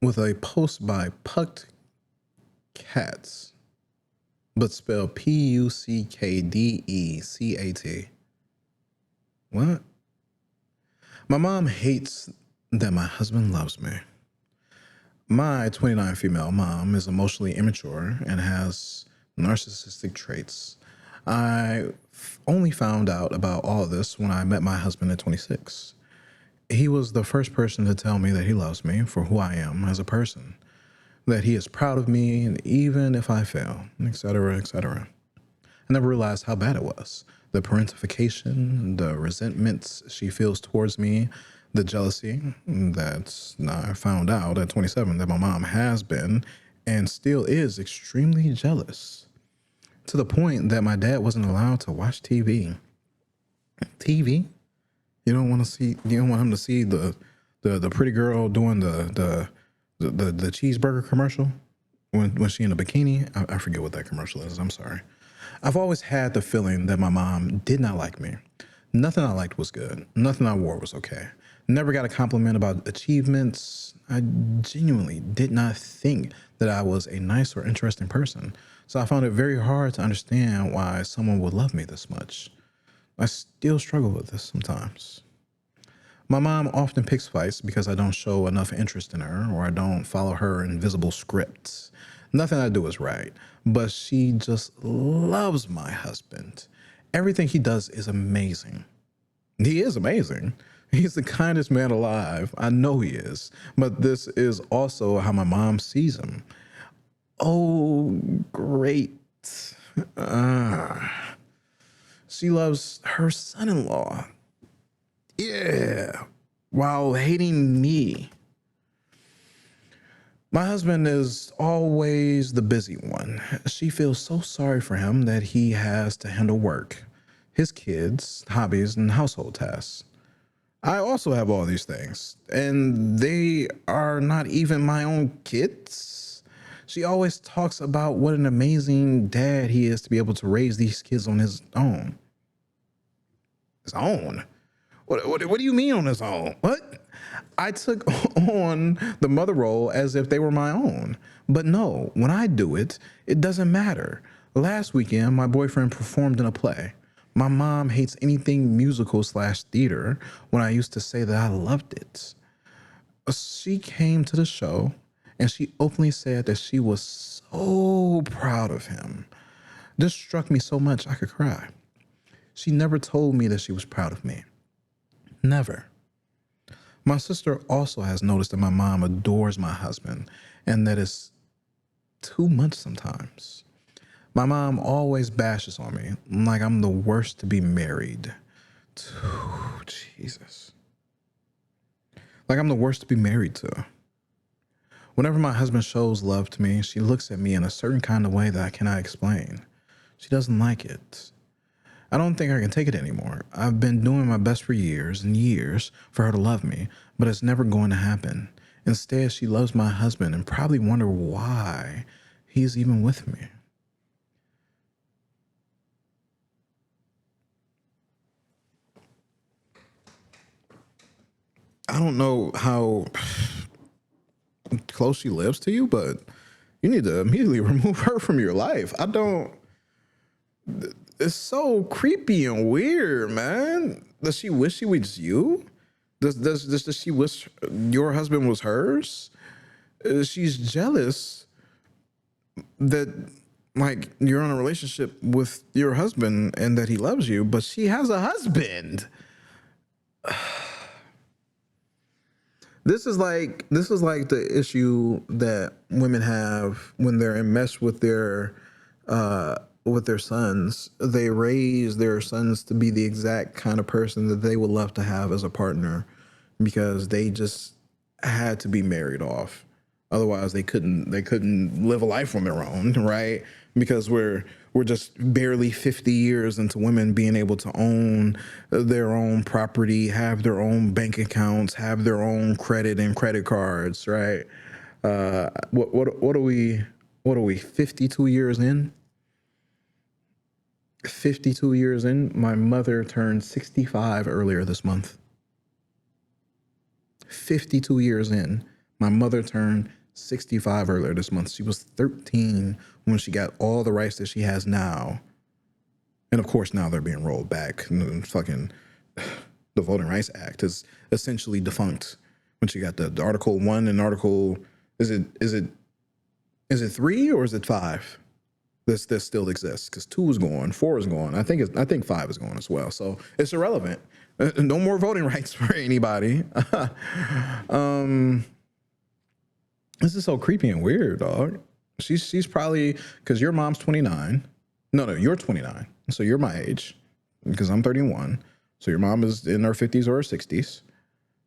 With a post by Pucked Cats, but spelled Puckdeecat. What? My mom hates that my husband loves me. My 29 female mom is emotionally immature and has narcissistic traits. I only found out about all of this when I met my husband at 26. He was the first person to tell me that he loves me for who I am as a person, that he is proud of me, and even if I fail, etc., etc. I never realized how bad it was. The parentification, the resentments she feels towards me, the jealousy that I found out at 27 that my mom has been and still is extremely jealous, to the point that my dad wasn't allowed to watch TV. TV? You don't want him to see the pretty girl doing the cheeseburger commercial when she in a bikini. I forget what that commercial is. I'm sorry. I've always had the feeling that my mom did not like me. Nothing I liked was good. Nothing I wore was okay. Never got a compliment about achievements. I genuinely did not think that I was a nice or interesting person. So I found it very hard to understand why someone would love me this much. I still struggle with this sometimes. My mom often picks fights because I don't show enough interest in her or I don't follow her invisible scripts. Nothing I do is right, but she just loves my husband. Everything he does is amazing. He is amazing. He's the kindest man alive. I know he is, but this is also how my mom sees him. Oh, great. She loves her son-in-law. Yeah, while hating me. My husband is always the busy one. She feels so sorry for him that he has to handle work, his kids, hobbies, and household tasks. I also have all these things, and they are not even my own kids. She always talks about what an amazing dad he is to be able to raise these kids on his own. His own? What do you mean on his own? What? I took on the mother role as if they were my own. But no, when I do it, it doesn't matter. Last weekend, my boyfriend performed in a play. My mom hates anything musical/theater when I used to say that I loved it. She came to the show and she openly said that she was so proud of him. This struck me so much I could cry. She never told me that she was proud of me. Never. My sister also has noticed that my mom adores my husband, and that is too much sometimes. My mom always bashes on me like I'm the worst to be married to. Jesus. Like I'm the worst to be married to. Whenever my husband shows love to me, she looks at me in a certain kind of way that I cannot explain. She doesn't like it. I don't think I can take it anymore. I've been doing my best for years and years for her to love me, but it's never going to happen. Instead, she loves my husband and probably wonder why he's even with me. I don't know how close she lives to you, but you need to immediately remove her from your life. It's so creepy and weird, man. Does she wish she was you? Does she wish your husband was hers? She's jealous that like you're in a relationship with your husband and that he loves you, but she has a husband. This is like the issue that women have when they're enmeshed with their sons. They raise their sons to be the exact kind of person that they would love to have as a partner because they just had to be married off. Otherwise they couldn't live a life on their own, right? Because we're just barely 50 years into women being able to own their own property, have their own bank accounts, have their own credit and credit cards, right? What are we 52 years in? 52 years in, my mother turned 65 earlier this month. 52 years in, my mother turned 65 earlier this month. She was 13 when she got all the rights that she has now. And of course, now they're being rolled back. Fucking the Voting Rights Act is essentially defunct. When she got the Article 1 and Article, is it 3 or is it 5? This still exists because 2 is gone, 4 is gone. I think 5 is gone as well. So it's irrelevant. No more voting rights for anybody. This is so creepy and weird, dog. She's probably, because your mom's 29. No, you're 29. So you're my age because I'm 31. So your mom is in her 50s or her 60s.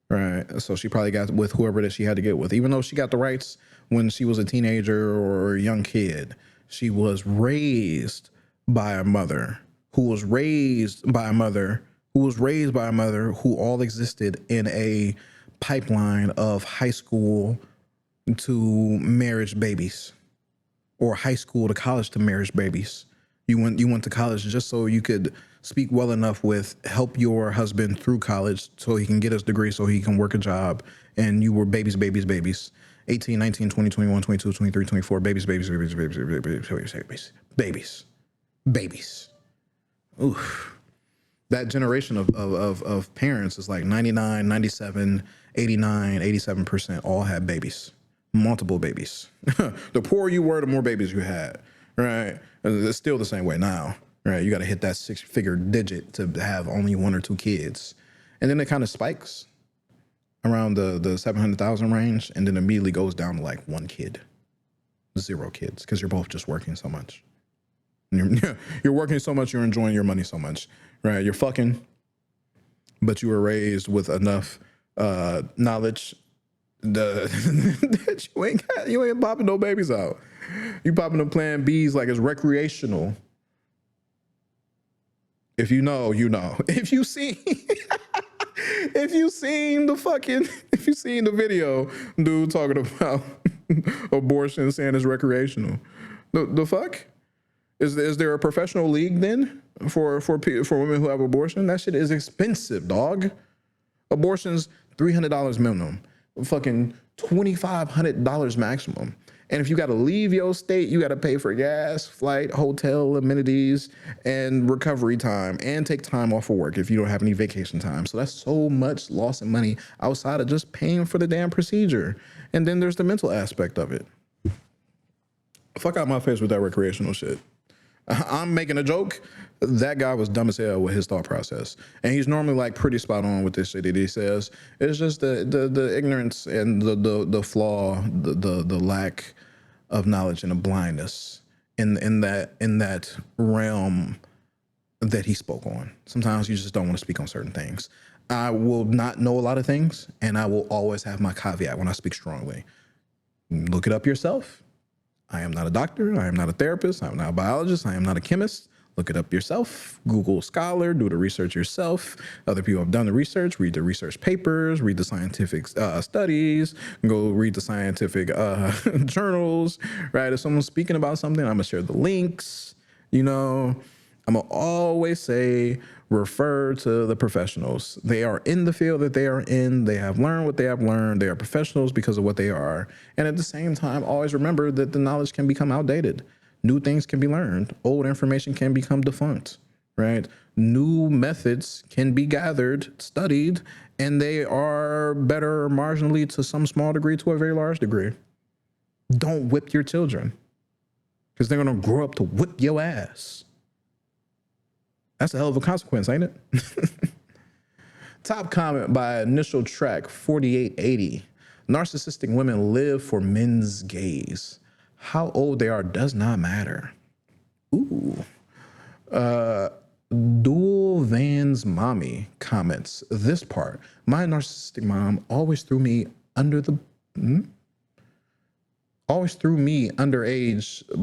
Right. So she probably got with whoever that she had to get with, even though she got the rights when she was a teenager or a young kid. She was raised by a mother who was raised by a mother who was raised by a mother who all existed in a pipeline of high school to marriage babies or high school to college to marriage babies. You went to college just so you could speak well enough with help your husband through college so he can get his degree so he can work a job. And you were babies. 18, 19, 20, 21, 22, 23, 24, babies. Oof. That generation of parents is like 99, 97, 89, 87% all had babies. Multiple babies. The poorer you were, the more babies you had, right? It's still the same way now, right? You got to hit that 6-figure digit to have only 1 or 2 kids. And then it kind of spikes around the 700,000 range and then immediately goes down to like 1 kid, 0 kids, because you're both just working so much. You're working so much, you're enjoying your money so much, right? You're fucking, but you were raised with enough knowledge that you ain't popping no babies out. You popping the Plan Bs like it's recreational. If you know, you know. If you seen the video, dude talking about abortion saying it's recreational. The fuck? Is there a professional league then for women who have abortion? That shit is expensive, dog. Abortion's $300 minimum. Fucking $2,500 maximum. And if you got to leave your state, you got to pay for gas, flight, hotel, amenities, and recovery time, and take time off of work if you don't have any vacation time. So that's so much loss in money outside of just paying for the damn procedure. And then there's the mental aspect of it. Fuck out my face with that recreational shit. I'm making a joke. That guy was dumb as hell with his thought process. And he's normally like pretty spot on with this shit that he says. It's just the ignorance and the flaw, the lack of knowledge and the blindness in that realm that he spoke on. Sometimes you just don't want to speak on certain things. I will not know a lot of things, and I will always have my caveat when I speak strongly. Look it up yourself. I am not a doctor. I am not a therapist. I am not a biologist. I am not a chemist. Look it up yourself. Google Scholar. Do the research yourself. Other people have done the research. Read the research papers. Read the scientific studies. Go read the scientific journals. Right? If someone's speaking about something, I'm gonna share the links. You know, I'm gonna always say, refer to the professionals. They are in the field that they are in. They have learned what they have learned. They are professionals because of what they are. And at the same time, always remember that the knowledge can become outdated. New things can be learned. Old information can become defunct, right? New methods can be gathered, studied, and they are better marginally to some small degree to a very large degree. Don't whip your children because they're going to grow up to whip your ass. That's a hell of a consequence, ain't it? Top comment by initial track 4880. Narcissistic women live for men's gaze. How old they are does not matter. Ooh. Dual Van's mommy comments this part. My narcissistic mom always threw me underage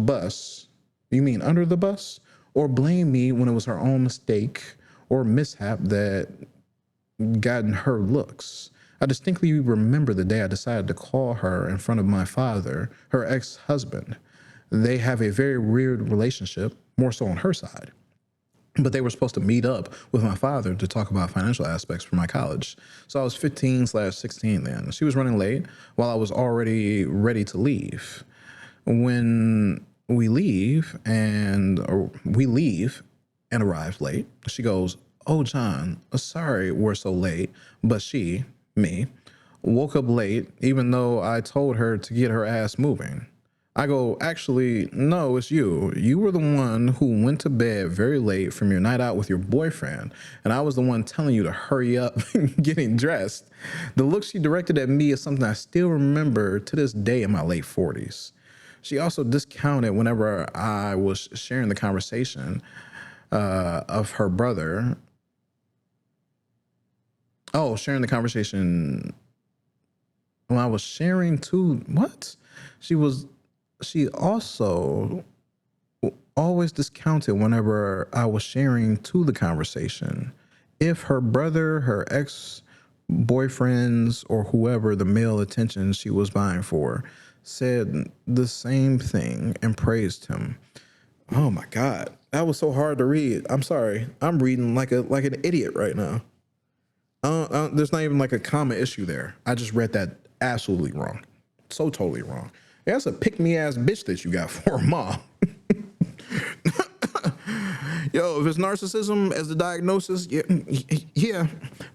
bus. You mean under the bus? Or blame me when it was her own mistake or mishap that gotten her looks. I distinctly remember the day I decided to call her in front of my father, her ex-husband. They have a very weird relationship, more so on her side. But they were supposed to meet up with my father to talk about financial aspects for my college. So I was 15/16 then. She was running late while I was already ready to leave. When we leave and arrive late, she goes, "Oh, John, sorry we're so late." But she, me, woke up late even though I told her to get her ass moving. I go, "Actually, no, it's you. You were the one who went to bed very late from your night out with your boyfriend, and I was the one telling you to hurry up getting dressed." The look she directed at me is something I still remember to this day in my late 40s. She also discounted whenever I was sharing the conversation of her brother. Oh, sharing the conversation when I was sharing to what? She also always discounted whenever I was sharing to the conversation. If her brother, her ex-boyfriends, or whoever the male attention she was vying for said the same thing and praised him. Oh my God. That was so hard to read. I'm sorry. I'm reading like an idiot right now. There's not even like a comma issue there. I just read that absolutely wrong. So totally wrong. Yeah, that's a pick-me-ass bitch that you got for a mom. Yo, if it's narcissism as the diagnosis, yeah.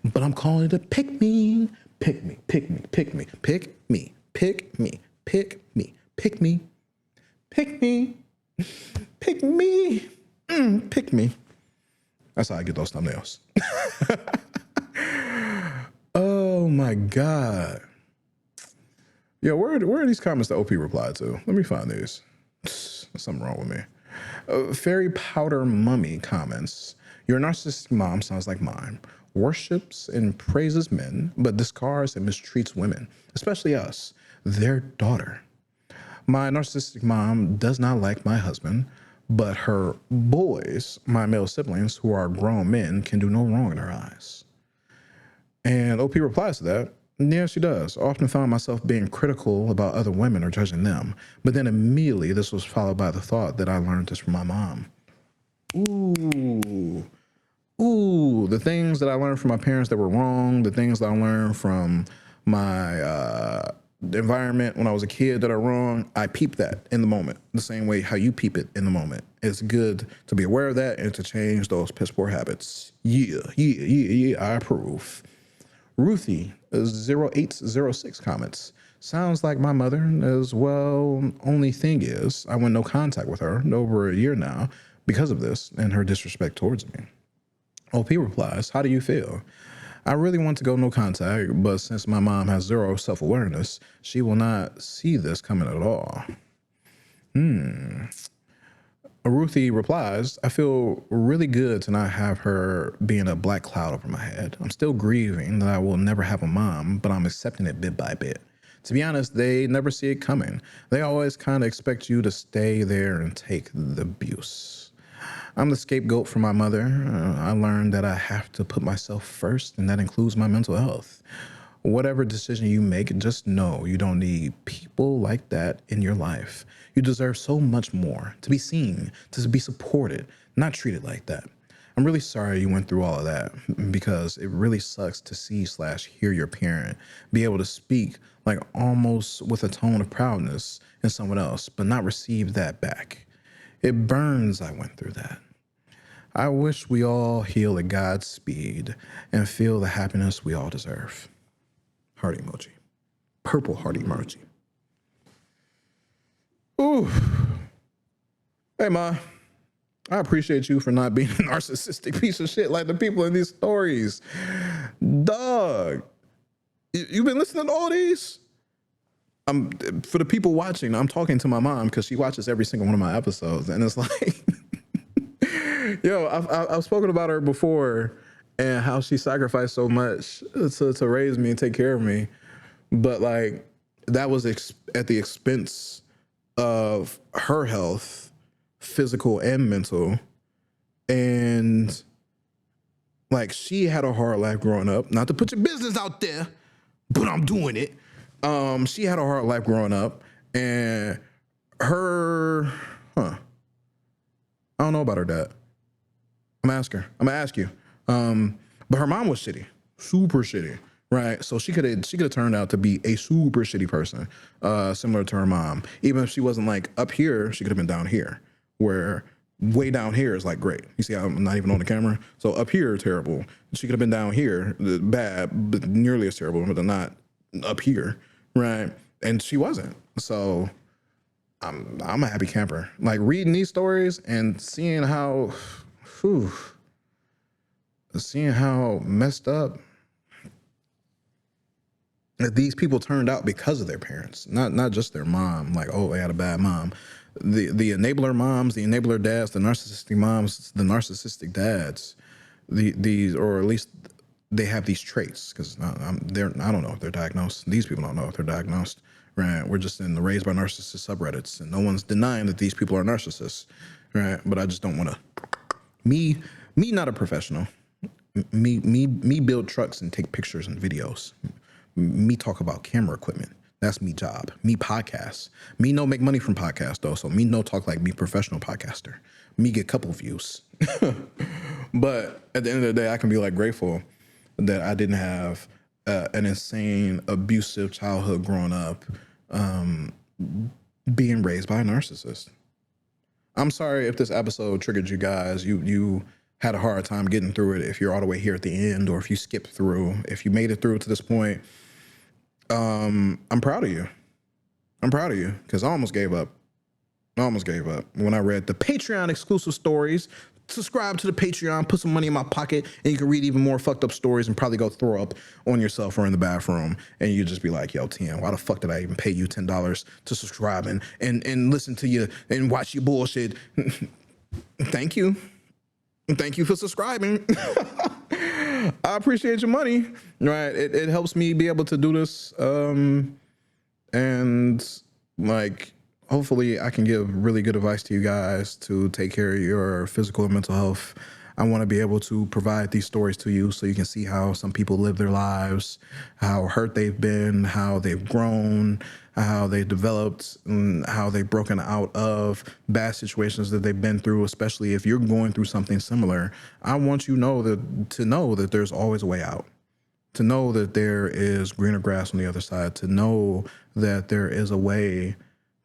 But I'm calling it a pick-me. Pick me, pick me, pick me, pick me, pick me, pick me, pick me, pick me, pick me, pick me. That's how I get those thumbnails. Oh my God. Yo, where are these comments that OP replied to? Let me find these. There's something wrong with me. Fairy Powder Mummy comments, "Your narcissistic mom sounds like mine. Worships and praises men, but discards and mistreats women, especially us, their daughter. My narcissistic mom does not like my husband, but her boys, my male siblings, who are grown men, can do no wrong in her eyes." And OP replies to that, "Yeah, she does. I often found myself being critical about other women or judging them. But then immediately this was followed by the thought that I learned this from my mom." Ooh, the things that I learned from my parents that were wrong, the things that I learned from my environment when I was a kid that are wrong, I peep that in the moment, the same way how you peep it in the moment. It's good to be aware of that and to change those piss poor habits. Yeah, I approve. Ruthie 0806 comments, "Sounds like my mother as well. Only thing is, I went no contact with her in over a year now because of this and her disrespect towards me." OP replies, "How do you feel?" "I really want to go no contact, but since my mom has zero self-awareness, she will not see this coming at all." Ruthie replies, "I feel really good to not have her being a black cloud over my head. I'm still grieving that I will never have a mom, but I'm accepting it bit by bit. To be honest, they never see it coming. They always kind of expect you to stay there and take the abuse. I'm the scapegoat for my mother. I learned that I have to put myself first, and that includes my mental health. Whatever decision you make, just know you don't need people like that in your life. You deserve so much more, to be seen, to be supported, not treated like that. I'm really sorry you went through all of that, because it really sucks to see/hear your parent be able to speak like almost with a tone of proudness in someone else, but not receive that back. It burns I went through that. I wish we all heal at God's speed and feel the happiness we all deserve." Heart emoji. Purple heart emoji. Ooh. Hey, Ma. I appreciate you for not being a narcissistic piece of shit like the people in these stories. Dog. You've been listening to all these? For the people watching, I'm talking to my mom because she watches every single one of my episodes. And it's like, yo, I've spoken about her before and how she sacrificed so much to raise me and take care of me. But like, that was at the expense of her health, physical and mental. And like, she had a hard life growing up. Not to put your business out there, but I'm doing it. She had a hard life growing up, and I don't know about her dad. I'm gonna ask you. But her mom was shitty, super shitty, right? So she could have turned out to be a super shitty person, similar to her mom. Even if she wasn't like up here, she could have been down here, where way down here is like great. You see how I'm not even on the camera? So up here, terrible. She could have been down here, bad, but nearly as terrible, but not up here, right? And she wasn't. So I'm a happy camper. Like reading these stories and seeing how, seeing how messed up that these people turned out because of their parents, not just their mom. Like, oh, they had a bad mom. The enabler moms, the enabler dads, the narcissistic moms, the narcissistic dads, these, or at least they have these traits, because I don't know if they're diagnosed. These people don't know if they're diagnosed, right? We're just in the Raised by Narcissists subreddits, and no one's denying that these people are narcissists, right? But I just don't want to. Me, not a professional. Me build trucks and take pictures and videos. Me talk about camera equipment. That's me job. Me podcast. Me no make money from podcast though. So me no talk like me professional podcaster. Me get a couple views. But at the end of the day, I can be like grateful that I didn't have an insane abusive childhood growing up, being raised by a narcissist. I'm sorry if this episode triggered you guys. You had a hard time getting through it if you're all the way here at the end, or if you skipped through. If you made it through to this point, I'm proud of you. I'm proud of you, because I almost gave up. When I read the Patreon exclusive stories. Subscribe to the Patreon, put some money in my pocket, and you can read even more fucked up stories and probably go throw up on yourself or in the bathroom. And you just be like, yo, Tien, why the fuck did I even pay you $10 to subscribe and listen to you and watch your bullshit? Thank you. Thank you for subscribing. I appreciate your money. Right. It helps me be able to do this. And like, hopefully I can give really good advice to you guys to take care of your physical and mental health. I want to be able to provide these stories to you so you can see how some people live their lives, how hurt they've been, how they've grown, how they developed, and how they've broken out of bad situations that they've been through, especially if you're going through something similar. I want you to know that there's always a way out, to know that there is greener grass on the other side, to know that there is a way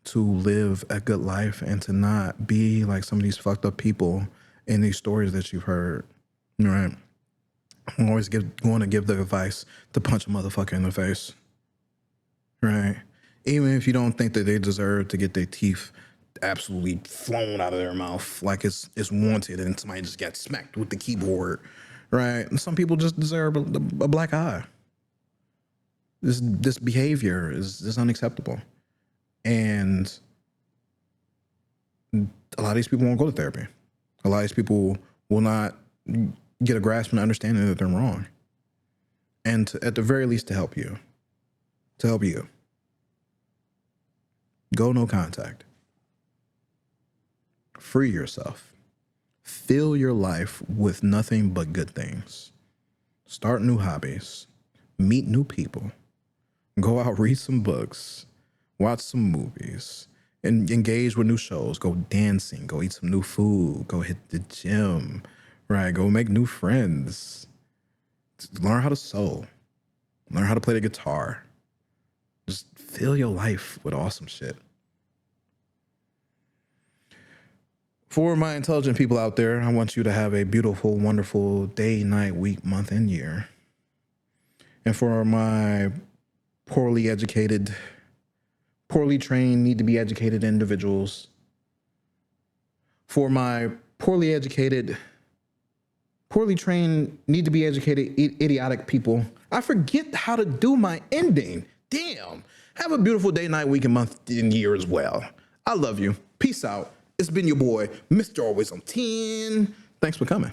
to live a good life and to not be like some of these fucked up people in these stories that you've heard, right? I'm always going to give the advice to punch a motherfucker in the face, right? Even if you don't think that they deserve to get their teeth absolutely flown out of their mouth like it's wanted and somebody just got smacked with the keyboard, right? And some people just deserve a black eye. This behavior is unacceptable. And a lot of these people won't go to therapy. A lot of these people will not get a grasp and understanding that they're wrong. And at the very least, to help you. Go no contact. Free yourself. Fill your life with nothing but good things. Start new hobbies. Meet new people. Go out, read some books. Watch some movies, and engage with new shows. Go dancing, go eat some new food, go hit the gym, right? Go make new friends. Learn how to sew. Learn how to play the guitar. Just fill your life with awesome shit. For my intelligent people out there, I want you to have a beautiful, wonderful day, night, week, month, and year. And for my poorly educated, poorly trained, need to be educated individuals. For my poorly educated, poorly trained, need to be educated, idiotic people. I forget how to do my ending. Damn. Have a beautiful day, night, week, and month, and year as well. I love you. Peace out. It's been your boy, Mr. Always on 10. Thanks for coming.